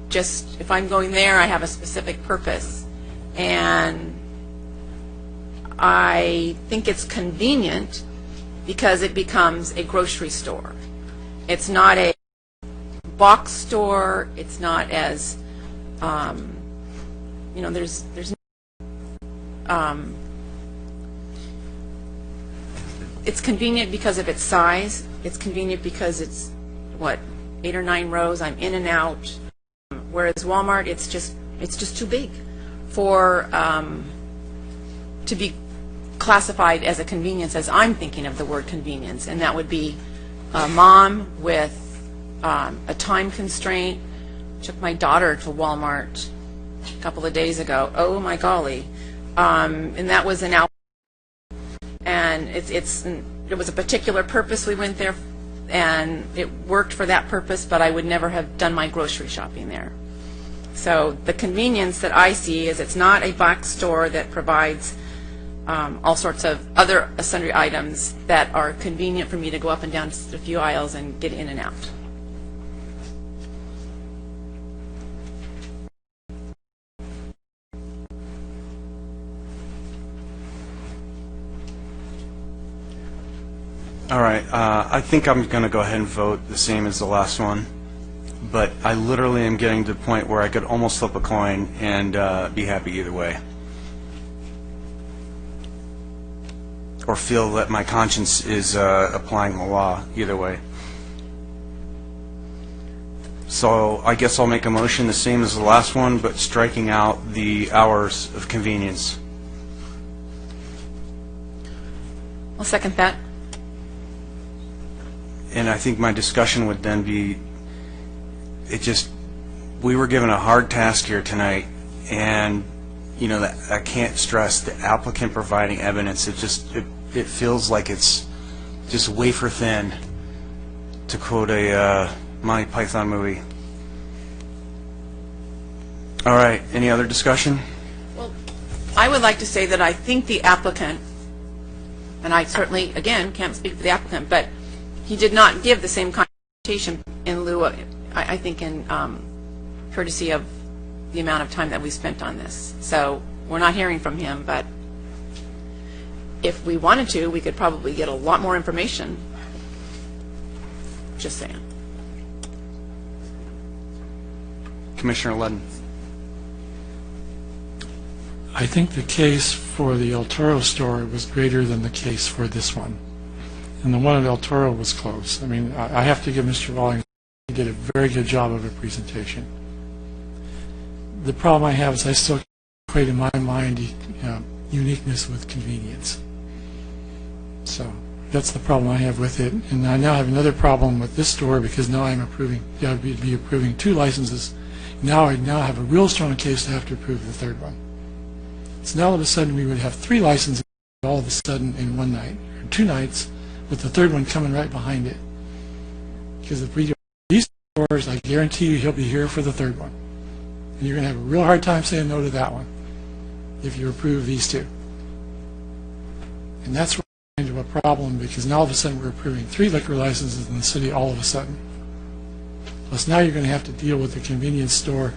just, if I'm going there, I have a specific purpose. And I think it's convenient because it becomes a grocery store. It's not a box store. It's not as there's it's convenient because of its size. It's convenient because it's 8 or 9 rows. I'm in and out. Whereas Walmart, it's just too big for to be classified as a convenience as I'm thinking of the word convenience, and that would be a mom with a time constraint. Took my daughter to Walmart a couple of days ago. Oh my golly. And that was an hour. And it was a particular purpose we went there, and it worked for that purpose, but I would never have done my grocery shopping there. So the convenience that I see is it's not a box store that provides all sorts of other sundry items that are convenient for me to go up and down just a few aisles and get in and out. All right, I think I'm going to go ahead and vote the same as the last one, but I literally am getting to the point where I could almost flip a coin and be happy either way. Or feel that my conscience is applying the law either way. So I guess I'll make a motion the same as the last one, but striking out the hours of convenience. I'll second that. And I think my discussion would then be, we were given a hard task here tonight, and, you know, that I can't stress the applicant providing evidence. It feels like it's just wafer thin, to quote a Monty Python movie. All right, any other discussion? Well, I would like to say that I think the applicant, and I certainly, again, can't speak for the applicant, but he did not give the same connotation in lieu of, I think, in courtesy of the amount of time that we spent on this. So we're not hearing from him, but if we wanted to, we could probably get a lot more information. Just saying. Commissioner Ludden. I think the case for the El Toro store was greater than the case for this one. And the one at El Toro was close. I mean, I have to give Mr. Rawlings, he did a very good job of a presentation. The problem I have is I still equate in my mind uniqueness with convenience. So that's the problem I have with it. And I now have another problem with this store because now I'm be approving 2 licenses. Now I have a real strong case to have to approve the third one. So now all of a sudden we would have 3 licenses all of a sudden in one night, or 2 nights, with the third one coming right behind it. Because if we do these stores, I guarantee you he'll be here for the third one. And you're going to have a real hard time saying no to that one if you approve these 2. And that's kind of a problem, because now all of a sudden we're approving 3 liquor licenses in the city all of a sudden. Plus now you're going to have to deal with the convenience store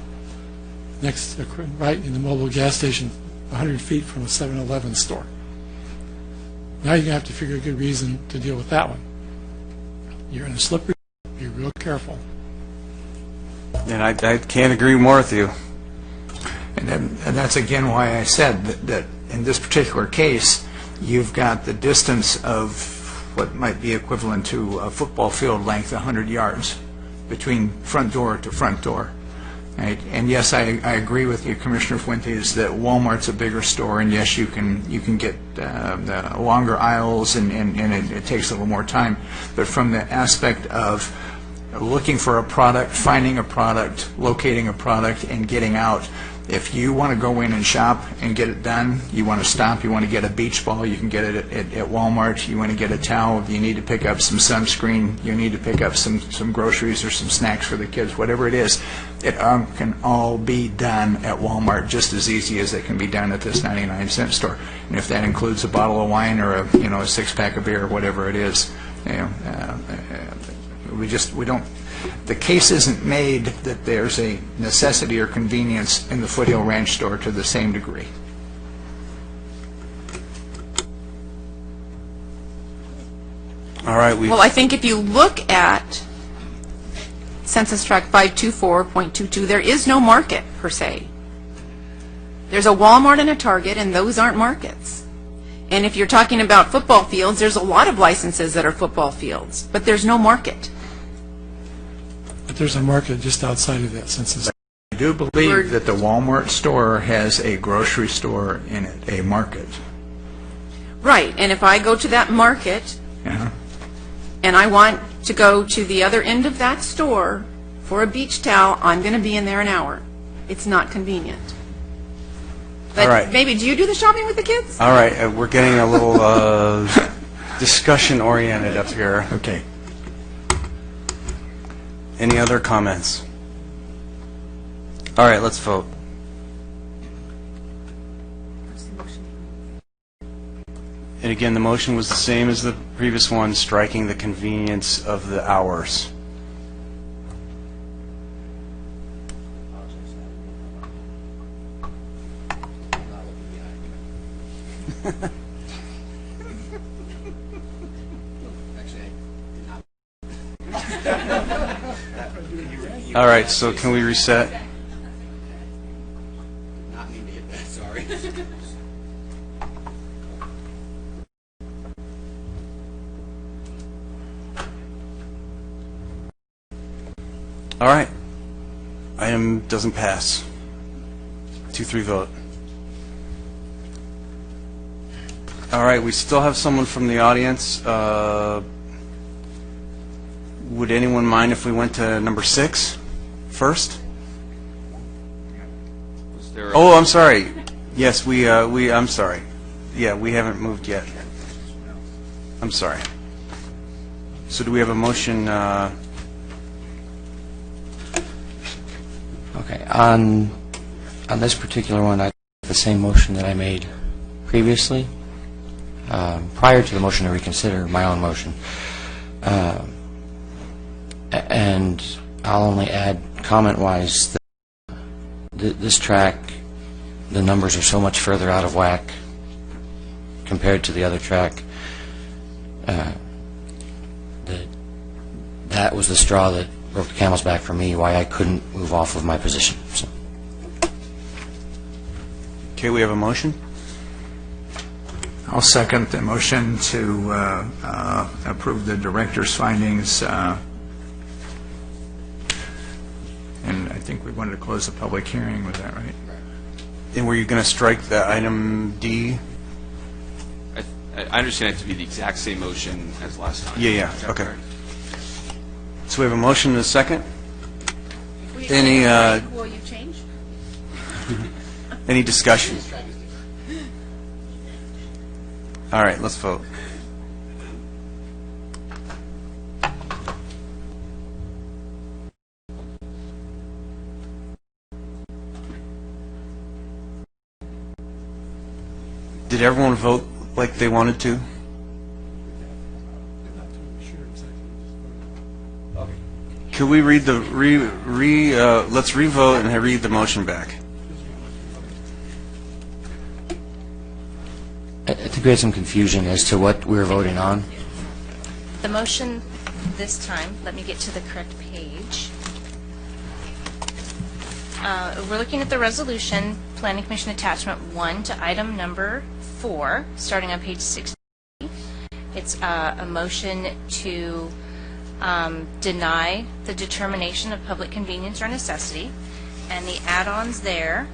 next, right in the mobile gas station, 100 feet from a 7-Eleven store. Now you're going to have to figure a good reason to deal with that one. You're in a slippery, be real careful. And I can't agree more with you. And that's again why I said that in this particular case, you've got the distance of what might be equivalent to a football field length, 100 yards, between front door to front door. Right? And yes, I agree with you, Commissioner Fuentes, that Walmart's a bigger store, and yes, you can get longer aisles, and it takes a little more time. But from the aspect of looking for a product, finding a product, locating a product, and getting out, if you want to go in and shop and get it done, you want to stop, you want to get a beach ball, you can get it at Walmart. You want to get a towel, you need to pick up some sunscreen, you need to pick up some groceries or some snacks for the kids, whatever it is, it can all be done at Walmart just as easy as it can be done at this 99-cent store. And if that includes a bottle of wine or a 6-pack of beer or whatever it is, we don't. The case isn't made that there's a necessity or convenience in the Foothill Ranch store to the same degree. All right. Well, I think if you look at Census Tract 524.22, there is no market per se. There's a Walmart and a Target, and those aren't markets. And if you're talking about football fields, there's a lot of licenses that are football fields, but there's no market. But there's a market just outside of that census. I do believe that the Walmart store has a grocery store in it, a market. Right, and if I go to that market, and I want to go to the other end of that store for a beach towel, I'm going to be in there an hour. It's not convenient. But all right. Maybe, do you do the shopping with the kids? All right, we're getting a little discussion-oriented up here. Okay. Any other comments? All right, let's vote. And again, the motion was the same as the previous one, striking the convenience of the hours. All right, so can we reset? Not mean to hit that, sorry. All right. Item doesn't pass. 2-3 vote. All right, we still have someone from the audience. Would anyone mind if we went to number 6? first? Was there Oh, I'm sorry. Yes, I'm sorry. Yeah, we haven't moved yet. I'm sorry. So do we have a motion? Okay, on this particular one, I have the same motion that I made previously, prior to the motion to reconsider, my own motion. And I'll only add comment-wise that this track, the numbers are so much further out of whack compared to the other track. That was the straw that broke the camel's back for me, why I couldn't move off of my position. So. Okay, we have a motion. I'll second the motion to approve the director's findings. And I think we wanted to close the public hearing. Was that right? And were you going to strike the item D? I understand it to be the exact same motion as last time. Yeah, okay. So we have a motion and a second. Any Will you change? any discussion? All right, let's vote. Did everyone vote like they wanted to? Could we read the let's revote and read the motion back. I think we had some confusion as to what we were voting on. The motion this time, let me get to the correct page. We're looking at the resolution, Planning Commission Attachment 1 to item number 4, starting on page 60. It's a motion to deny the determination of public convenience or necessity, and the add-ons there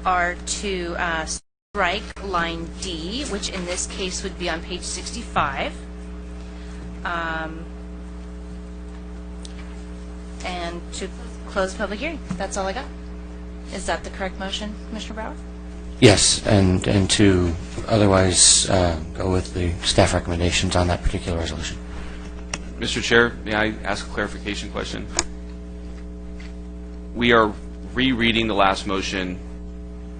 are to strike line D, which in this case would be on page 65, and to close the public hearing. That's all I got. Is that the correct motion, Commissioner Brower? Yes, and to otherwise go with the staff recommendations on that particular resolution. Mr. Chair, may I ask a clarification question? We are rereading the last motion,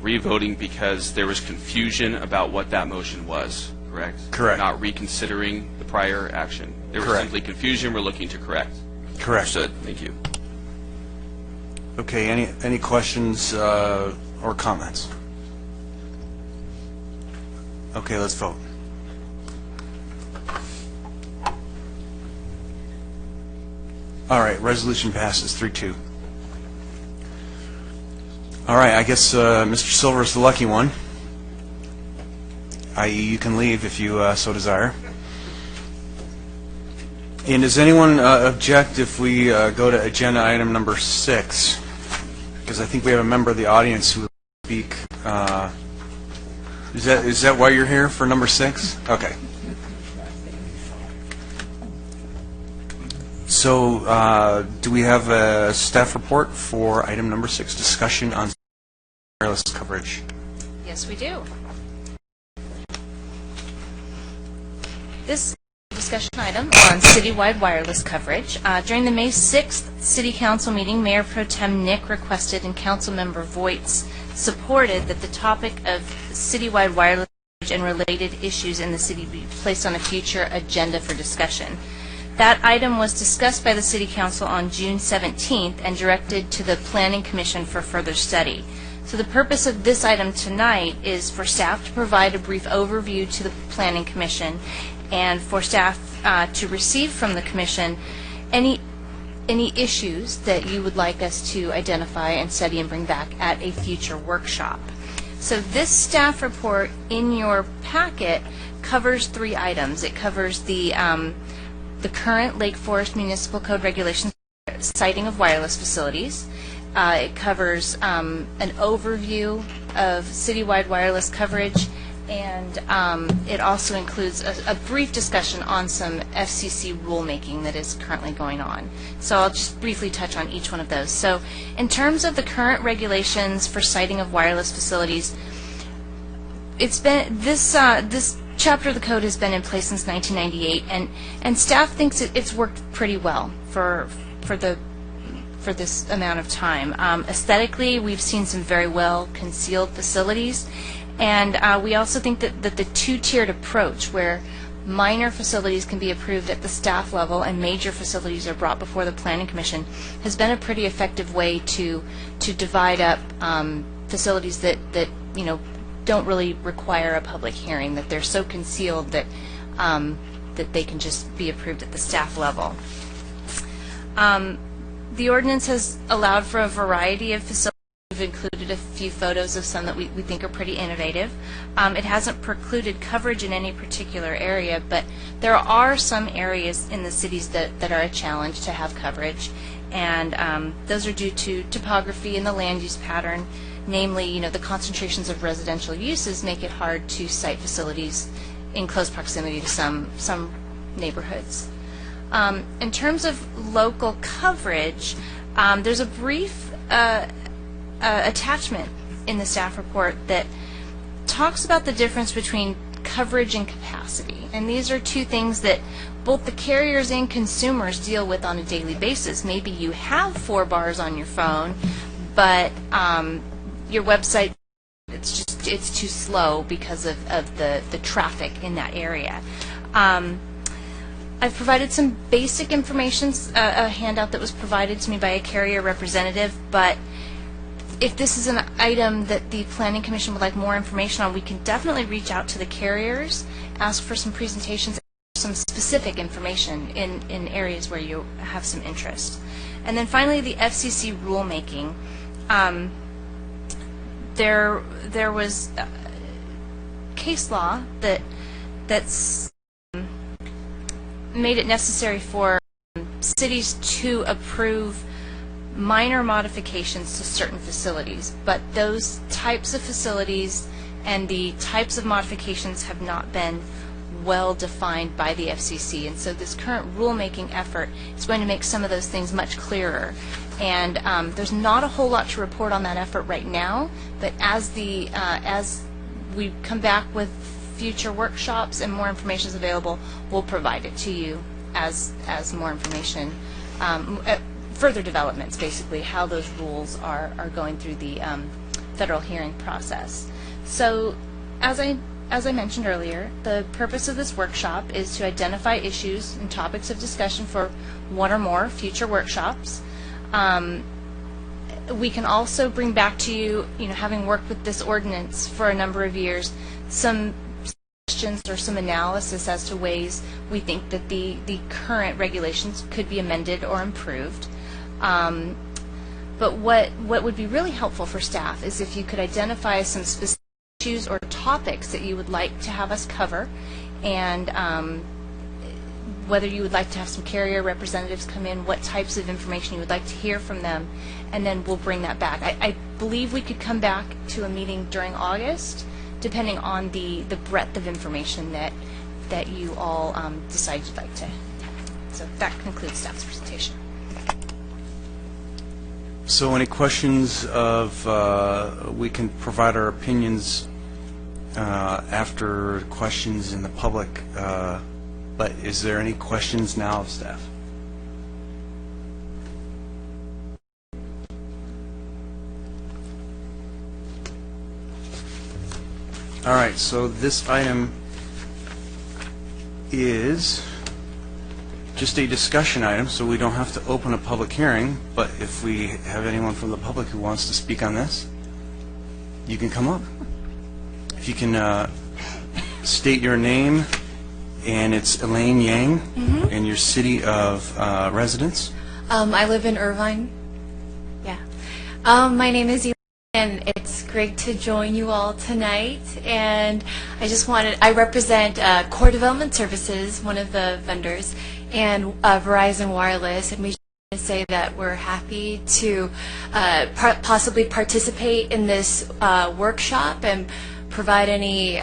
re-voting because there was confusion about what that motion was, correct? Correct. Not reconsidering the prior action. There was simply confusion we're looking to correct. Correct. Understood. Thank you. Okay, any questions or comments? Okay, let's vote. All right, resolution passes 3-2. All right, I guess Mr. Silver is the lucky one, i.e. you can leave if you so desire. And does anyone object if we go to agenda item number 6? Because I think we have a member of the audience who will speak. Is that why you're here, for number 6? Okay. So do we have a staff report for item number 6, discussion on wireless coverage? Yes, we do. This discussion item on citywide wireless coverage. During the May 6th City Council meeting, Mayor Pro Tem Nick requested and Councilmember Voights supported that the topic of citywide wireless coverage and related issues in the city be placed on a future agenda for discussion. That item was discussed by the City Council on June 17th and directed to the Planning Commission for further study. So the purpose of this item tonight is for staff to provide a brief overview to the Planning Commission and for staff to receive from the Commission any issues that you would like us to identify and study and bring back at a future workshop. So this staff report in your packet covers 3 items. It covers the current Lake Forest Municipal Code regulations siting of wireless facilities. It covers an overview of citywide wireless coverage And it also includes a brief discussion on some FCC rulemaking that is currently going on. So I'll just briefly touch on each one of those. So in terms of the current regulations for siting of wireless facilities, it's been this chapter of the code has been in place since 1998, and staff thinks it's worked pretty well for this amount of time. Aesthetically, we've seen some very well concealed facilities, and we also think that the two-tiered approach, where minor facilities can be approved at the staff level and major facilities are brought before the Planning Commission, has been a pretty effective way to divide up facilities that don't really require a public hearing, that they're so concealed that that they can just be approved at the staff level. The ordinance has allowed for a variety of facilities. We've included a few photos of some that we think are pretty innovative. It hasn't precluded coverage in any particular area, but there are some areas in the cities that are a challenge to have coverage, and those are due to topography and the land use pattern. Namely, the concentrations of residential uses make it hard to site facilities in close proximity to some neighborhoods. In terms of local coverage, there's a brief attachment in the staff report that talks about the difference between coverage and capacity. And these are two things that both the carriers and consumers deal with on a daily basis. Maybe you have 4 bars on your phone, but your website, it's too slow because of the traffic in that area. I've provided some basic information, a handout that was provided to me by a carrier representative, but if this is an item that the Planning Commission would like more information on, we can definitely reach out to the carriers, ask for some presentations, some specific information in areas where you have some interest. And then finally, the FCC rulemaking. There was case law that's made it necessary for cities to approve minor modifications to certain facilities, but those types of facilities and the types of modifications have not been well defined by the FCC, and so this current rulemaking effort is going to make some of those things much clearer. And there's not a whole lot to report on that effort right now, but as we come back with future workshops and more information is available, we'll provide it to you as more information, further developments, basically, how those rules are going through the federal hearing process. So, as I mentioned earlier, the purpose of this workshop is to identify issues and topics of discussion for one or more future workshops. We can also bring back to you, having worked with this ordinance for a number of years, some suggestions or some analysis as to ways we think that the current regulations could be amended or improved. But what would be really helpful for staff is if you could identify some specific issues or topics that you would like to have us cover, and whether you would like to have some carrier representatives come in, what types of information you would like to hear from them, and then we'll bring that back. I believe we could come back to a meeting during August, depending on the breadth of information that you all decide you'd like to have. So that concludes staff's presentation. So any questions we can provide our opinions after questions in the public, but is there any questions now of staff? All right, so this item is just a discussion item, so we don't have to open a public hearing, but if we have anyone from the public who wants to speak on this, you can come up. If you can state your name, and it's Elaine Yang, and your city of residence. I live in Irvine. Yeah. My name is Elaine, and it's great to join you all tonight. And I represent Core Development Services, one of the vendors, and Verizon Wireless, and we just want to say that we're happy to possibly participate in this workshop, and provide any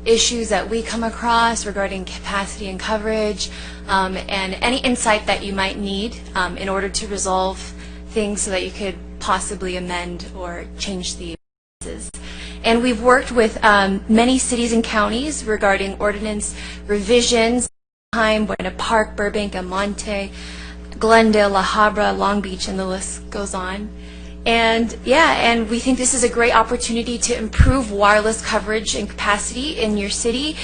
issues that we come across regarding capacity and coverage, and any insight that you might need in order to resolve things so that you could possibly amend or change the ordinances. And we've worked with many cities and counties regarding ordinance revisions, Buena Park, Burbank, Amonte, Glendale, La Habra, Long Beach, and the list goes on. And and we think this is a great opportunity to improve wireless coverage and capacity in your city.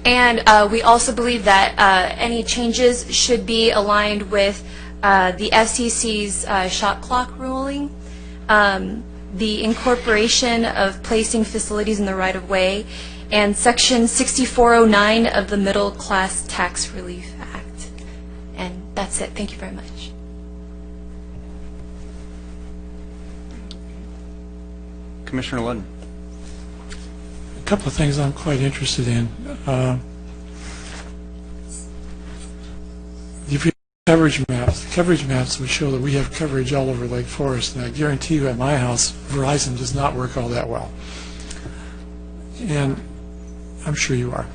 And we also believe that any changes should be aligned with the FCC's shot clock ruling, the incorporation of placing facilities in the right-of-way, and Section 6409 of the Middle Class Tax Relief Act. And that's it. Thank you very much. Commissioner Ludden. A couple of things I'm quite interested in. If you have coverage maps would show that we have coverage all over Lake Forest, and I guarantee you at my house, Verizon does not work all that well. And I'm sure you are.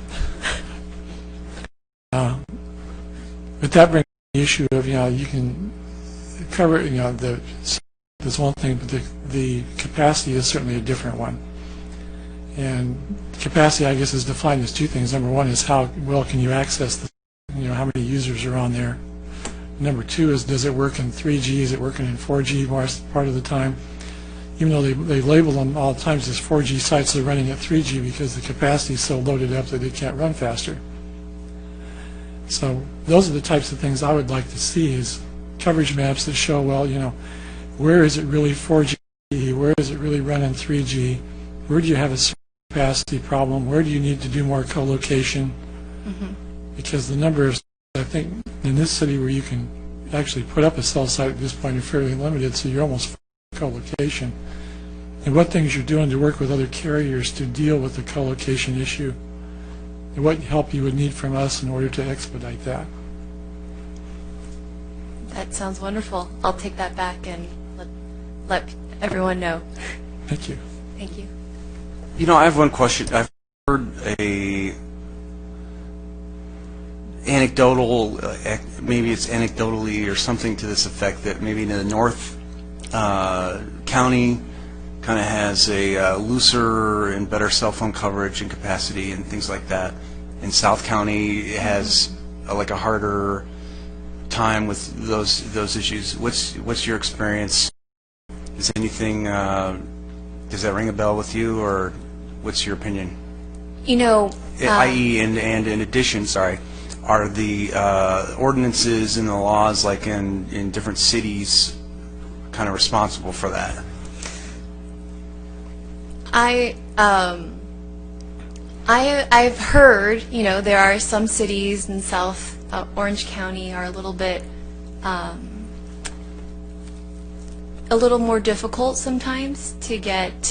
But that brings the issue of, you can cover, that's one thing, but the capacity is certainly a different one. And capacity, I guess, is defined as two things. Number one is how well can you access how many users are on there. Number two is, does it work in 3G? Is it working in 4G part of the time? Even though they label them all the times as 4G sites, they're running at 3G because the capacity is so loaded up that they can't run faster. So those are the types of things I would like to see, is coverage maps that show, well, where is it really 4G? Where is it really running 3G? Where do you have a capacity problem? Where do you need to do more co-location? Because the number of, I think, in this city where you can actually put up a cell site at this point are fairly limited, so you're almost co-location. And what things you're doing to work with other carriers to deal with the co-location issue, and what help you would need from us in order to expedite that. That sounds wonderful. I'll take that back and let everyone know. Thank you. Thank you. I have one question. I've heard a anecdotal, maybe it's anecdotally or something to this effect, that maybe in the North County kind of has a looser and better cell phone coverage and capacity and things like that. In South County, it has like a harder time with those issues. What's your experience? Is anything, does that ring a bell with you, or what's your opinion? I.e., and in addition, are the ordinances and the laws, like in different cities, kind of responsible for that? I've heard, there are some cities in South Orange County are a little bit, a little more difficult sometimes to get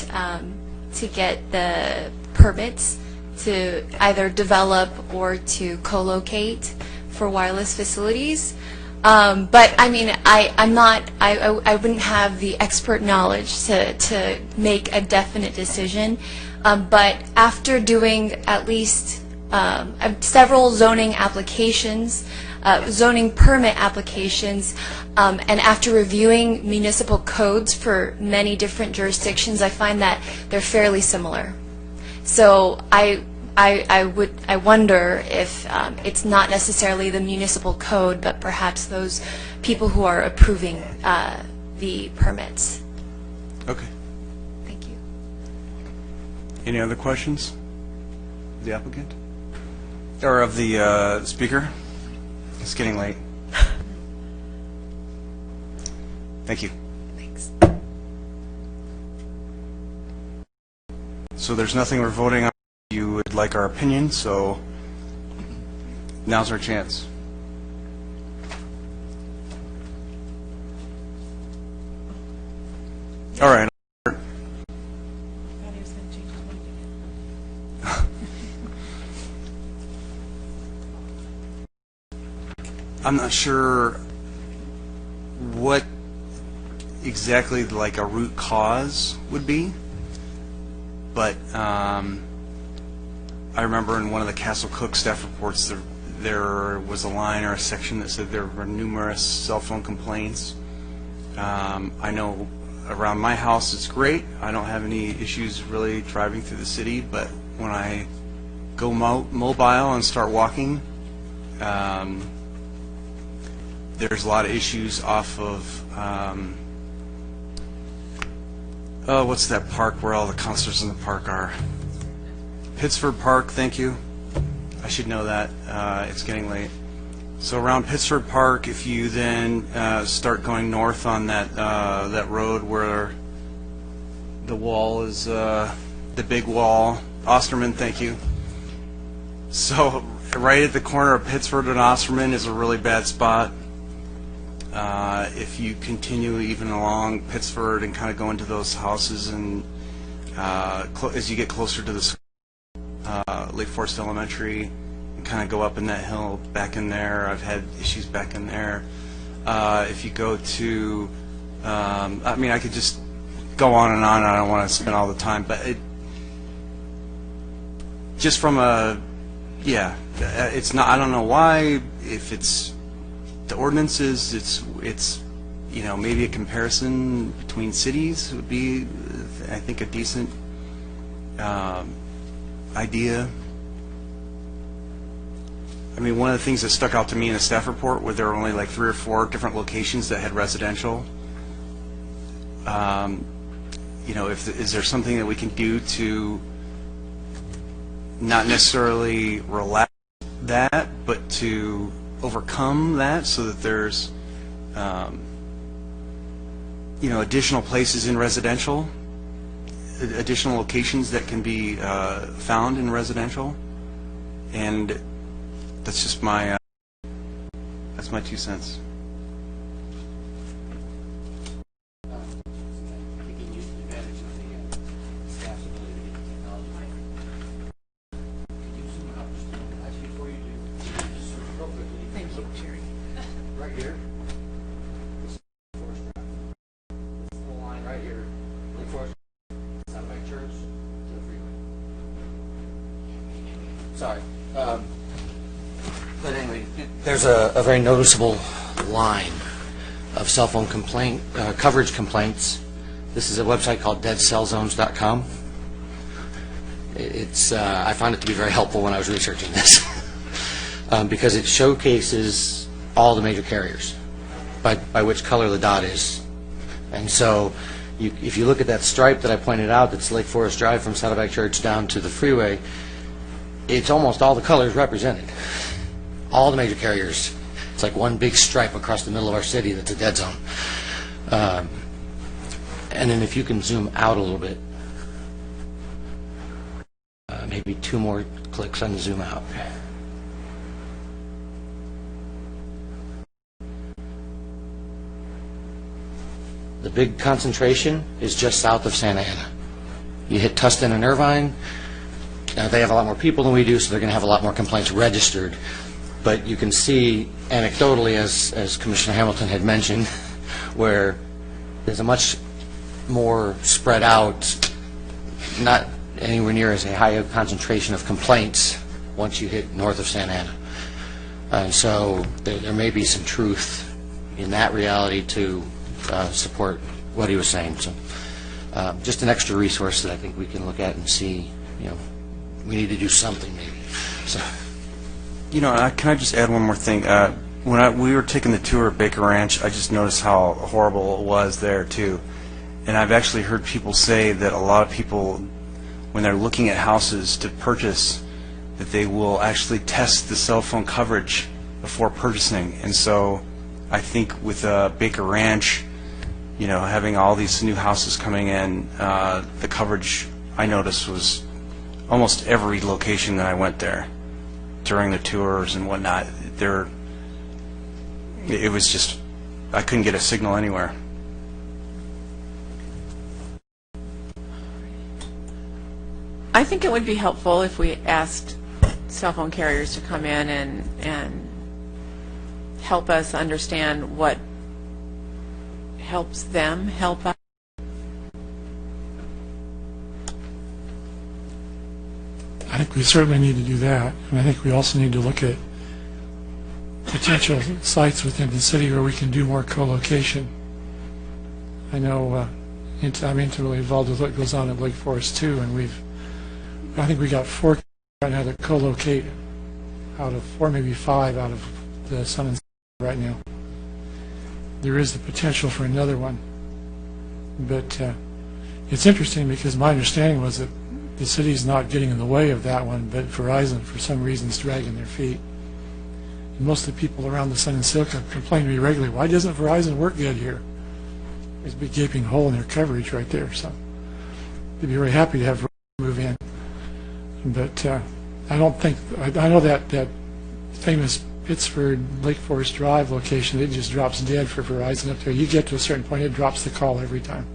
the permits to either develop or to co-locate for wireless facilities. But I mean, I wouldn't have the expert knowledge to make a definite decision. But after doing at least several zoning applications, zoning permit applications, and after reviewing municipal codes for many different jurisdictions, I find that they're fairly similar. So I wonder if it's not necessarily the municipal code, but perhaps those people who are approving the permits. Okay. Thank you. Any other questions of the applicant? Or of the speaker? It's getting late. Thank you. Thanks. So there's nothing we're voting on. You would like our opinion, so now's our chance. All right. I'm not sure what exactly like a root cause would be. but I remember in one of the Castle Cook staff reports there was a line or a section that said there were numerous cell phone complaints. I know around my house it's great. I don't have any issues really driving through the city, but when I go mobile and start walking, there's a lot of issues off of, what's that park where all the concerts in the park are? Pittsford Park, thank you. I should know that. It's getting late. So around Pittsford Park, if you then start going north on that road where the wall is, the big wall, Osterman, thank you. So right at the corner of Pittsford and Osterman is a really bad spot. If you continue even along Pittsford and kind of go into those houses and as you get closer to the school, Lake Forest Elementary, and kind of go up in that hill back in there, I've had issues back in there. If you go to, I mean, I could just go on and on. I don't want to spend all the time, but just from a, yeah, it's not, I don't know why, if it's the ordinances, it's you know, maybe a comparison between cities would be, I think, a decent idea. I mean, one of the things that stuck out to me in a staff report where there were only like 3 or 4 different locations that had residential. You know, is there something that we can do to not necessarily relax that, but to overcome that so that there's, you know, additional places in residential, additional locations that can be found in residential? And that's just my, that's my 2 cents. Sorry. But anyway, there's a very noticeable line of cell phone coverage complaints. This is a website called deadcellzones.com. It's I found it to be very helpful when I was researching this because it showcases all the major carriers by which color the dot is. And so if you look at that stripe that I pointed out, that's Lake Forest Drive from Saddleback Church down to the freeway, it's almost all the colors represented. All the major carriers. It's like one big stripe across the middle of our city that's a dead zone. And then if you can zoom out a little bit, maybe 2 more clicks on the zoom out. The big concentration is just south of Santa Ana. You hit Tustin and Irvine, they have a lot more people than we do, so they're going to have a lot more complaints registered. But you can see anecdotally, as Commissioner Hamilton had mentioned, where there's a much more spread out, not anywhere near as a high a concentration of complaints once you hit north of Santa Ana. And so there may be some truth in that reality to support what he was saying. So just an extra resource that I think we can look at and see, you know, we need to do something maybe. So, you know, can I just add one more thing? When we were taking the tour of Baker Ranch, I just noticed how horrible it was there too. And I've actually heard people say that a lot of people, when they're looking at houses to purchase, that they will actually test the cell phone coverage before purchasing. And so I think with Baker Ranch, you know, having all these new houses coming in, the coverage I noticed was almost every location that I went there during the tours and whatnot. It was just, I couldn't get a signal anywhere. I think it would be helpful if we asked cell phone carriers to come in and help us understand what helps them help us. I think we certainly need to do that, and I think we also need to look at potential sites within the city where we can do more co-location. I know I'm intimately involved with what goes on at Lake Forest too, and I think we got 4 right now to co-locate out of 4, maybe 5 out of the Sun and right now. There is the potential for another one, but it's interesting because my understanding was that the city's not getting in the way of that one, but Verizon, for some reason, is dragging their feet. And most of the people around the Sun and Silk complain to me regularly, why doesn't Verizon work good here? There's a big gaping hole in their coverage right there, so they'd be very happy to have Verizon move in. But I don't think, I know that famous Pittsford Lake Forest Drive location, it just drops dead for Verizon up there. You get to a certain point, it drops the call every time.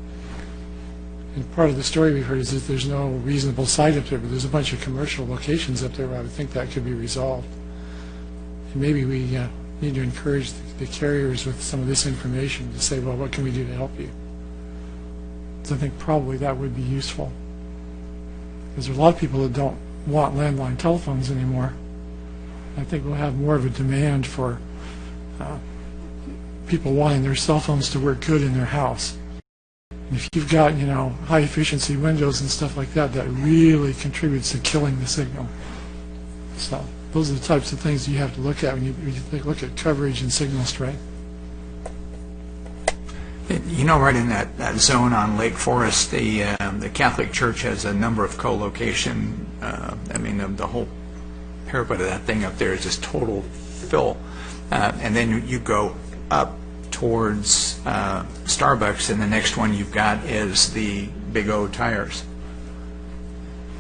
And part of the story we've heard is that there's no reasonable site up there, but there's a bunch of commercial locations up there where I would think that could be resolved. And maybe we need to encourage the carriers with some of this information to say, well, what can we do to help you? So I think probably that would be useful. Because there are a lot of people that don't want landline telephones anymore. I think we'll have more of a demand for people wanting their cell phones to work good in their house. And if you've got, high efficiency windows and stuff like that, that really contributes to killing the signal. So those are the types of things you have to look at when you look at coverage and signal strength. Right in that zone on Lake Forest, the Catholic Church has a number of co-location. The whole parapet of that thing up there is just total fill. And then you go up towards Starbucks, and the next one you've got is the Big O tires.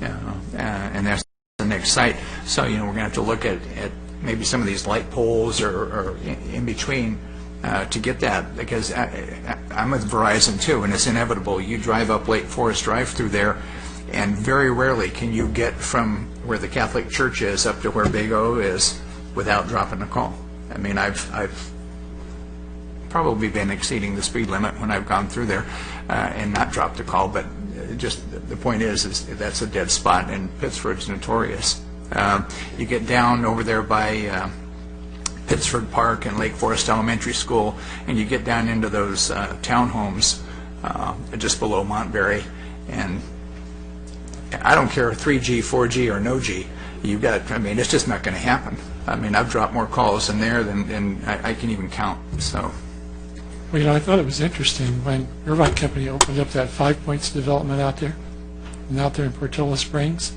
And that's the next site. So, we're going to have to look at maybe some of these light poles or in between to get that, because I'm with Verizon too, and it's inevitable. You drive up Lake Forest Drive through there, and very rarely can you get from where the Catholic Church is up to where Big O is without dropping a call. I've probably been exceeding the speed limit when I've gone through there and not dropped a call, but just the point is that's a dead spot, and Pittsford's notorious. You get down over there by Pittsford Park and Lake Forest Elementary School, and you get down into those townhomes just below Montberry, and I don't care 3G, 4G, or no G. You've got, it's just not going to happen. I've dropped more calls in there than I can even count. So. Well, I thought it was interesting when Irvine Company opened up that 5 Points development out there, and out there in Portola Springs.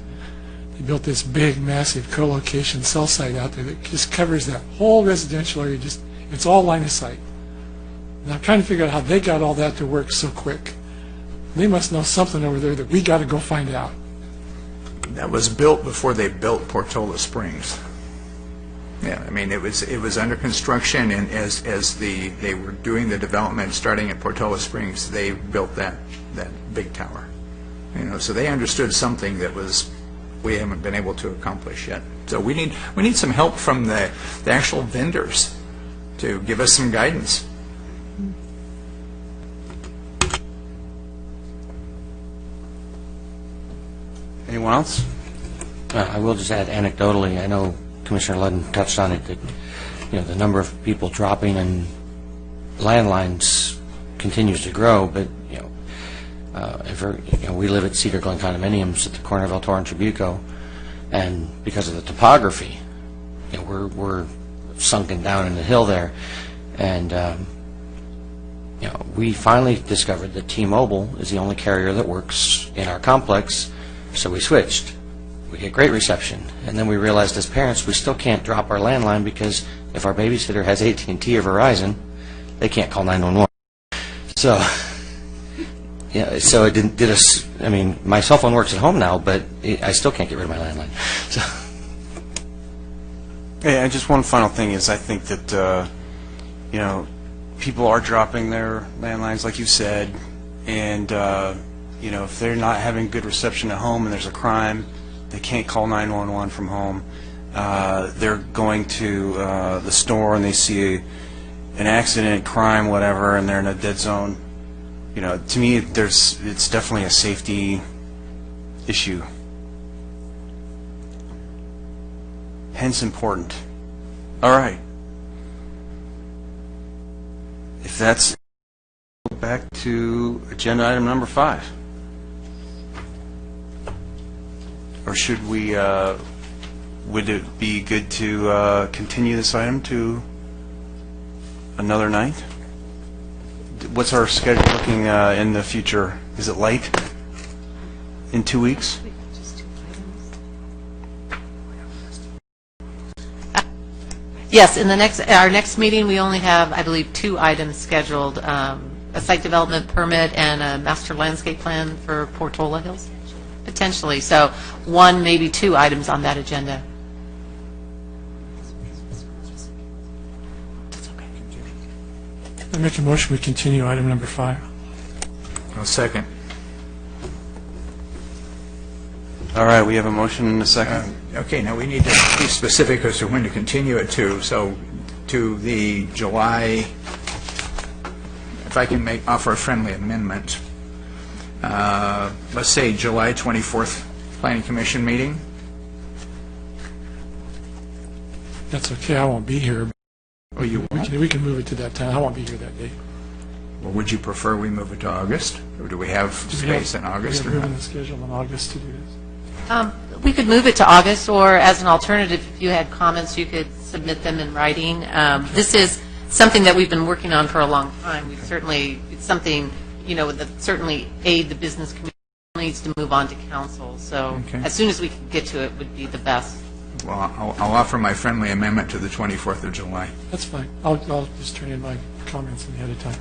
They built this big, massive co-location cell site out there that just covers that whole residential area. It's all line of sight. And I'm trying to figure out how they got all that to work so quick. They must know something over there that we got to go find out. That was built before they built Portola Springs. Yeah, it was under construction, and as they were doing the development starting at Portola Springs, they built that big tower. So they understood something that we haven't been able to accomplish yet. So we need some help from the actual vendors to give us some guidance. Anyone else? I will just add anecdotally, I know Commissioner Ludden touched on it, that the number of people dropping in landlines continues to grow, but we live at Cedar Glen condominiums at the corner of El Toro and Trabuco, and because of the topography, we're sunken down in the hill there, and we finally discovered that T-Mobile is the only carrier that works in our complex, so we switched. We get great reception, and then we realized as parents we still can't drop our landline because if our babysitter has AT&T or Verizon, they can't call 911. So, so it did us. My cell phone works at home now, but I still can't get rid of my landline. So. Hey, and just one final thing is I think that people are dropping their landlines, like you said, and if they're not having good reception at home and there's a crime, they can't call 911 from home. They're going to the store and they see an accident, crime, whatever, and they're in a dead zone. To me, it's definitely a safety issue. hence important. All right. If that's back to agenda item number 5. Or should we, would it be good to continue this item to another night? What's our schedule looking in the future? Is it light in 2 weeks? Yes, in our next meeting, we only have, I believe, 2 items scheduled, a site development permit and a master landscape plan for Portola Hills, potentially. So 1, maybe 2 items on that agenda. I make a motion we continue item number 5. I'll second. All right, we have a motion and a second. Okay, now we need to be specific as to when to continue it to. So to the July, if I can offer a friendly amendment, let's say July 24th Planning Commission meeting. That's okay, I won't be here. Oh, you won't? We can move it to that time. I won't be here that day. Well, would you prefer we move it to August? Or do we have space in August? We have room in the schedule in August to do this. We could move it to August, or as an alternative, if you had comments, you could submit them in writing. This is something that we've been working on for a long time. We've certainly, it's something, that certainly aid the business community needs to move on to council. So Okay. as soon as we can get to it would be the best. Well, I'll offer my friendly amendment to the 24th of July. That's fine. I'll just turn in my comments ahead of time.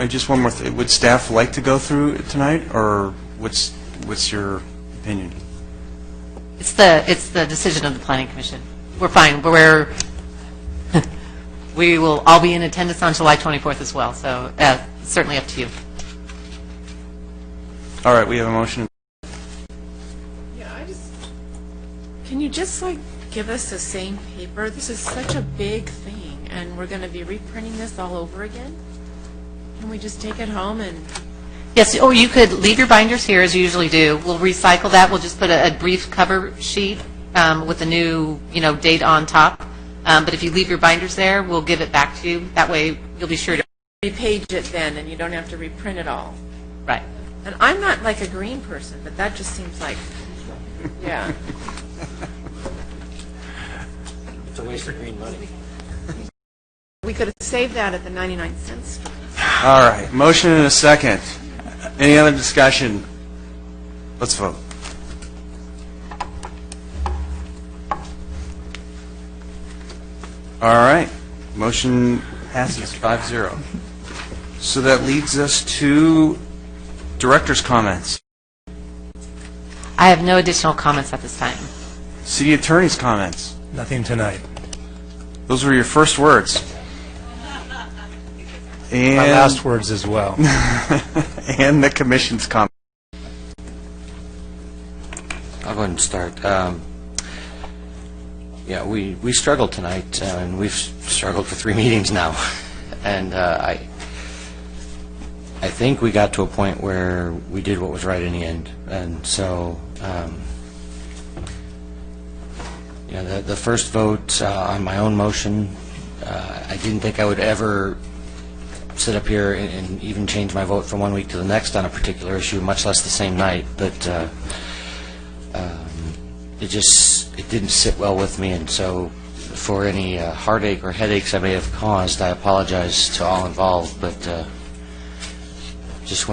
Just one more thing. Would staff like to go through it tonight, or what's your opinion? It's the decision of the Planning Commission. We're fine. We will all be in attendance on July 24th as well, so certainly up to you. All right, we have a motion. Yeah, can you just give us the same paper? This is such a big thing, and we're going to be reprinting this all over again? Can we just take it home and... Yes, or you could leave your binders here, as you usually do. We'll recycle that. We'll just put a brief cover sheet with a new, date on top. But if you leave your binders there, we'll give it back to you. That way, you'll be sure to... repage it then, and you don't have to reprint it all. Right. And I'm not like a green person, but that just seems like, yeah. It's a waste of green money. We could have saved that at the 99-cent store. All right, motion and a second. Any other discussion? Let's vote. All right, motion passes 5-0. So that leads us to director's comments. I have no additional comments at this time. City attorney's comments. Nothing tonight. Those were your first words. And My last words as well. And the commission's comment. I'll go ahead and start. We struggled tonight, and we've struggled for 3 meetings now. And I think we got to a point where we did what was right in the end. And so, the first vote on my own motion, I didn't think I would ever sit up here and even change my vote from one week to the next on a particular issue, much less the same night. But it didn't sit well with me, and so for any heartache or headaches I may have caused, I apologize to all involved. But just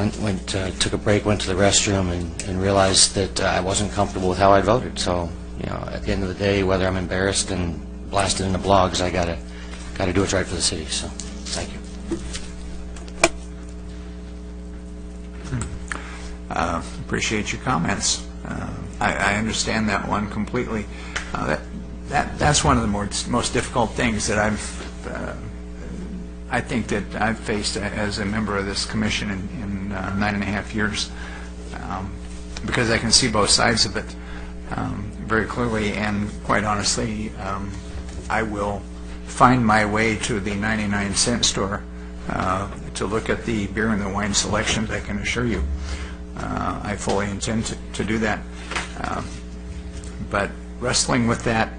took a break, went to the restroom, and realized that I wasn't comfortable with how I voted. So at the end of the day, whether I'm embarrassed and blasted in the blogs, I gotta do what's right for the city. So thank you. Appreciate your comments. I understand that one completely. That's one of the most difficult things that I think that I've faced as a member of this commission in 9.5 years, because I can see both sides of it very clearly, and quite honestly, I will find my way to the 99-cent store to look at the beer and the wine selections. I can assure you I fully intend to do that. But wrestling with that,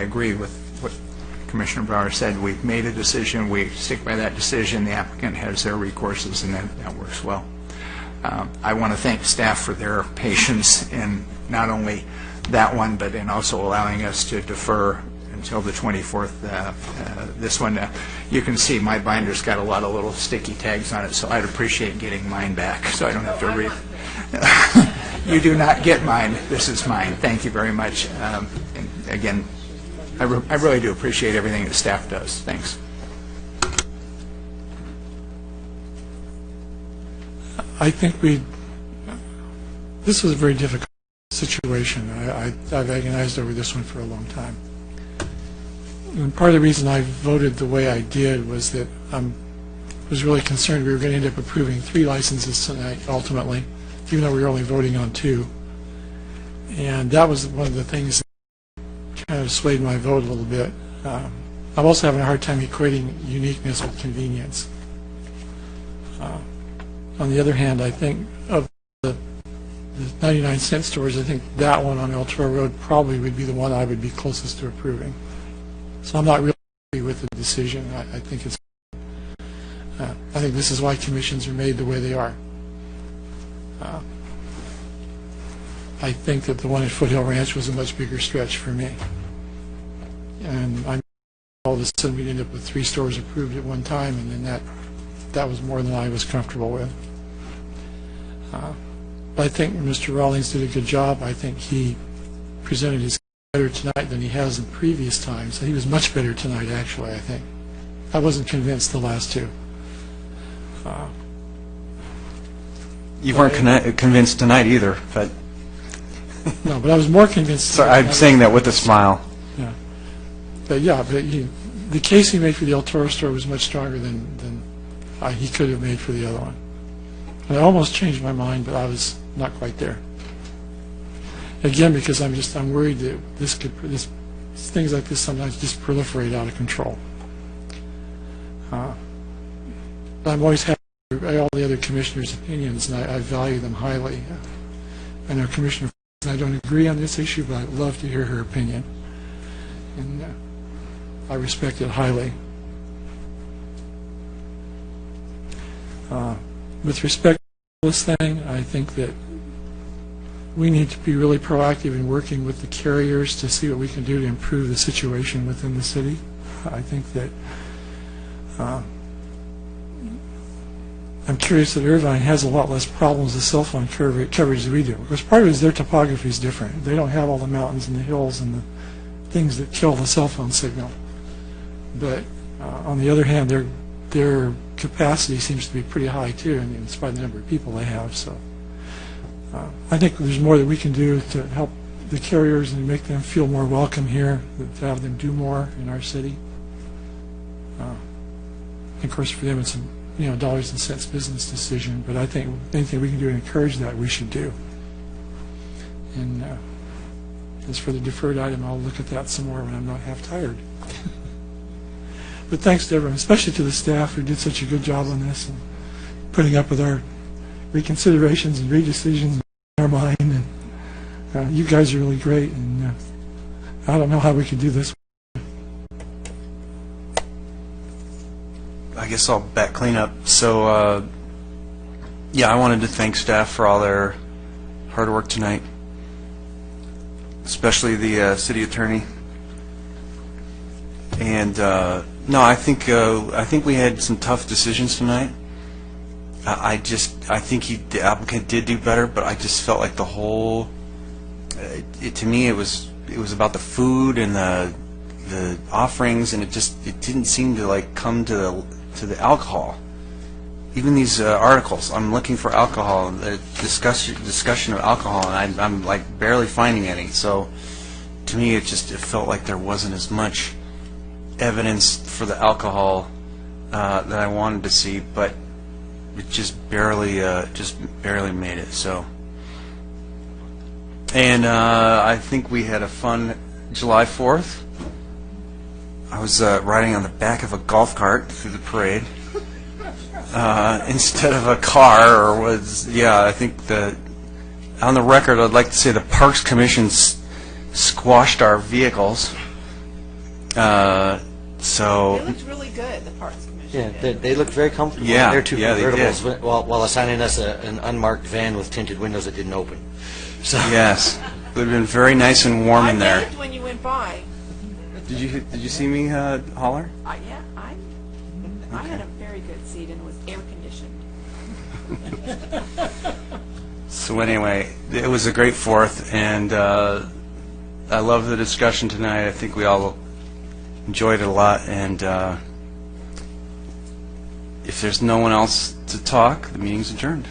agree with what Commissioner Brower said. We've made a decision. We stick by that decision. The applicant has their recourses, and that works well. I want to thank staff for their patience in not only that one, but in also allowing us to defer until the 24th. This one, you can see my binder's got a lot of little sticky tags on it, so I'd appreciate getting mine back so I don't have to read. You do not get mine. This is mine. Thank you very much. And again, I really do appreciate everything that staff does. Thanks. I think this was a very difficult situation. I've agonized over this one for a long time. And part of the reason I voted the way I did was that I was really concerned we were going to end up approving 3 licenses tonight, ultimately, even though we were only voting on 2. And that was one of the things that kind of swayed my vote a little bit. I'm also having a hard time equating uniqueness with convenience. On the other hand, I think of the 99-cent stores, I think that one on El Toro Road probably would be the one I would be closest to approving. So I'm not really happy with the decision. I think this is why commissions are made the way they are. I think that the one at Foothill Ranch was a much bigger stretch for me. And all of a sudden we'd end up with 3 stores approved at one time, and then that was more than I was comfortable with. But I think Mr. Rawlings did a good job. I think he presented his better tonight than he has in previous times. He was much better tonight, actually, I think. I wasn't convinced the last 2. You weren't convinced tonight either, but... No, but I was more convinced... So I'm saying that with a smile. Yeah. But the case he made for the El Toro store was much stronger than he could have made for the other one. And I almost changed my mind, but I was not quite there. Again, because I'm worried that things like this sometimes just proliferate out of control. I'm always happy with all the other commissioners' opinions, and I value them highly. I know Commissioner and I don't agree on this issue, but I'd love to hear her opinion. And I respect it highly. With respect to this thing, I think that we need to be really proactive in working with the carriers to see what we can do to improve the situation within the city. I think that I'm curious that Irvine has a lot less problems with cell phone coverage than we do. Because part of it is their topography is different. They don't have all the mountains and the hills and the things that kill the cell phone signal. But on the other hand, their capacity seems to be pretty high too, in spite of the number of people they have. So I think there's more that we can do to help the carriers and make them feel more welcome here, to have them do more in our city. Of course, for them it's a dollars and cents business decision, but I think anything we can do to encourage that, we should do. And as for the deferred item, I'll look at that some more when I'm not half tired. But thanks to everyone, especially to the staff who did such a good job on this and putting up with our reconsiderations and redecisions in our mind. And you guys are really great, and I don't know how we could do this. I guess I'll back clean up. So, yeah, I wanted to thank staff for all their hard work tonight, especially the city attorney. And no, I think we had some tough decisions tonight. I think the applicant did do better, but I just felt like the whole. To me, it was about the food and the offerings, and it didn't seem to like come to the alcohol. Even these articles, I'm looking for alcohol, the discussion of alcohol, and I'm like barely finding any. So to me, it felt like there wasn't as much evidence for the alcohol that I wanted to see, but it just barely made it. So, and I think we had a fun July 4th. I was riding on the back of a golf cart through the parade instead of a car, I think on the record, I'd like to say the Parks Commission squashed our vehicles So, It looked really good, the Parks Commission Yeah, did. they looked very comfortable. Yeah, They're two yeah, they did. convertibles, while assigning us an unmarked van with tinted windows that didn't open. So yes, it would have been very nice and warm in I there. waved when you went by. Did you see me holler? Yeah, I had a very good seat and it was air conditioned. So anyway, it was a great 4th, and I love the discussion tonight. I think we all enjoyed it a lot, and if there's no one else to talk, the meeting's adjourned.